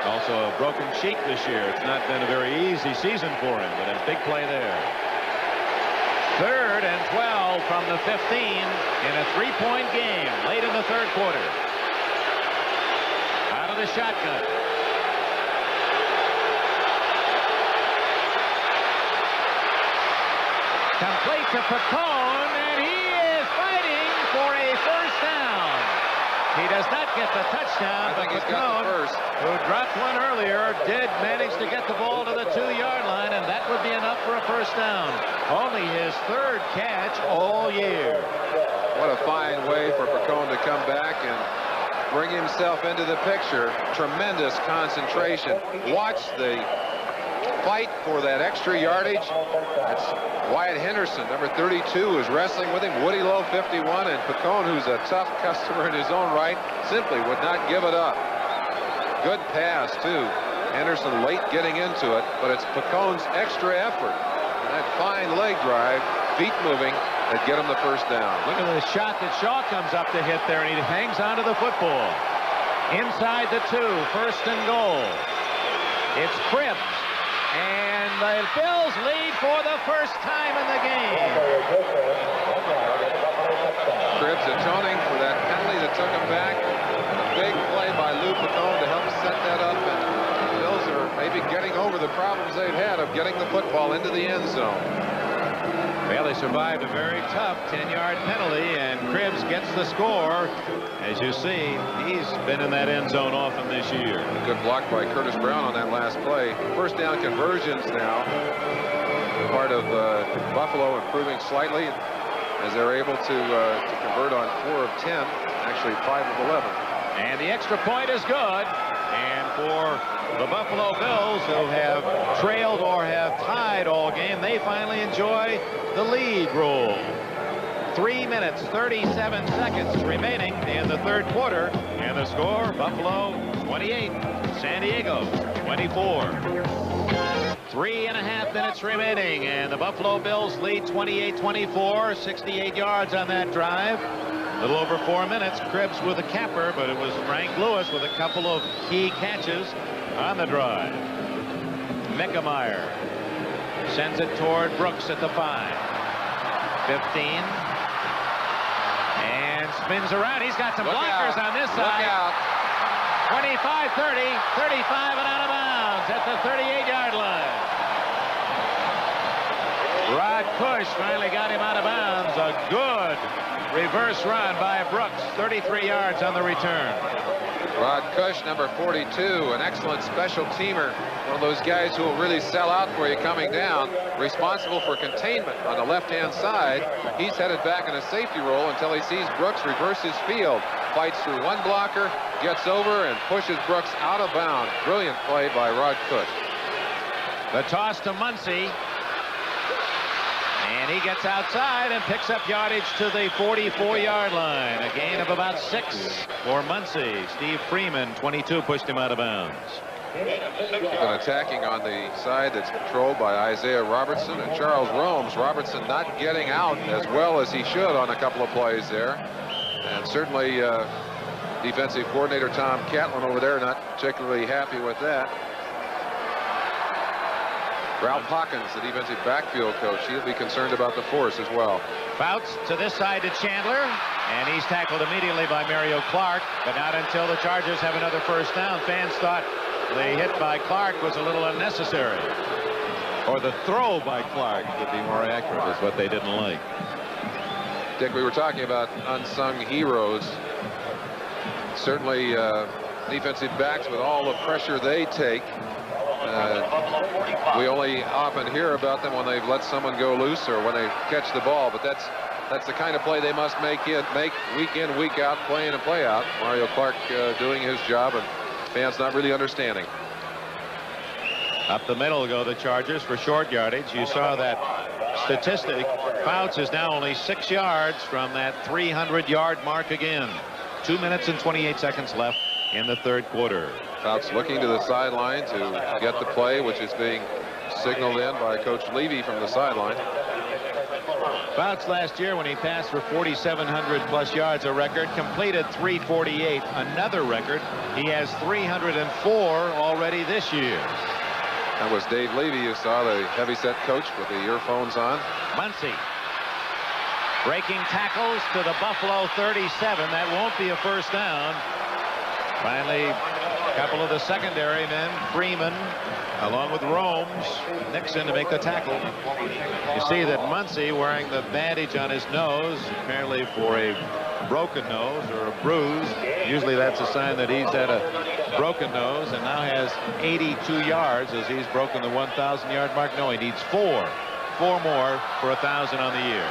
Also a broken cheek this year. It's not been a very easy season for him, but a big play there. 3rd and 12 from the 15 in a 3-point game late in the third quarter. Out of the shotgun. Complete to Picone, and he is fighting for a first down. He does not get the touchdown, but Picone, who dropped one earlier, did manage to get the ball to the 2-yard line, and that would be enough for a first down. Only his 3rd catch all year. What a fine way for Picone to come back and bring himself into the picture. Tremendous concentration. Watch the fight for that extra yardage. That's Wyatt Henderson, number 32, is wrestling with him. Woody Lowe, 51, and Picone, who's a tough customer in his own right, simply would not give it up. Good pass, too. Henderson late getting into it, but it's Picone's extra effort. And that fine leg drive, feet moving, that get him the first down. Look at the shot that Shaw comes up to hit there, and he hangs onto the football. Inside the 2, 1st and goal. It's Cribbs. And the Bills lead for the first time in the game. Cribbs atoning for that penalty that took him back. And a big play by Lou Picone to help set that up. And the Bills are maybe getting over the problems they've had of getting the football into the end zone. Bailey survived a very tough 10-yard penalty, and Cribbs gets the score. As you see, he's been in that end zone often this year. Good block by Curtis Brown on that last play. First down conversions now. Part of Buffalo improving slightly as they're able to convert on 4 of 10, actually 5 of 11. And the extra point is good. And for the Buffalo Bills, who have trailed or have tied all game, they finally enjoy the lead role. 3 minutes, 37 seconds remaining in the third quarter. And the score, Buffalo 28, San Diego 24. 3.5 minutes remaining, and the Buffalo Bills lead 28-24, 68 yards on that drive. A little over 4 minutes. Cribbs with a capper, but it was Frank Lewis with a couple of key catches on the drive. Mickemeyer sends it toward Brooks at the 5. 15. And spins around. He's got some blockers on this side. Look out. 25, 30, 35 and out of bounds at the 38-yard line. Rod Cush finally got him out of bounds. A good reverse run by Brooks. 33 yards on the return. Rod Cush, number 42, an excellent special teamer. One of those guys who will really sell out for you coming down. Responsible for containment on the left-hand side. He's headed back in a safety role until he sees Brooks reverse his field. Fights through one blocker, gets over and pushes Brooks out of bounds. Brilliant play by Rod Cook. The toss to Muncy. And he gets outside and picks up yardage to the 44-yard line. A gain of about 6 for Muncy. Steve Freeman, 22, pushed him out of bounds. Been attacking on the side that's controlled by Isaiah Robertson and Charles Romes. Robertson not getting out as well as he should on a couple of plays there. And certainly defensive coordinator Tom Catlin over there not particularly happy with that. Ralph Hawkins, the defensive backfield coach, he'll be concerned about the force as well. Fouts to this side to Chandler, and he's tackled immediately by Mario Clark, but not until the Chargers have another first down. Fans thought the hit by Clark was a little unnecessary. Or the throw by Clark, to be more accurate, is what they didn't like. Dick, we were talking about unsung heroes. Certainly defensive backs, with all the pressure they take, we only often hear about them when they've let someone go loose or when they catch the ball, but that's the kind of play they must make week in, week out, play in and play out. Mario Clark doing his job, and fans not really understanding. Up the middle go the Chargers for short yardage. You saw that statistic. Fouts is now only 6 yards from that 300-yard mark again. 2 minutes and 28 seconds left in the third quarter. Fouts looking to the sideline to get the play, which is being signaled in by Coach Levy from the sideline. Fouts last year, when he passed for 4,700 plus yards, a record, completed 348, another record. He has 304 already this year. That was Dave Levy, you saw, the heavyset coach with the earphones on. Muncy breaking tackles to the Buffalo 37. That won't be a first down. Finally, a couple of the secondary men, Freeman, along with Romes, Nixon to make the tackle. You see that Muncy wearing the bandage on his nose, apparently for a broken nose or a bruise. Usually that's a sign that he's had a broken nose, and now has 82 yards as he's broken the 1,000-yard mark. No, he needs four more for 1,000 on the year.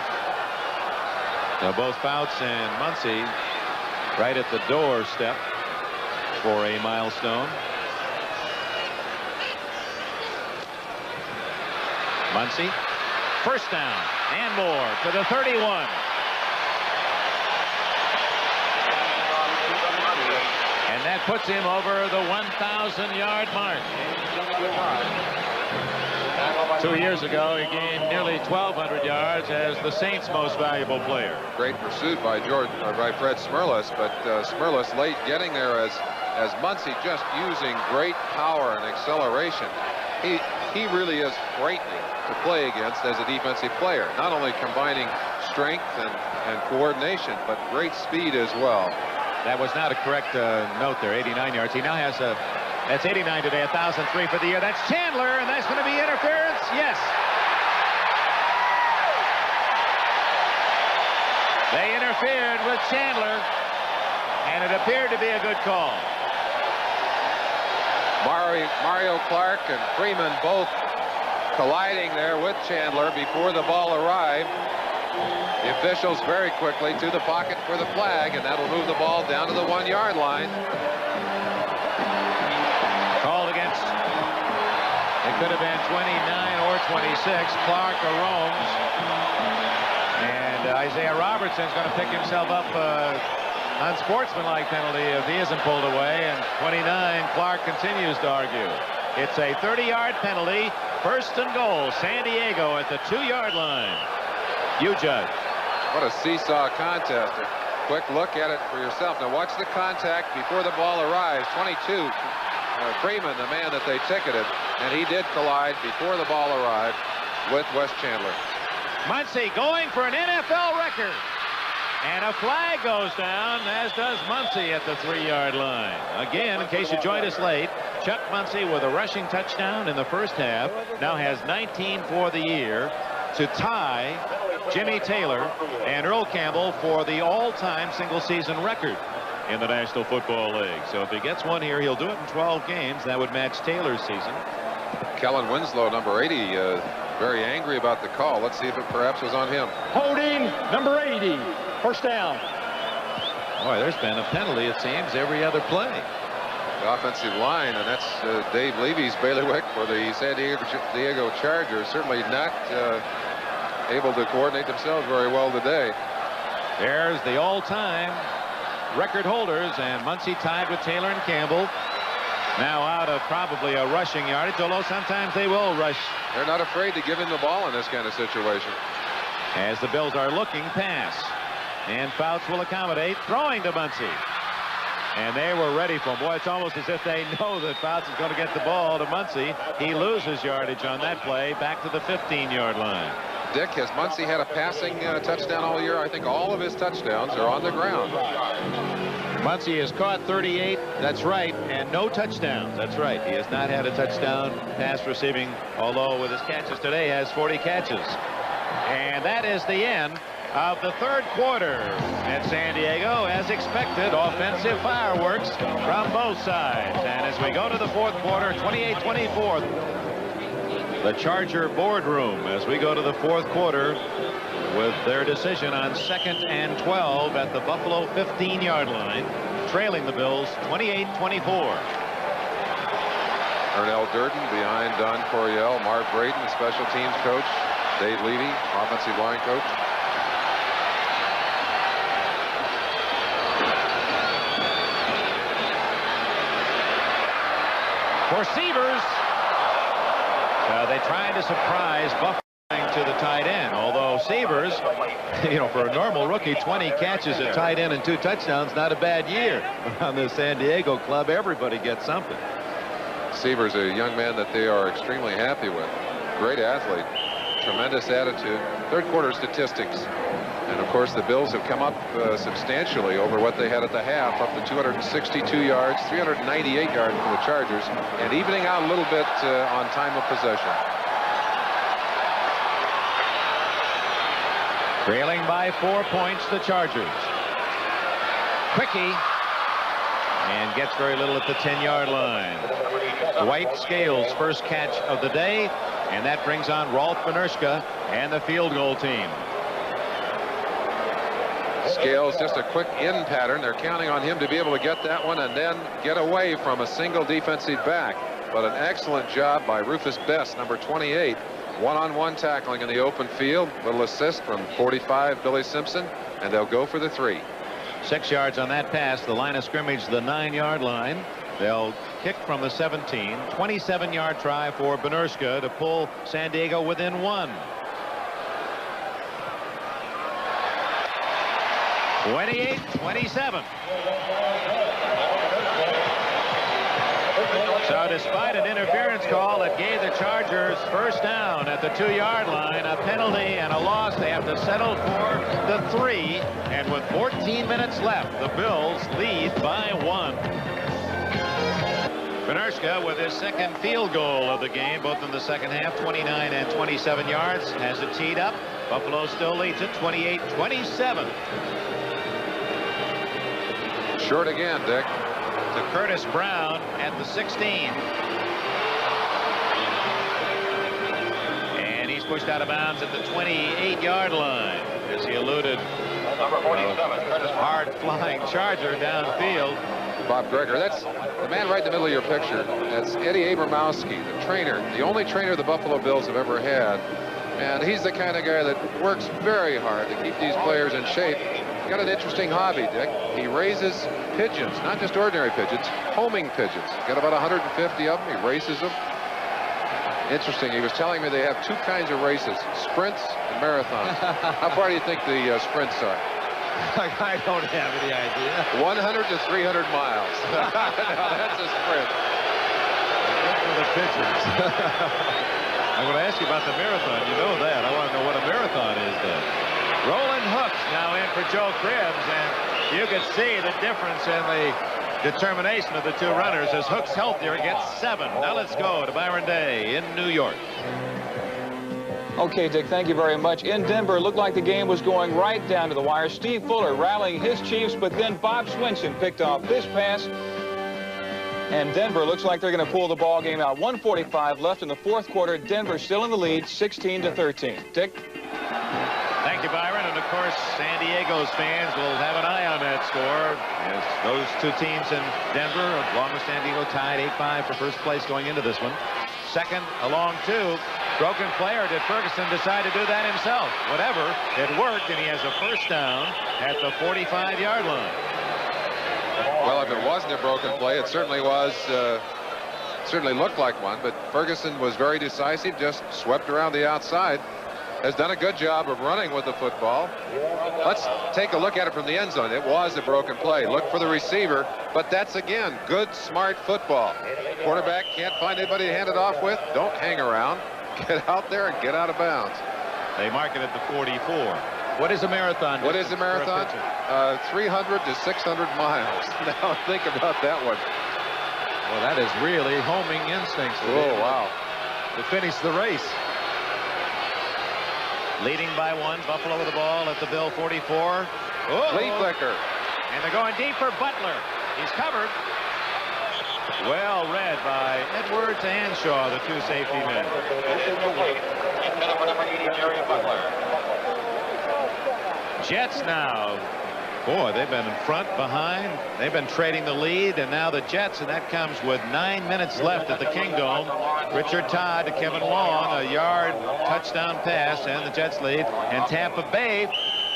Now both Fouts and Muncy right at the doorstep for a milestone. Muncy, first down and more to the 31. And that puts him over the 1,000-yard mark. 2 years ago, he gained nearly 1,200 yards as the Saints' most valuable player. Great pursuit by Fred Smerlas, but Smerlas late getting there as Muncy just using great power and acceleration. He really is frightening to play against as a defensive player, not only combining strength and coordination, but great speed as well. That was not a correct note there, 89 yards. He now has that's 89 today, 1,003 for the year. That's Chandler, and that's going to be interference. Yes. They interfered with Chandler, and it appeared to be a good call. Mario Clark and Freeman both colliding there with Chandler before the ball arrived. The officials very quickly to the pocket for the flag, and that'll move the ball down to the 1-yard line. Called against, it could have been 29 or 26, Clark or Romes. And Isaiah Robertson's going to pick himself up unsportsmanlike penalty if he isn't pulled away. And 29, Clark continues to argue. It's a 30-yard penalty, first and goal, San Diego at the 2-yard line. You judge. What a seesaw contest. A quick look at it for yourself. Now watch the contact before the ball arrives. 22, Freeman, the man that they ticketed, and he did collide before the ball arrived with Wes Chandler. Muncy going for an NFL record. And a flag goes down, as does Muncy at the 3-yard line. Again, in case you joined us late, Chuck Muncy with a rushing touchdown in the first half now has 19 for the year to tie Jimmy Taylor and Earl Campbell for the all-time single-season record in the National Football League. So if he gets one here, he'll do it in 12 games. That would match Taylor's season. Kellen Winslow, number 80, very angry about the call. Let's see if it perhaps was on him. Holding, number 80. First down. Boy, there's been a penalty, it seems, every other play. The offensive line, and that's Dave Levy's bailiwick for the San Diego Chargers. Certainly not able to coordinate themselves very well today. There's the all-time record holders, and Muncie tied with Taylor and Campbell. Now out of probably a rushing yardage, although sometimes they will rush. They're not afraid to give him the ball in this kind of situation. As the Bills are looking pass. And Fouts will accommodate, throwing to Muncie. And they were ready for him. Boy, it's almost as if they know that Fouts is going to get the ball to Muncie. He loses yardage on that play back to the 15-yard line. Dick, has Muncie had a passing touchdown all year? I think all of his touchdowns are on the ground. Muncie has caught 38. That's right. And no touchdowns. That's right. He has not had a touchdown pass receiving, although with his catches today has 40 catches. And that is the end of the third quarter at San Diego. As expected, offensive fireworks from both sides. And as we go to the fourth quarter, 28-24, the Charger boardroom as we go to the fourth quarter with their decision on 2nd and 12 at the Buffalo 15-yard line, trailing the Bills 28-24. Ernell Durden behind Don Coryell, Marv Braden, special teams coach, Dave Levy, offensive line coach. For Severs, they tried to surprise Buffalo to the tight end, although Severs, for a normal rookie, 20 catches at tight end and 2 touchdowns, not a bad year. On the San Diego club, everybody gets something. Severs, a young man that they are extremely happy with. Great athlete, tremendous attitude. Third quarter statistics. And of course, the Bills have come up substantially over what they had at the half, up to 262 yards, 398 yards for the Chargers, and evening out a little bit on time of possession. Trailing by 4 points, the Chargers. Quickie, and gets very little at the 10-yard line. Dwight Scales' first catch of the day, and that brings on Rolf Benirschke and the field goal team. Scales, just a quick in pattern. They're counting on him to be able to get that one and then get away from a single defensive back. But an excellent job by Rufus Best, number 28. One-on-one tackling in the open field. Little assist from 45, Billy Simpson, and they'll go for the 3. 6 yards on that pass. The line of scrimmage, the 9-yard line. They'll kick from the 17. 27-yard try for Benirschke to pull San Diego within 1. 28-27. So despite an interference call that gave the Chargers first down at the 2-yard line, a penalty and a loss, they have to settle for the 3. And with 14 minutes left, the Bills lead by 1. Benirschke with his second field goal of the game, both in the second half, 29 and 27 yards, has it teed up. Buffalo still leads it 28-27. Short again, Dick. To Curtis Brown at the 16. And he's pushed out of bounds at the 28-yard line as he eluded hard-flying Charger downfield. Bob Gregor, that's the man right in the middle of your picture. That's Eddie Abramowski, the trainer, the only trainer the Buffalo Bills have ever had. And he's the kind of guy that works very hard to keep these players in shape. Got an interesting hobby, Dick. He raises pigeons, not just ordinary pigeons, homing pigeons. Got about 150 of them. He races them. Interesting. He was telling me they have 2 kinds of races, sprints and marathons. How far do you think the sprints are? I don't have any idea. 100 to 300 miles. Now, that's a sprint. For the pigeons. I'm going to ask you about the marathon. You know that. I want to know what a marathon is then. Roland Hooks now in for Joe Cribbs, and you can see the difference in the determination of the 2 runners as Hooks healthier gets 7. Now let's go to Byron Day in New York. Okay, Dick, thank you very much. In Denver, it looked like the game was going right down to the wire. Steve Fuller rallying his Chiefs, but then Bob Swinson picked off this pass. And Denver looks like they're going to pull the ball game out. 1:45 left in the fourth quarter. Denver still in the lead, 16-13. Dick? Thank you, Byron. And, of course, San Diego's fans will have an eye on that score, as those two teams in Denver, along with San Diego, tied 8-5 for first place going into this one. Second, along two. Broken play, or did Ferguson decide to do that himself? Whatever, it worked, and he has a first down at the 45-yard line. Well, if it wasn't a broken play, it certainly was. Certainly looked like one, but Ferguson was very decisive, just swept around the outside. Has done a good job of running with the football. Let's take a look at it from the end zone. It was a broken play. Look for the receiver, but that's, again, good, smart football. Quarterback can't find anybody to hand it off with. Don't hang around. Get out there and get out of bounds. They mark it at the 44. What is a marathon? What is a marathon? 300 to 600 miles. Now think about that one. Well, that is really homing instincts. Oh, wow. To finish the race. Leading by one, Buffalo with the ball at the Bill 44. Oh, Flea flicker. And they're going deep for Butler. He's covered. Well read by Edwards and Shaw, the two safety men. Jets now. Boy, they've been in front, behind. They've been trading the lead, and now the Jets, and that comes with 9 minutes left at the Kingdome. Richard Todd to Kevin Long, a yard touchdown pass, and the Jets lead. And Tampa Bay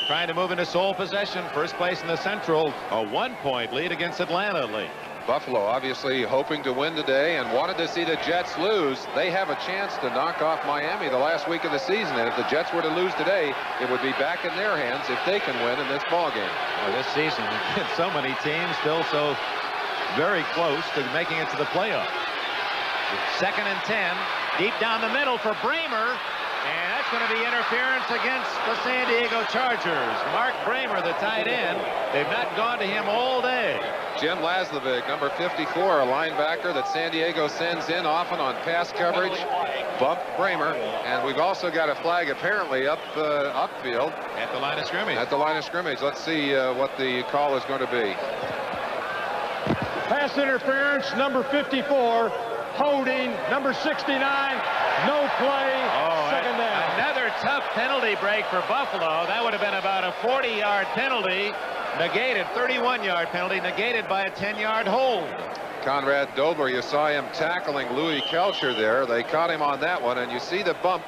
trying to move into sole possession, first place in the Central, a 1-point lead against Atlanta Lee. Buffalo obviously hoping to win today and wanted to see the Jets lose. They have a chance to knock off Miami the last week of the season, and if the Jets were to lose today, it would be back in their hands if they can win in this ball game. Well, this season, so many teams still so very close to making it to the playoffs. 2nd and 10, deep down the middle for Bramer, and that's going to be interference against the San Diego Chargers. Mark Bramer, the tight end, they've not gone to him all day. Jim Laslovic, number 54, a linebacker that San Diego sends in often on pass coverage. Bumped Bramer, and we've also got a flag apparently upfield. At the line of scrimmage. At the line of scrimmage. Let's see what the call is going to be. Pass interference, number 54. Holding, number 69. No play. Second down. Another tough penalty break for Buffalo. That would have been about a 40-yard penalty. Negated, 31-yard penalty, negated by a 10-yard hold. Conrad Dobler, you saw him tackling Louis Kelcher there. They caught him on that one, and you see the bump.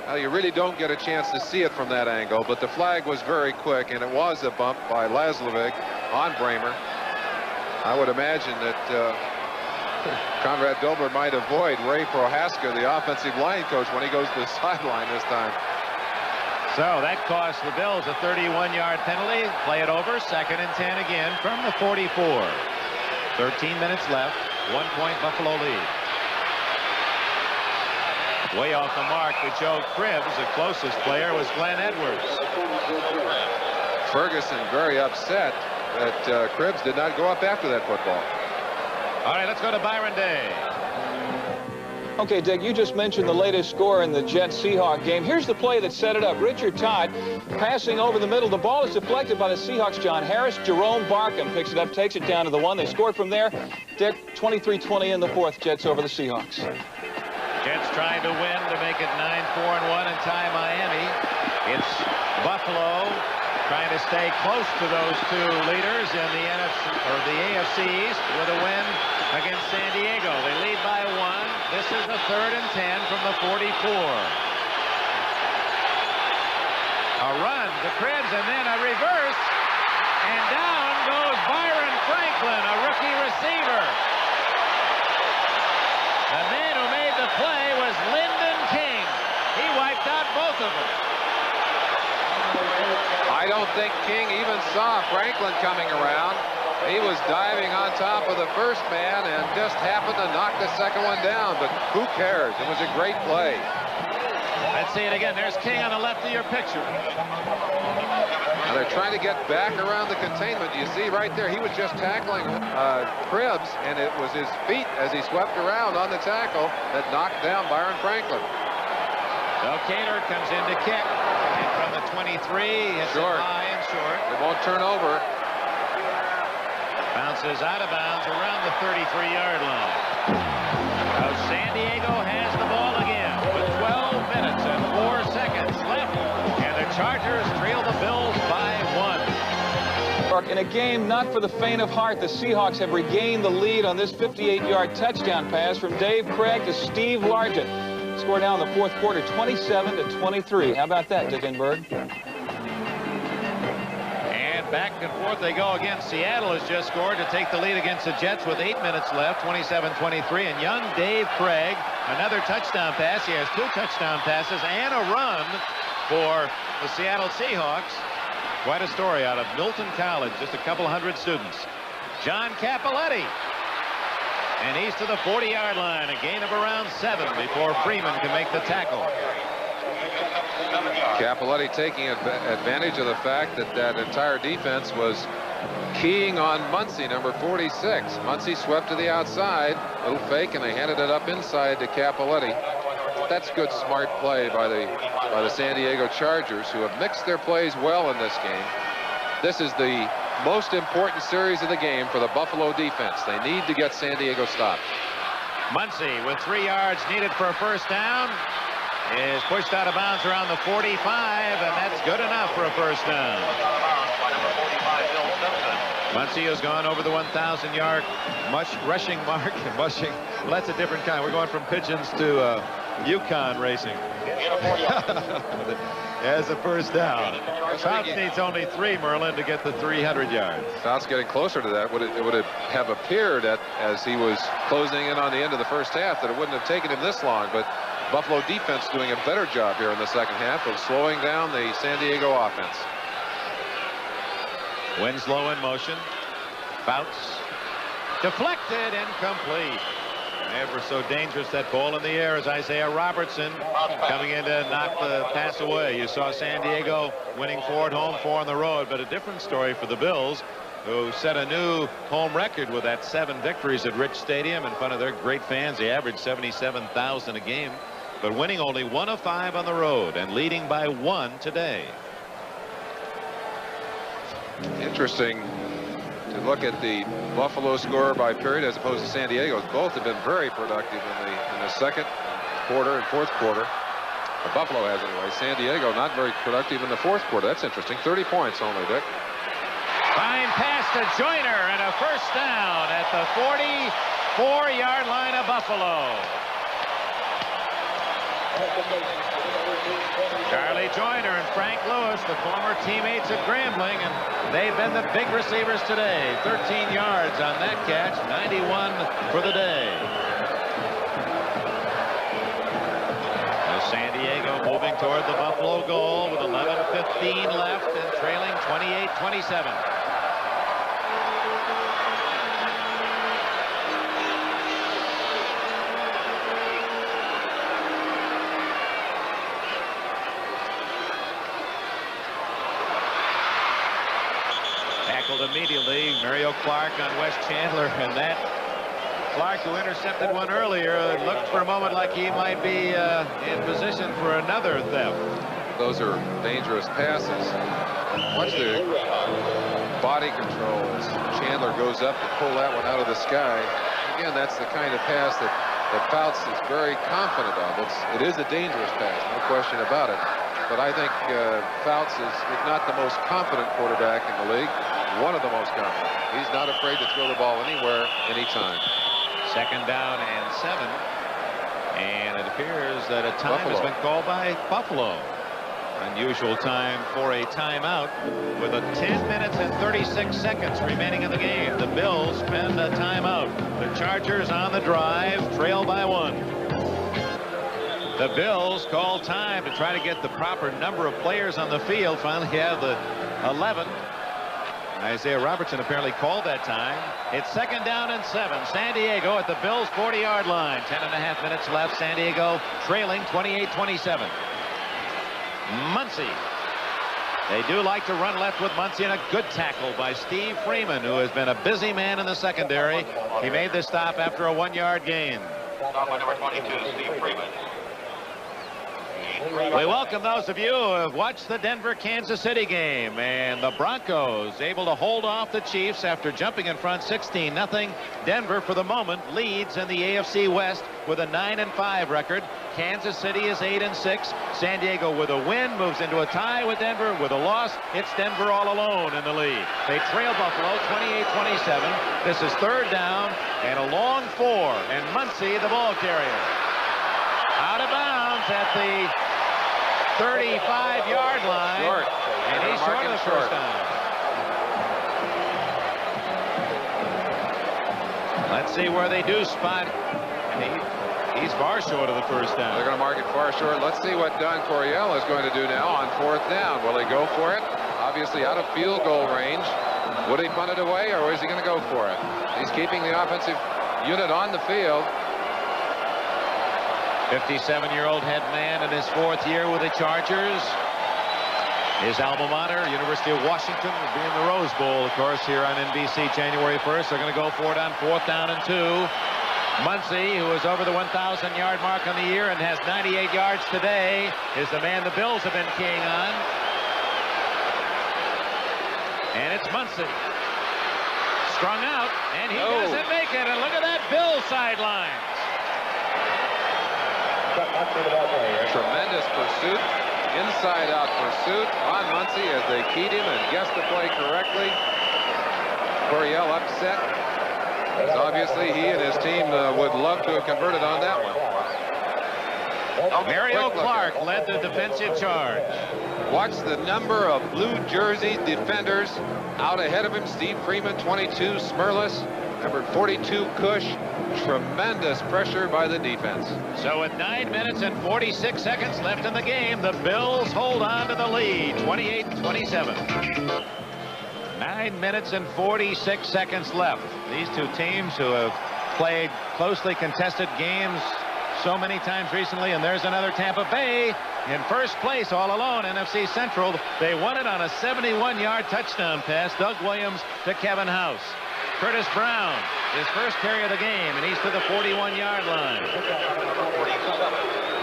Well, you really don't get a chance to see it from that angle, but the flag was very quick, and it was a bump by Laslovic on Bramer. I would imagine that Conrad Dobler might avoid Ray Prohaska, the offensive line coach, when he goes to the sideline this time. So that cost the Bills a 31-yard penalty. Play it over. 2nd and 10 again from the 44. 13 minutes left. 1-point Buffalo lead. Way off the mark to Joe Cribbs. The closest player was Glenn Edwards. Ferguson very upset that Cribbs did not go up after that football. All right, let's go to Byron Day. Okay, Dick, you just mentioned the latest score in the Jets-Seahawks game. Here's the play that set it up. Richard Todd passing over the middle. The ball is deflected by the Seahawks. John Harris. Jerome Barkham picks it up, takes it down to the 1. They scored from there. Dick, 23-20 in the 4th. Jets over the Seahawks. Jets trying to win to make it 9-4-1 and tie Miami. It's Buffalo trying to stay close to those two leaders in the AFC East with a win against San Diego. They lead by 1. This is the 3rd and 10 from the 44. A run to Cribbs and then a reverse. And down goes Byron Franklin, a rookie receiver. The man who made the play was Lyndon King. He wiped out both of them. I don't think King even saw Franklin coming around. He was diving on top of the first man and just happened to knock the second one down, but who cares? It was a great play. Let's see it again. There's King on the left of your picture. Now they're trying to get back around the containment. You see right there, he was just tackling Cribbs, and it was his feet as he swept around on the tackle that knocked down Byron Franklin. So Cater comes in to kick. And from the 23, hits it high and short. It won't turn over. Bounces out of bounds around the 33-yard line. Now San Diego has the ball again with 12 minutes and 4 seconds left. And the Chargers trail the Bills by 1. In a game not for the faint of heart, the Seahawks have regained the lead on this 58-yard touchdown pass from Dave Craig to Steve Largent. Score now in the fourth quarter, 27-23. How about that, Dickenberg? And back and forth they go again. Seattle has just scored to take the lead against the Jets with 8 minutes left, 27-23. And young Dave Craig, another touchdown pass. He has 2 touchdown passes and a run for the Seattle Seahawks. Quite a story out of Milton College, just a couple hundred students. John Cappelletti. And he's to the 40-yard line, a gain of around 7 before Freeman can make the tackle. Cappelletti taking advantage of the fact that that entire defense was keying on Muncie, number 46. Muncie swept to the outside, little fake, and they handed it up inside to Cappelletti. That's good, smart play by the San Diego Chargers, who have mixed their plays well in this game. This is the most important series of the game for the Buffalo defense. They need to get San Diego stopped. Muncie, with 3 yards needed for a first down, is pushed out of bounds around the 45, and that's good enough for a first down. Muncie has gone over the 1,000-yard rushing mark. Well, that's a different kind. We're going from pigeons to Yukon racing. As a first down. Fouts needs only 3, Merlin, to get the 300 yards. Fouts getting closer to that. It would have appeared that as he was closing in on the end of the first half that it wouldn't have taken him this long, but Buffalo defense doing a better job here in the second half of slowing down the San Diego offense. Winslow in motion. Fouts. Deflected, incomplete. Ever so dangerous, that ball in the air, as Isaiah Robertson coming in to knock the pass away. You saw San Diego winning 4 at home, 4 on the road, but a different story for the Bills, who set a new home record with that 7 victories at Rich Stadium in front of their great fans. They averaged 77,000 a game, but winning only 1 of 5 on the road and leading by 1 today. Interesting to look at the Buffalo score by period as opposed to San Diego's. Both have been very productive in the second quarter and fourth quarter. Buffalo has anyway. San Diego not very productive in the fourth quarter. That's interesting. 30 points only, Dick. Fine pass to Joyner and a first down at the 44-yard line of Buffalo. Charlie Joyner and Frank Lewis, the former teammates at Grambling, and they've been the big receivers today. 13 yards on that catch, 91 for the day. San Diego moving toward the Buffalo goal with 11:15 left and trailing 28-27. Immediately, Mario Clark on Wes Chandler, and that Clark, who intercepted one earlier, looked for a moment like he might be in position for another theft. Those are dangerous passes. Watch the body control as Chandler goes up to pull that one out of the sky. Again, that's the kind of pass that Fouts is very confident of. It is a dangerous pass, no question about it. But I think Fouts is, if not the most confident quarterback in the league, one of the most confident. He's not afraid to throw the ball anywhere, anytime. Second down and 7. And it appears that a time has been called by Buffalo. Unusual time for a timeout with 10 minutes and 36 seconds remaining in the game. The Bills spend a timeout. The Chargers on the drive, trail by 1. The Bills call time to try to get the proper number of players on the field. Finally have the 11. Isaiah Robertson apparently called that time. It's second down and 7. San Diego at the Bills' 40-yard line. 10.5 minutes left. San Diego trailing 28-27. Muncie. They do like to run left with Muncie, and a good tackle by Steve Freeman, who has been a busy man in the secondary. He made the stop after a 1-yard gain. Stop by number 22, Steve Freeman. We welcome those of you who have watched the Denver-Kansas City game, and the Broncos able to hold off the Chiefs after jumping in front 16-0. Denver, for the moment, leads in the AFC West with a 9-5 record. Kansas City is 8-6. San Diego with a win moves into a tie with Denver. With a loss, it's Denver all alone in the lead. They trail Buffalo 28-27. This is third down and a long 4. And Muncie, the ball carrier. Out of bounds at the 35-yard line. Short. And he's short of the first down. Let's see where they do spot. He's far short of the first down. They're going to mark it far short. Let's see what Don Coryell is going to do now on fourth down. Will he go for it? Obviously out of field goal range. Would he punt it away, or is he going to go for it? He's keeping the offensive unit on the field. 57-year-old head man in his 4th year with the Chargers. His alma mater, University of Washington, will be in the Rose Bowl, of course, here on NBC January 1st. They're going to go for it on 4th down and 2. Muncie, who is over the 1,000-yard mark on the year and has 98 yards today, is the man the Bills have been keying on. And it's Muncie. Strung out, and he doesn't make it. And look at that Bills sideline. Tremendous pursuit. Inside-out pursuit on Muncie as they keyed him and guessed the play correctly. Coryell upset. As obviously he and his team would love to have converted on that one. Mario Clark led the defensive charge. Watch the number of blue jersey defenders out ahead of him. Steve Freeman, 22, Smerlis, number 42, Cush. Tremendous pressure by the defense. So with 9 minutes and 46 seconds left in the game, the Bills hold on to the lead, 28-27. 9 minutes and 46 seconds left. These two teams who have played closely contested games so many times recently, and there's another Tampa Bay in first place all alone, NFC Central. They won it on a 71-yard touchdown pass. Doug Williams to Kevin House. Curtis Brown, his first carry of the game, and he's to the 41-yard line.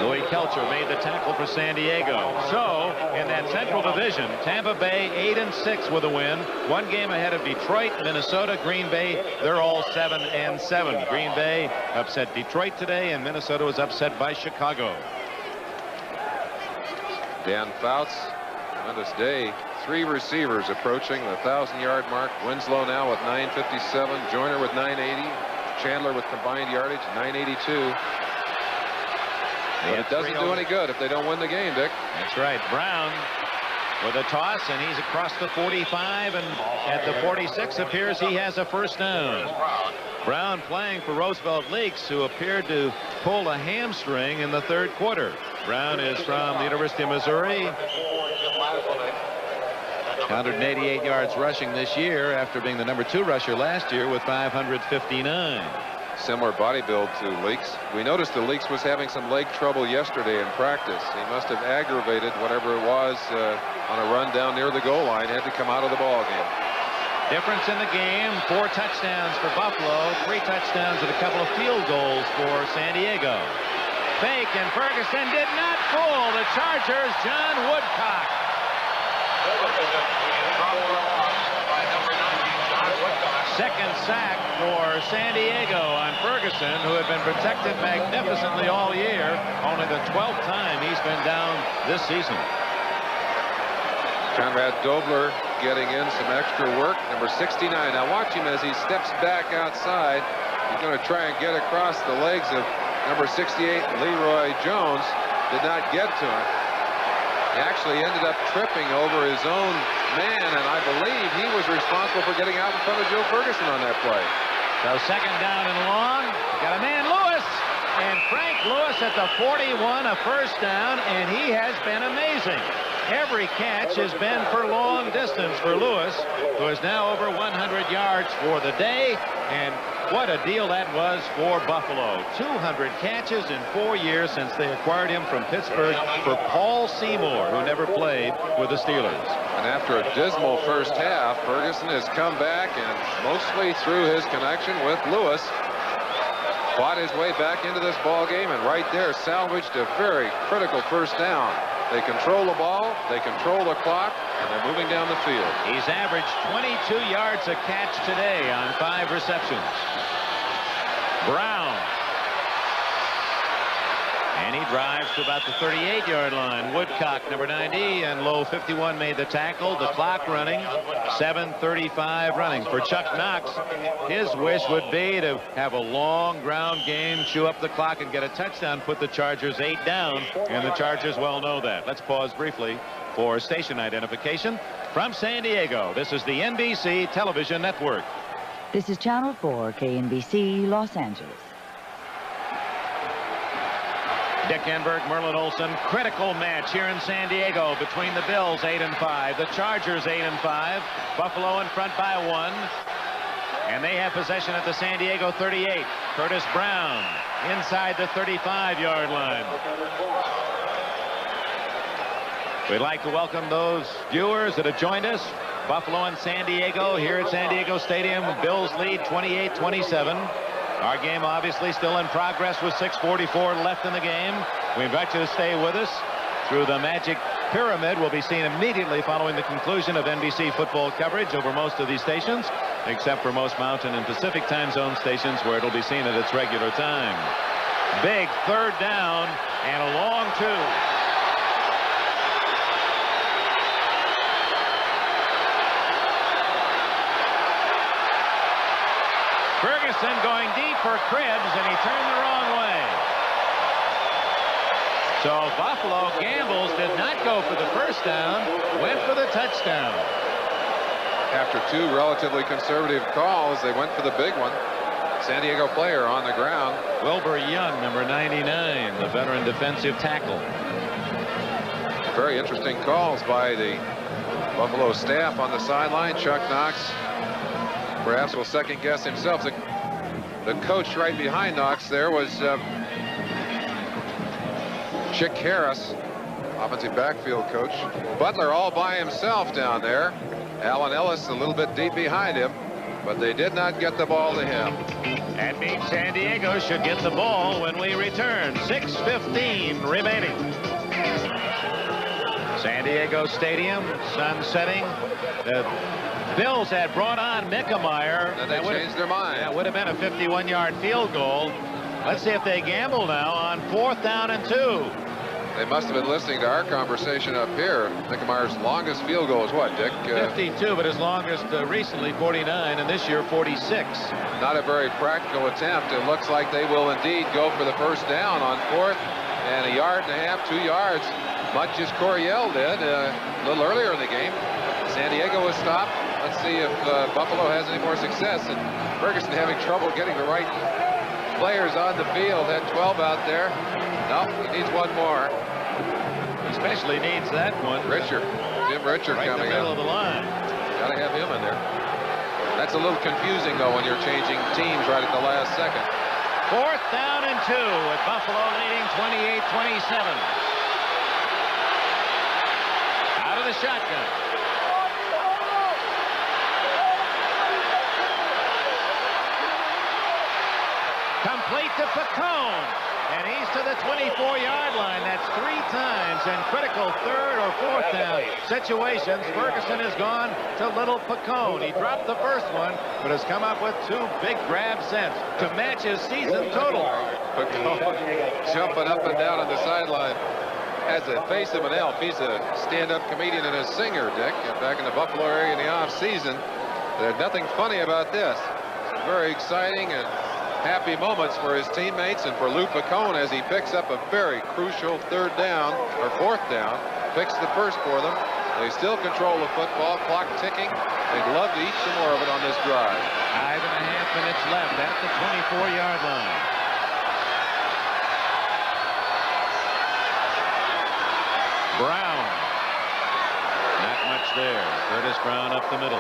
Louis Kelcher made the tackle for San Diego. So, in that Central Division, Tampa Bay 8-6 with a win. One game ahead of Detroit, Minnesota, Green Bay. They're all 7-7. Green Bay upset Detroit today, and Minnesota was upset by Chicago. Dan Fouts, tremendous day. 3 receivers approaching the 1,000-yard mark. Winslow now with 957. Joyner with 980. Chandler with combined yardage 982. But it doesn't do any good if they don't win the game, Dick. That's right. Brown with a toss, and he's across the 45, and at the 46 appears he has a first down. Brown playing for Roosevelt Leaks, who appeared to pull a hamstring in the 3rd quarter. Brown is from the University of Missouri. 188 yards rushing this year after being the number 2 rusher last year with 559. Similar body build to Leaks. We noticed that Leaks was having some leg trouble yesterday in practice. He must have aggravated whatever it was on a run down near the goal line. Had to come out of the ball game. Difference in the game, 4 touchdowns for Buffalo, 3 touchdowns and a couple of field goals for San Diego. Fake, and Ferguson did not fool the Chargers. John Woodcock. Second sack for San Diego on Ferguson, who had been protected magnificently all year. Only the 12th time he's been down this season. Conrad Dobler getting in some extra work. Number 69. Now watch him as he steps back outside. He's going to try and get across the legs of number 68, Leroy Jones. Did not get to him. He actually ended up tripping over his own man, and I believe he was responsible for getting out in front of Joe Ferguson on that play. So second down and long. Got a man, Lewis, and Frank Lewis at the 41, a first down, and he has been amazing. Every catch has been for long distance for Lewis, who is now over 100 yards for the day, and what a deal that was for Buffalo. 200 catches in 4 years since they acquired him from Pittsburgh for Paul Seymour, who never played with the Steelers. And after a dismal first half, Ferguson has come back and mostly through his connection with Lewis, fought his way back into this ball game, and right there salvaged a very critical first down. They control the ball, they control the clock, and they're moving down the field. He's averaged 22 yards a catch today on 5 receptions. Brown. And he drives to about the 38-yard line. Woodcock, number 90, and Low 51 made the tackle. The clock running. 7:35 running. For Chuck Knox, his wish would be to have a long ground game, chew up the clock, and get a touchdown, put the Chargers 8 down, and the Chargers well know that. Let's pause briefly for station identification. From San Diego, this is the NBC Television Network. This is Channel 4, KNBC, Los Angeles. Dick Enberg, Merlin Olsen, critical match here in San Diego between the Bills 8-5, the Chargers 8-5, Buffalo in front by 1, and they have possession at the San Diego 38. Curtis Brown inside the 35-yard line. We'd like to welcome those viewers that have joined us. Buffalo and San Diego here at San Diego Stadium. Bills lead 28-27. Our game obviously still in progress with 6:44 left in the game. We invite you to stay with us through the Magic Pyramid. Will be seen immediately following the conclusion of NBC football coverage over most of these stations, except for most Mountain and Pacific time zone stations where it'll be seen at its regular time. Big third down and a long two. Ferguson going deep for Cribbs, and he turned the wrong way. So Buffalo gambles, did not go for the first down, went for the touchdown. After 2 relatively conservative calls, they went for the big one. San Diego player on the ground. Wilbur Young, number 99, the veteran defensive tackle. Very interesting calls by the Buffalo staff on the sideline. Chuck Knox perhaps will second guess himself. The coach right behind Knox there was Chick Harris, offensive backfield coach. Butler all by himself down there. Alan Ellis a little bit deep behind him, but they did not get the ball to him. That means San Diego should get the ball when we return. 6:15 remaining. San Diego Stadium, sun setting. The Bills had brought on Mickemeyer. And they changed their mind. That would have been a 51-yard field goal. Let's see if they gamble now on 4th down and 2. They must have been listening to our conversation up here. Mickemeyer's longest field goal is what, Dick? 52, but his longest recently 49, and this year 46. Not a very practical attempt. It looks like they will indeed go for the first down on 4th and 1.5 yards, 2 yards, much as Coryell did a little earlier in the game. San Diego was stopped. Let's see if Buffalo has any more success. And Ferguson having trouble getting the right players on the field. Had 12 out there. No, he needs one more. Especially needs that one. Richard. Jim Richard right coming in the middle up. of the line. Got to have him in there. That's a little confusing, though, when you're changing teams right at the last second. 4th down and 2 with Buffalo leading 28-27. Out of the shotgun. Complete to Picone, and he's to the 24-yard line. That's 3 times in critical 3rd or 4th down situations. Ferguson has gone to Little Picone. He dropped the first one, but has come up with 2 big grabs since to match his season total. Picone jumping up and down on the sideline. Has the face of an elf. He's a stand-up comedian and a singer, Dick. Back in the Buffalo area in the off-season, there's nothing funny about this. It's very exciting and happy moments for his teammates and for Lou Picone as he picks up a very crucial 3rd down or 4th down. Picks the first for them. They still control the football, clock ticking. They'd love to eat some more of it on this drive. 5.5 minutes left at the 24-yard line. Brown. Not much there. Curtis Brown up the middle.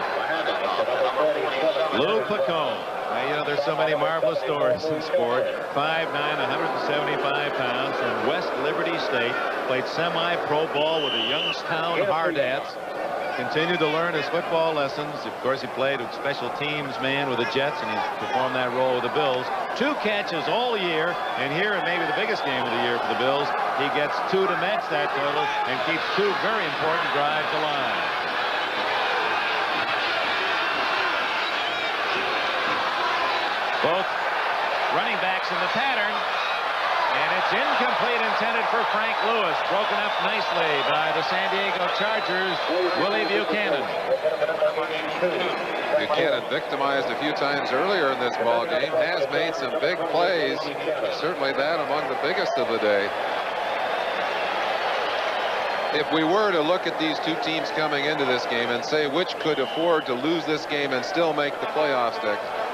Lou Picone. Now, you know, there's so many marvelous stories in sport. 5'9", 175 pounds from West Liberty State. Played semi-pro ball with the Youngstown Hardhats. Continued to learn his football lessons. Of course, he played with special teams man with the Jets, and he's performed that role with the Bills. 2 catches all year, and here in maybe the biggest game of the year for the Bills, he gets 2 to match that total and keeps 2 very important drives alive. Both running backs in the pattern, and It's incomplete, intended for Frank Lewis. Broken up nicely by the San Diego Chargers, Willie Buchanan. Buchanan, victimized a few times earlier in this ball game, has made some big plays. Certainly that among the biggest of the day. If we were to look at these two teams coming into this game and say which could afford to lose this game and still make the playoffs,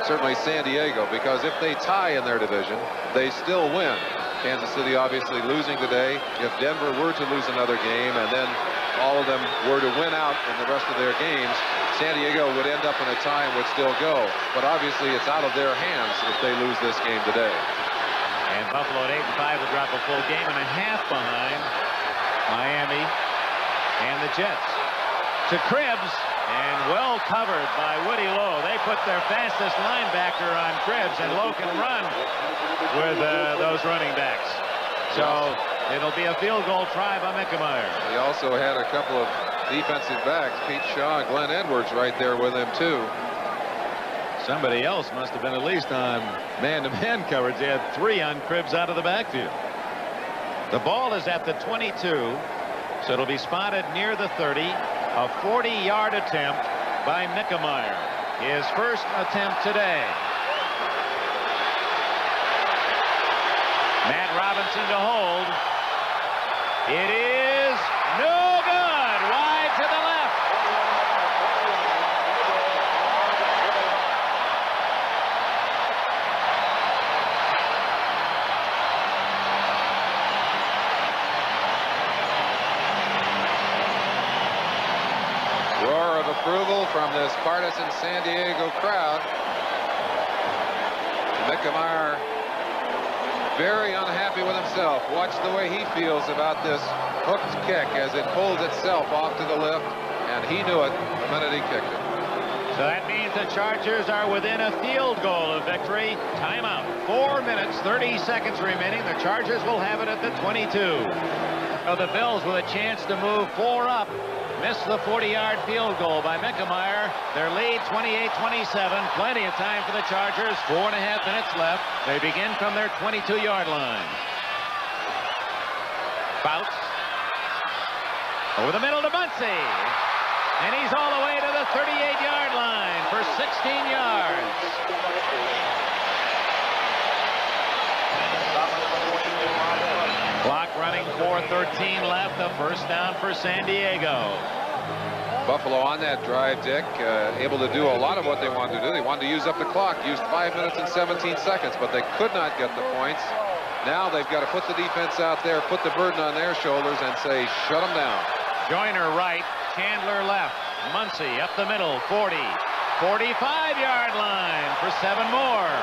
certainly San Diego, because if they tie in their division, they still win. Kansas City obviously losing today. If Denver were to lose another game and then all of them were to win out in the rest of their games, San Diego would end up in a tie and would still go. But obviously it's out of their hands if they lose this game today. And Buffalo at 8-5 will drop a full game and a half behind Miami and the Jets. To Cribbs, and well covered by Woody Lowe. They put their fastest linebacker on Cribbs, and Lowe can run with those running backs. So it'll be a field goal try by Mickemeyer. He also had a couple of defensive backs, Pete Shaw and Glenn Edwards, right there with him too. Somebody else must have been at least on man-to-man coverage. They had 3 on Cribbs out of the backfield. The ball is at the 22, so it'll be spotted near the 30. A 40-yard attempt by Mickemeyer. His first attempt today. Matt Robinson to hold. It is no good. Wide to the left. Roar of approval from this partisan San Diego crowd. Mickemeyer very unhappy with himself. Watch the way he feels about this hooked kick as it pulls itself off to the left, and he knew it the minute he kicked it. So that means the Chargers are within a field goal of victory. Timeout. 4 minutes, 30 seconds remaining. The Chargers will have it at the 22. So the Bills with a chance to move 4 up. Missed the 40-yard field goal by Mickemeyer. Their lead 28-27. Plenty of time for the Chargers. 4.5 minutes left. They begin from their 22-yard line. Fouts. Over the middle to Muncy. And he's all the way to the 38-yard line for 16 yards. Clock running, 4:13 left. A first down for San Diego. Buffalo on that drive, Dick, able to do a lot of what they wanted to do. They wanted to use up the clock, used 5 minutes and 17 seconds, but they could not get the points. Now they've got to put the defense out there, put the burden on their shoulders, and say, shut them down. Joyner right, Chandler left. Muncy up the middle, 40. 45-yard line for 7 more.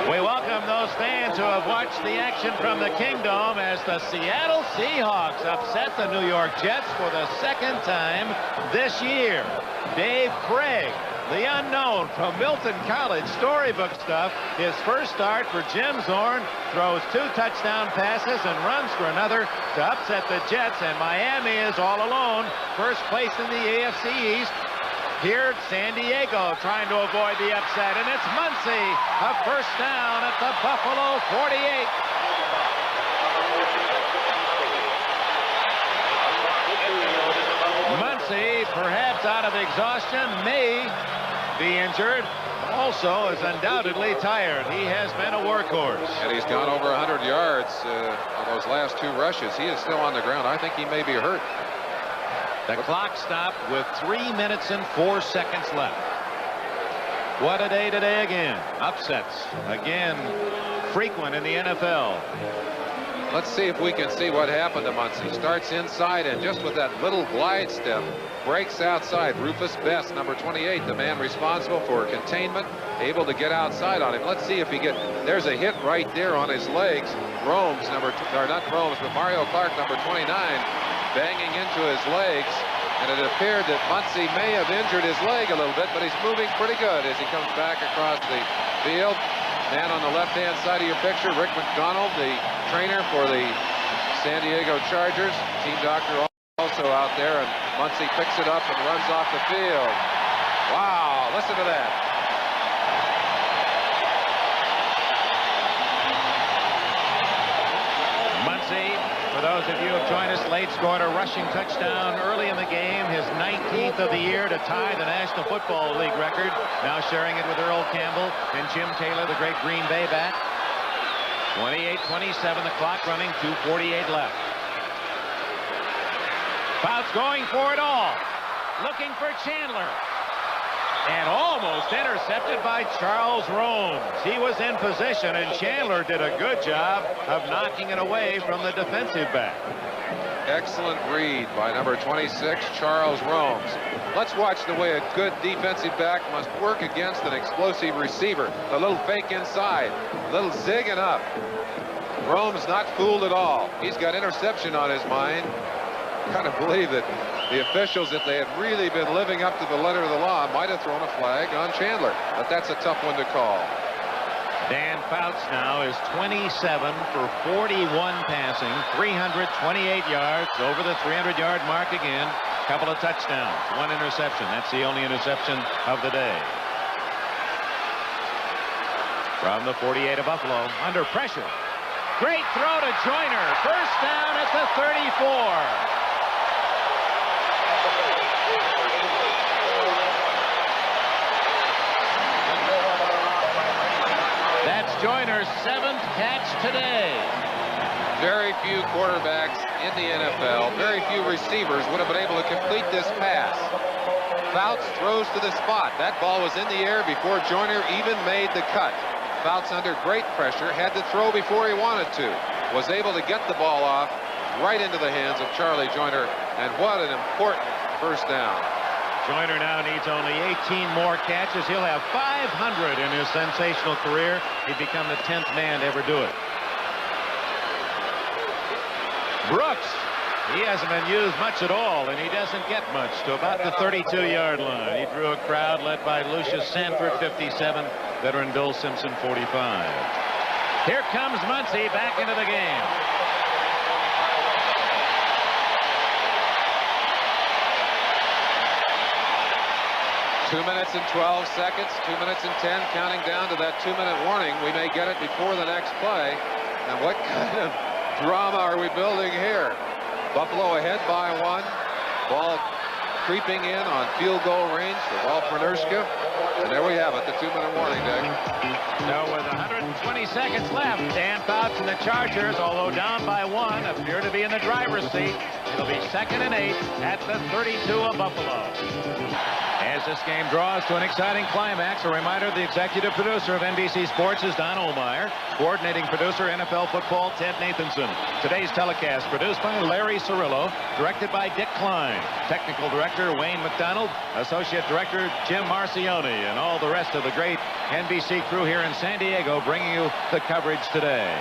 We welcome those fans who have watched the action from the Kingdome as the Seattle Seahawks upset the New York Jets for the 2nd time this year. Dave Craig, the unknown from Milton College, storybook stuff. His first start for Jim Zorn, throws 2 touchdown passes and runs for another to upset the Jets, and Miami is all alone, first place in the AFC East. Here, San Diego trying to avoid the upset, and it's Muncy, a first down at the Buffalo 48. Muncy, perhaps out of exhaustion, may be injured. Also is undoubtedly tired. He has been a workhorse. And he's gone over 100 yards on those last 2 rushes. He is still on the ground. I think he may be hurt. The clock stopped with 3 minutes and 4 seconds left. What a day today again. Upsets again frequent in the NFL. Let's see if we can see what happened to Muncy. Starts inside and just with that little glide step breaks outside. Rufus Best, number 28, the man responsible for containment, able to get outside on him. Let's see if he there's a hit right there on his legs. Mario Clark, number 29, banging into his legs, and it appeared that Muncy may have injured his leg a little bit, but he's moving pretty good as he comes back across the field. Man on the left-hand side of your picture, Rick McDonald, the trainer for the San Diego Chargers. Team doctor also out there, and Muncy picks it up and runs off the field. Wow, listen to that. those of you who have joined us late, scored a rushing touchdown early in the game, his 19th of the year to tie the National Football League record. Now sharing it with Earl Campbell and Jim Taylor, the great Green Bay back. 28-27, the clock running, 2:48 left. Fouts going for it all, looking for Chandler. And almost intercepted by Charles Romes. He was in position, and Chandler did a good job of knocking it away from the defensive back. Excellent read by number 26, Charles Romes. Let's watch the way a good defensive back must work against an explosive receiver. A little fake inside, a little zigging up. Romes not fooled at all. He's got interception on his mind. Kind of believe that the officials, if they had really been living up to the letter of the law, might have thrown a flag on Chandler. But that's a tough one to call. Dan Fouts now is 27 for 41 passing, 328 yards, over the 300-yard mark again. Couple of touchdowns, one interception. That's the only interception of the day. From the 48 of Buffalo, under pressure. Great throw to Joyner. First down at the 34. That's Joyner's 7th catch today. Very few quarterbacks in the NFL, very few receivers would have been able to complete this pass. Fouts throws to the spot. That ball was in the air before Joyner even made the cut. Fouts under great pressure, had to throw before he wanted to. Was able to get the ball off right into the hands of Charlie Joyner, and what an important first down. Joyner now needs only 18 more catches. He'll have 500 in his sensational career. He'd become the 10th man to ever do it. Brooks, he hasn't been used much at all, and he doesn't get much to about the 32-yard line. He drew a crowd led by Lucius Sanford, 57, veteran Bill Simpson, 45. Here comes Muncie back into the game. 2 minutes and 12 seconds, 2 minutes and 10, counting down to that 2-minute warning. We may get it before the next play. And what kind of drama are we building here? Buffalo ahead by 1. Ball creeping in on field goal range for Ralph Bernurska. And there we have it, the 2-minute warning, Dick. So with 120 seconds left, Dan Fouts and the Chargers, although down by 1, appear to be in the driver's seat. It'll be 2nd and 8 at the 32 of Buffalo. As this game draws to an exciting climax, a reminder the executive producer of NBC Sports is Don Ohlmeyer. Coordinating producer, NFL Football, Ted Nathanson. Today's telecast produced by Larry Cirillo, directed by Dick Klein. Technical director, Wayne McDonald. Associate director, Jim Marcioni. And all the rest of the great NBC crew here in San Diego bringing you the coverage today.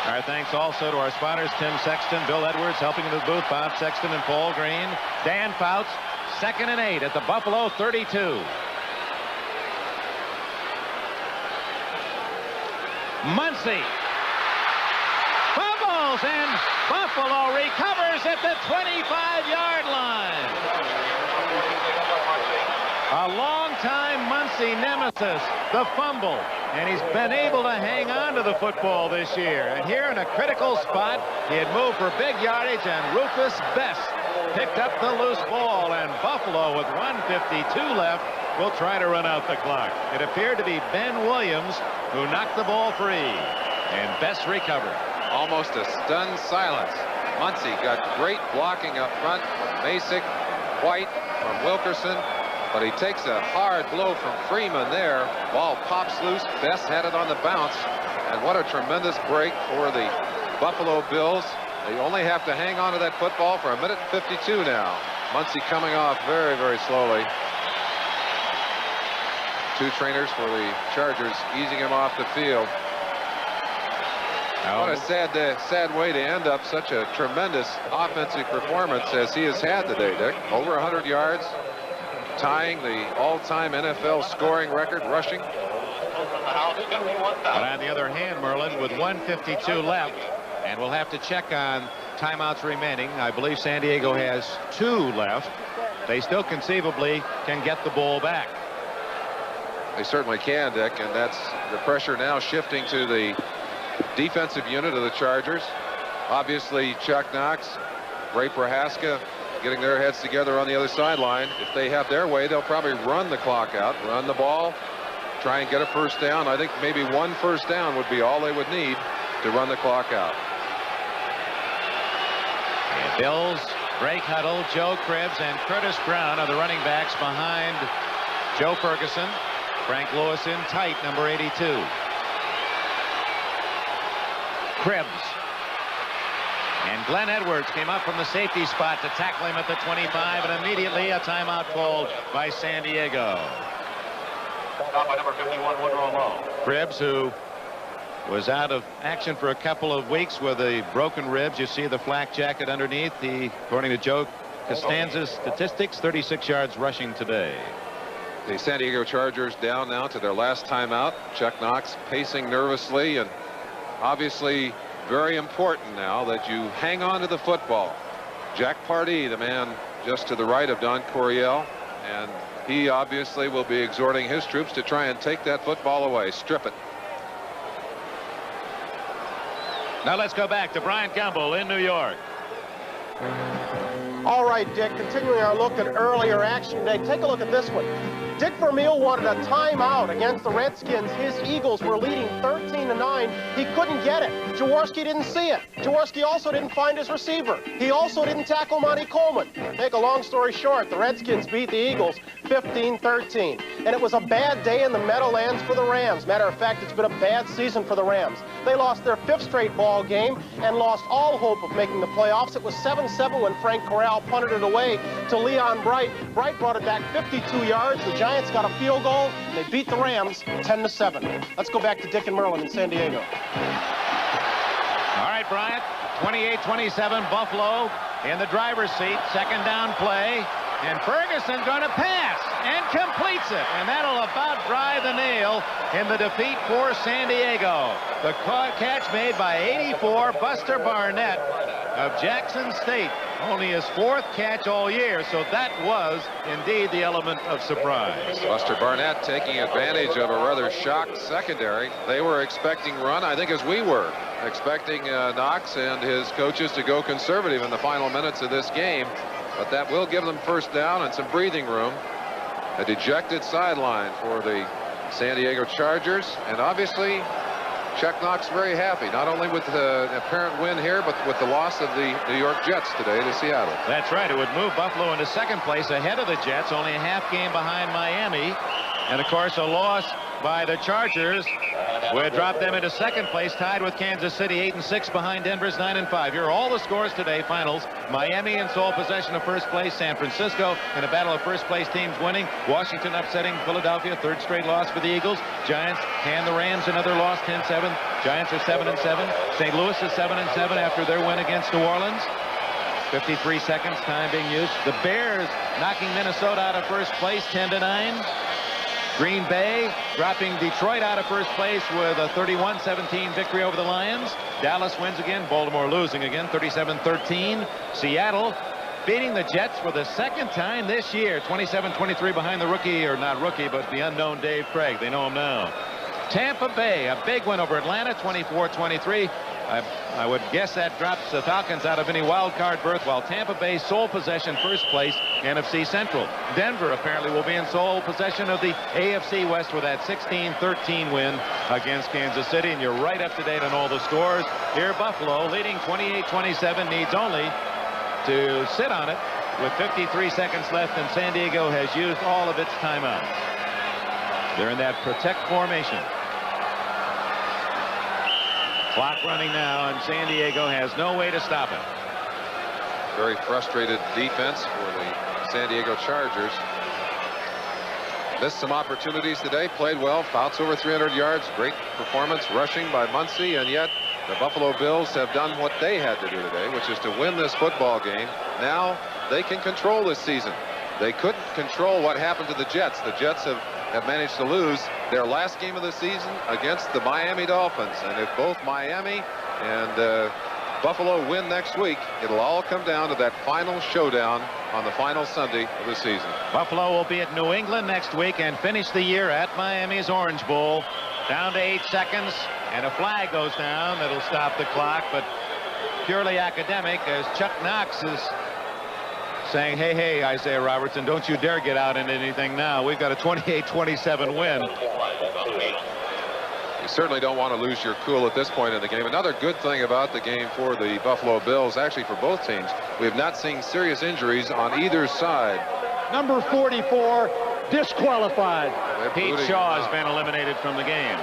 Our thanks also to our spotters, Tim Sexton, Bill Edwards, helping in the booth, Bob Sexton and Paul Green. Dan Fouts, 2nd and 8 at the Buffalo 32. Muncie fumbles, and Buffalo recovers at the 25-yard line. A long-time Muncie nemesis, the fumble, and he's been able to hang on to the football this year. And here in a critical spot, he had moved for big yardage, and Rufus Best picked up the loose ball, and Buffalo, with 1:52 left, will try to run out the clock. It appeared to be Ben Williams who knocked the ball free, and Best recovered. Almost a stunned silence. Muncie got great blocking up front. Masick, White, from Wilkerson, but he takes a hard blow from Freeman there. Ball pops loose. Best had it on the bounce, and what a tremendous break for the Buffalo Bills. They only have to hang on to that football for 1:52 now. Muncie coming off very, very slowly. 2 trainers for the Chargers easing him off the field. What a sad way to end up such a tremendous offensive performance as he has had today, Dick. Over 100 yards, tying the all-time NFL scoring record, rushing. But on the other hand, Merlin, with 1:52 left, and we'll have to check on timeouts remaining. I believe San Diego has 2 left. They still conceivably can get the ball back. They certainly can, Dick, and that's the pressure now shifting to the defensive unit of the Chargers. Obviously, Chuck Knox, Ray Prohaska getting their heads together on the other sideline. If they have their way, they'll probably run the clock out, run the ball, try and get a first down. I think maybe one first down would be all they would need to run the clock out. And Bills break huddle. Joe Cribbs and Curtis Brown are the running backs behind Joe Ferguson. Frank Lewis in tight, number 82. Cribbs. And Glenn Edwards came up from the safety spot to tackle him at the 25, and immediately a timeout called by San Diego. Stop by number 51, Woodrow Lowe. Cribbs, who was out of action for a couple of weeks with a broken ribs. You see the flak jacket underneath. According to Joe Costanza's statistics, 36 yards rushing today. The San Diego Chargers down now to their last timeout. Chuck Knox pacing nervously, and obviously very important now that you hang on to the football. Jack Pardee, the man just to the right of Don Coryell, and he obviously will be exhorting his troops to try and take that football away, strip it. Now let's go back to Bryant Gumbel in New York. All right, Dick, continuing our look at earlier action today, take a look at this one. Dick Vermeil wanted a timeout against the Redskins. His Eagles were leading 13-9. He couldn't get it. Jaworski didn't see it. Jaworski also didn't find his receiver. He also didn't tackle Monty Coleman. Make a long story short, the Redskins beat the Eagles 15-13. And it was a bad day in the Meadowlands for the Rams. Matter of fact, it's been a bad season for the Rams. They lost their 5th straight ball game and lost all hope of making the playoffs. It was 7-7 when Frank Corral punted it away to Leon Bright. Bright brought it back 52 yards. The Giants got a field goal, and they beat the Rams 10-7. Let's go back to Dick and Merlin in San Diego. All right, Bryant, 28-27, Buffalo in the driver's seat, second down play, and Ferguson going to pass and completes it, and that'll about drive the nail in the defeat for San Diego. The catch made by 84 Buster Barnett of Jackson State. Only his 4th catch all year, so that was indeed the element of surprise. Buster Barnett taking advantage of a rather shocked secondary. They were expecting run, I think, as we were, expecting Knox and his coaches to go conservative in the final minutes of this game, but that will give them first down and some breathing room. A dejected sideline for the San Diego Chargers, and obviously Chuck Knox very happy, not only with the apparent win here, but with the loss of the New York Jets today to Seattle. That's right. It would move Buffalo into second place ahead of the Jets, only a half game behind Miami. And, of course, a loss by the Chargers would drop them into second place, tied with Kansas City, 8-6 behind Denver's 9-5. Here are all the scores today. Finals: Miami in sole possession of first place, San Francisco in a battle of first place teams winning, Washington upsetting Philadelphia, 3rd straight loss for the Eagles. Giants hand the Rams another loss, 10-7. Giants are 7-7. St. Louis is 7-7 after their win against New Orleans. 53 seconds, time being used. The Bears knocking Minnesota out of first place, 10-9. Green Bay dropping Detroit out of first place with a 31-17 victory over the Lions. Dallas wins again. Baltimore losing again, 37-13. Seattle beating the Jets for the 2nd time this year, 27-23 behind the rookie, or not rookie, but the unknown Dave Craig. They know him now. Tampa Bay, a big win over Atlanta, 24-23. I would guess that drops the Falcons out of any wild card berth, while Tampa Bay sole possession first place, NFC Central. Denver apparently will be in sole possession of the AFC West with that 16-13 win against Kansas City. And you're right up to date on all the scores. Here Buffalo leading 28-27, needs only to sit on it with 53 seconds left, and San Diego has used all of its timeouts. They're in that protect formation. Clock running now, and San Diego has no way to stop it. Very frustrated defense for the San Diego Chargers. Missed some opportunities today, played well, Fouts over 300 yards, great performance rushing by Muncy, and yet the Buffalo Bills have done what they had to do today, which is to win this football game. Now they can control this season. They couldn't control what happened to the Jets. The Jets have managed to lose their last game of the season against the Miami Dolphins. And if both Miami and Buffalo win next week, it'll all come down to that final showdown on the final Sunday of the season. Buffalo will be at New England next week and finish the year at Miami's Orange Bowl. Down to 8 seconds, and a flag goes down that'll stop the clock, but purely academic, as Chuck Knox is saying, hey, Isaiah Robertson, don't you dare get out into anything now. We've got a 28-27 win. You certainly don't want to lose your cool at this point in the game. Another good thing about the game for the Buffalo Bills, actually for both teams, we have not seen serious injuries on either side. Number 44 disqualified. Pete Shaw has been eliminated from the game.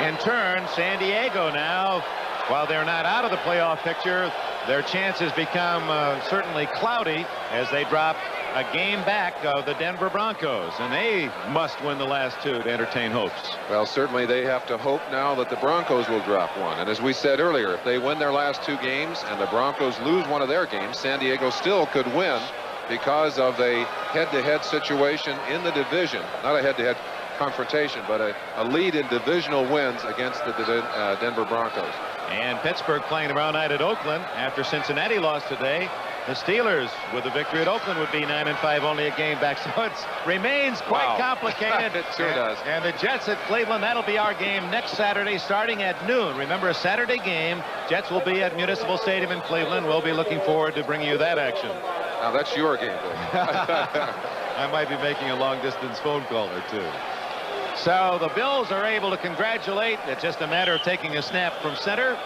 In turn, San Diego now, while they're not out of the playoff picture, their chances become certainly cloudy as they drop a game back of the Denver Broncos, and they must win the last two to entertain hopes. Well, certainly they have to hope now that the Broncos will drop one. And as we said earlier, if they win their last two games and the Broncos lose one of their games, San Diego still could win because of a head-to-head situation in the division. Not a head-to-head confrontation, but a lead in divisional wins against the Denver Broncos. And Pittsburgh playing tomorrow night at Oakland after Cincinnati lost today. The Steelers with a victory at Oakland would be 9-5, only a game back. So it remains quite complicated. It sure does. And the Jets at Cleveland, that'll be our game next Saturday starting at noon. Remember, a Saturday game. Jets will be at Municipal Stadium in Cleveland. We'll be looking forward to bringing you that action. Now that's your game, Bill. I might be making a long-distance phone call or two. So the Bills are able to congratulate. It's just a matter of taking a snap from center.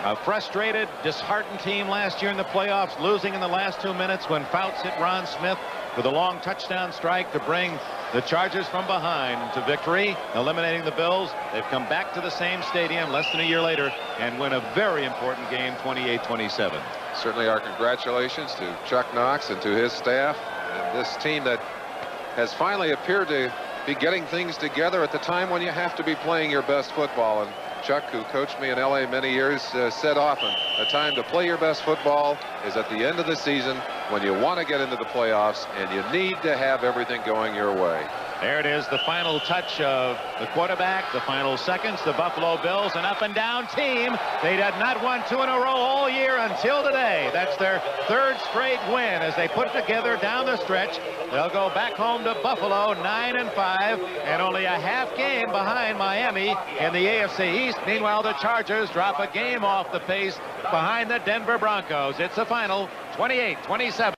A frustrated, disheartened team last year in the playoffs, losing in the last 2 minutes when Fouts hit Ron Smith with a long touchdown strike to bring the Chargers from behind to victory, eliminating the Bills. They've come back to the same stadium less than a year later and win a very important game, 28-27. Certainly our congratulations to Chuck Knox and to his staff and this team that has finally appeared to be getting things together at the time when you have to be playing your best football. And Chuck, who coached me in LA many years, said often, the time to play your best football is at the end of the season when you want to get into the playoffs and you need to have everything going your way. There it is, the final touch of the quarterback, the final seconds. The Buffalo Bills, an up-and-down team. They had not won 2 in a row all year until today. That's their third straight win as they put it together down the stretch. They'll go back home to Buffalo 9-5 and only a half game behind Miami in the AFC East. Meanwhile, the Chargers drop a game off the pace behind the Denver Broncos. It's a final 28-27.